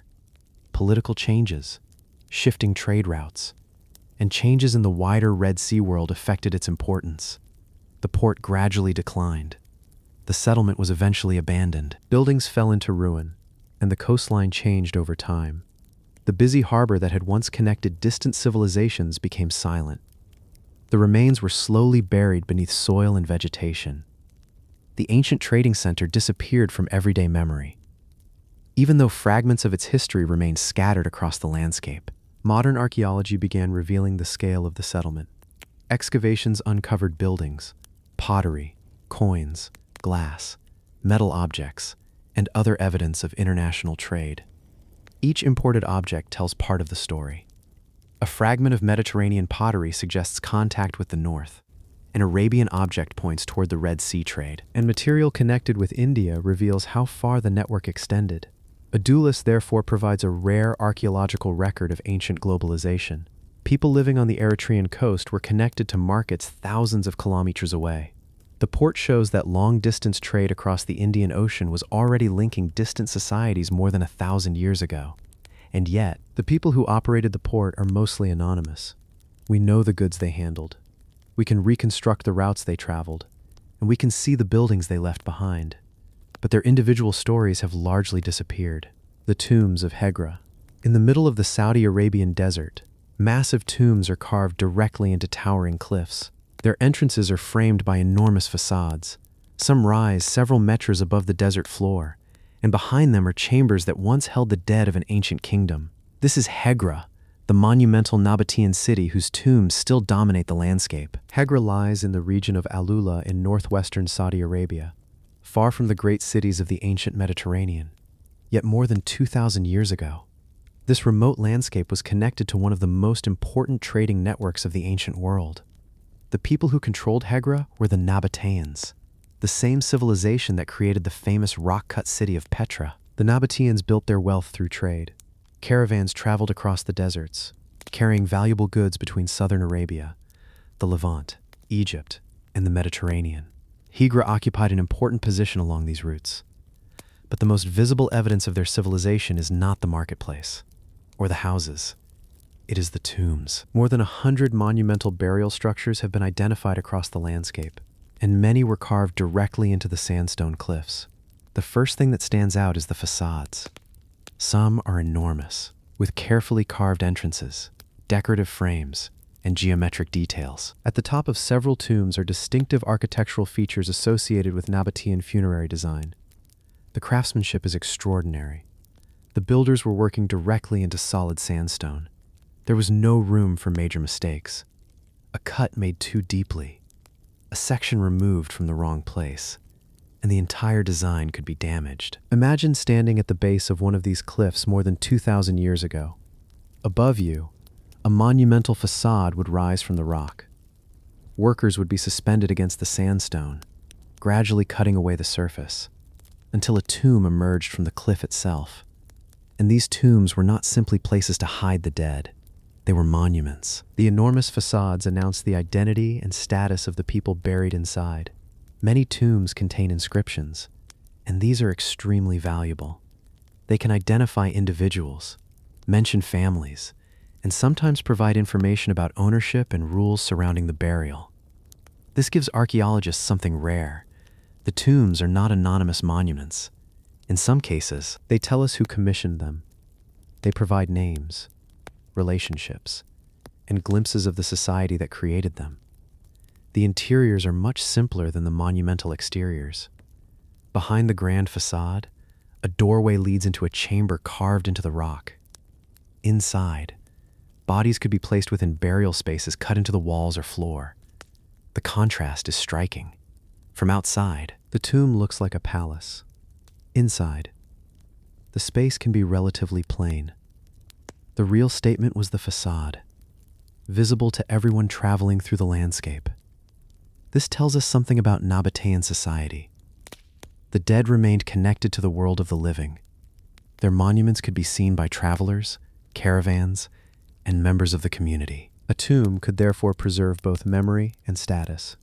Political changes, shifting trade routes, and changes in the wider Red Sea world affected its importance. The port gradually declined. The settlement was eventually abandoned. Buildings fell into ruin, and the coastline changed over time. The busy harbor that had once connected distant civilizations became silent. The remains were slowly buried beneath soil and vegetation. The ancient trading center disappeared from everyday memory. Even though fragments of its history remained scattered across the landscape, modern archaeology began revealing the scale of the settlement. Excavations uncovered buildings, pottery, coins, glass, metal objects, and other evidence of international trade. Each imported object tells part of the story. A fragment of Mediterranean pottery suggests contact with the north. An Arabian object points toward the Red Sea trade, and material connected with India reveals how far the network extended. Adulis therefore provides a rare archaeological record of ancient globalization. People living on the Eritrean coast were connected to markets thousands of kilometers away. The port shows that long-distance trade across the Indian Ocean was already linking distant societies more than 1,000 years ago. And yet, the people who operated the port are mostly anonymous. We know the goods they handled. We can reconstruct the routes they traveled, and we can see the buildings they left behind. But their individual stories have largely disappeared. The tombs of Hegra. In the middle of the Saudi Arabian desert, massive tombs are carved directly into towering cliffs. Their entrances are framed by enormous facades. Some rise several meters above the desert floor, and behind them are chambers that once held the dead of an ancient kingdom. This is Hegra, the monumental Nabatean city whose tombs still dominate the landscape. Hegra lies in the region of Alula in northwestern Saudi Arabia, far from the great cities of the ancient Mediterranean. Yet more than 2,000 years ago, this remote landscape was connected to one of the most important trading networks of the ancient world. The people who controlled Hegra were the Nabateans, the same civilization that created the famous rock-cut city of Petra. The Nabateans built their wealth through trade. Caravans traveled across the deserts, carrying valuable goods between southern Arabia, the Levant, Egypt, and the Mediterranean. Hegra occupied an important position along these routes. But the most visible evidence of their civilization is not the marketplace or the houses. It is the tombs. More than 100 monumental burial structures have been identified across the landscape, and many were carved directly into the sandstone cliffs. The first thing that stands out is the facades. Some are enormous, with carefully carved entrances, decorative frames, and geometric details. At the top of several tombs are distinctive architectural features associated with Nabatean funerary design. The craftsmanship is extraordinary. The builders were working directly into solid sandstone. There was no room for major mistakes. A cut made too deeply, a section removed from the wrong place, and the entire design could be damaged. Imagine standing at the base of one of these cliffs more than 2,000 years ago. Above you, a monumental facade would rise from the rock. Workers would be suspended against the sandstone, gradually cutting away the surface, until a tomb emerged from the cliff itself. And these tombs were not simply places to hide the dead. They were monuments. The enormous facades announced the identity and status of the people buried inside. Many tombs contain inscriptions, and these are extremely valuable. They can identify individuals, mention families, and sometimes provide information about ownership and rules surrounding the burial. This gives archaeologists something rare. The tombs are not anonymous monuments. In some cases, they tell us who commissioned them. They provide names, relationships, and glimpses of the society that created them. The interiors are much simpler than the monumental exteriors. Behind the grand facade, a doorway leads into a chamber carved into the rock. Inside, bodies could be placed within burial spaces cut into the walls or floor. The contrast is striking. From outside, the tomb looks like a palace. Inside, the space can be relatively plain. The real statement was the facade, visible to everyone traveling through the landscape. This tells us something about Nabatean society. The dead remained connected to the world of the living. Their monuments could be seen by travelers, caravans, and members of the community. A tomb could therefore preserve both memory and status.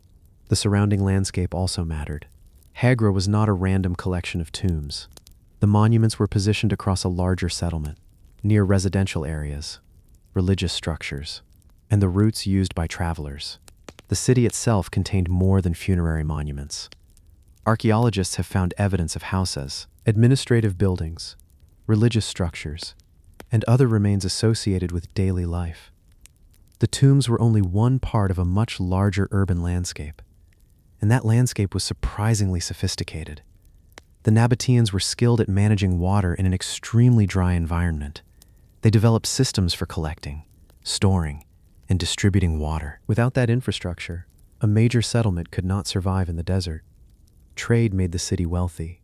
The surrounding landscape also mattered. Hegra was not a random collection of tombs. The monuments were positioned across a larger settlement, near residential areas, religious structures, and the routes used by travelers. The city itself contained more than funerary monuments. Archaeologists have found evidence of houses, administrative buildings, religious structures, and other remains associated with daily life. The tombs were only one part of a much larger urban landscape, and that landscape was surprisingly sophisticated. The Nabateans were skilled at managing water in an extremely dry environment. They developed systems for collecting, storing, and distributing water. Without that infrastructure, a major settlement could not survive in the desert. Trade made the city wealthy,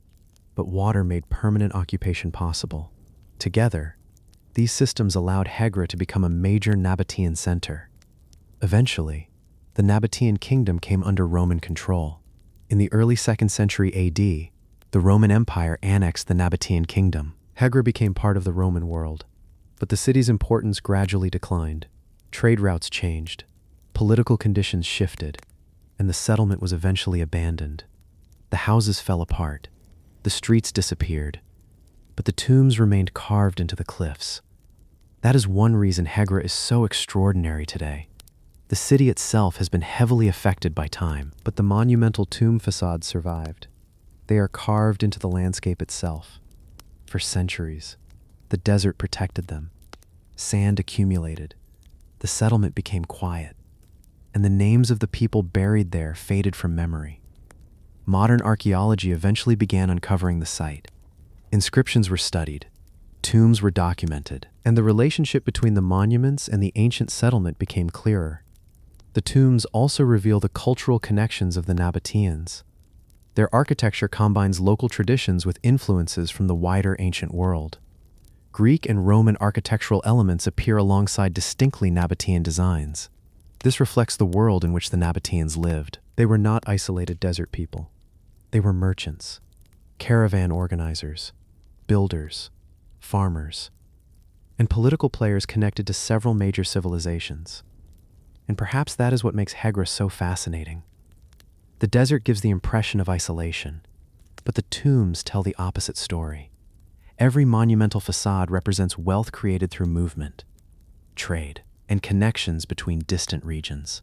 but water made permanent occupation possible. Together, these systems allowed Hegra to become a major Nabatean center. Eventually, the Nabatean kingdom came under Roman control. In the early 2nd century AD, the Roman Empire annexed the Nabatean kingdom. Hegra became part of the Roman world, but the city's importance gradually declined. Trade routes changed, political conditions shifted, and the settlement was eventually abandoned. The houses fell apart, the streets disappeared, but the tombs remained carved into the cliffs. That is one reason Hegra is so extraordinary today. The city itself has been heavily affected by time, but the monumental tomb facades survived. They are carved into the landscape itself. For centuries, the desert protected them. Sand accumulated. The settlement became quiet, and the names of the people buried there faded from memory. Modern archaeology eventually began uncovering the site. Inscriptions were studied, tombs were documented, and the relationship between the monuments and the ancient settlement became clearer. The tombs also reveal the cultural connections of the Nabateans. Their architecture combines local traditions with influences from the wider ancient world. Greek and Roman architectural elements appear alongside distinctly Nabatean designs. This reflects the world in which the Nabateans lived. They were not isolated desert people. They were merchants, caravan organizers, builders, farmers, and political players connected to several major civilizations. And perhaps that is what makes Hegra so fascinating. The desert gives the impression of isolation, but the tombs tell the opposite story. Every monumental facade represents wealth created through movement, trade, and connections between distant regions.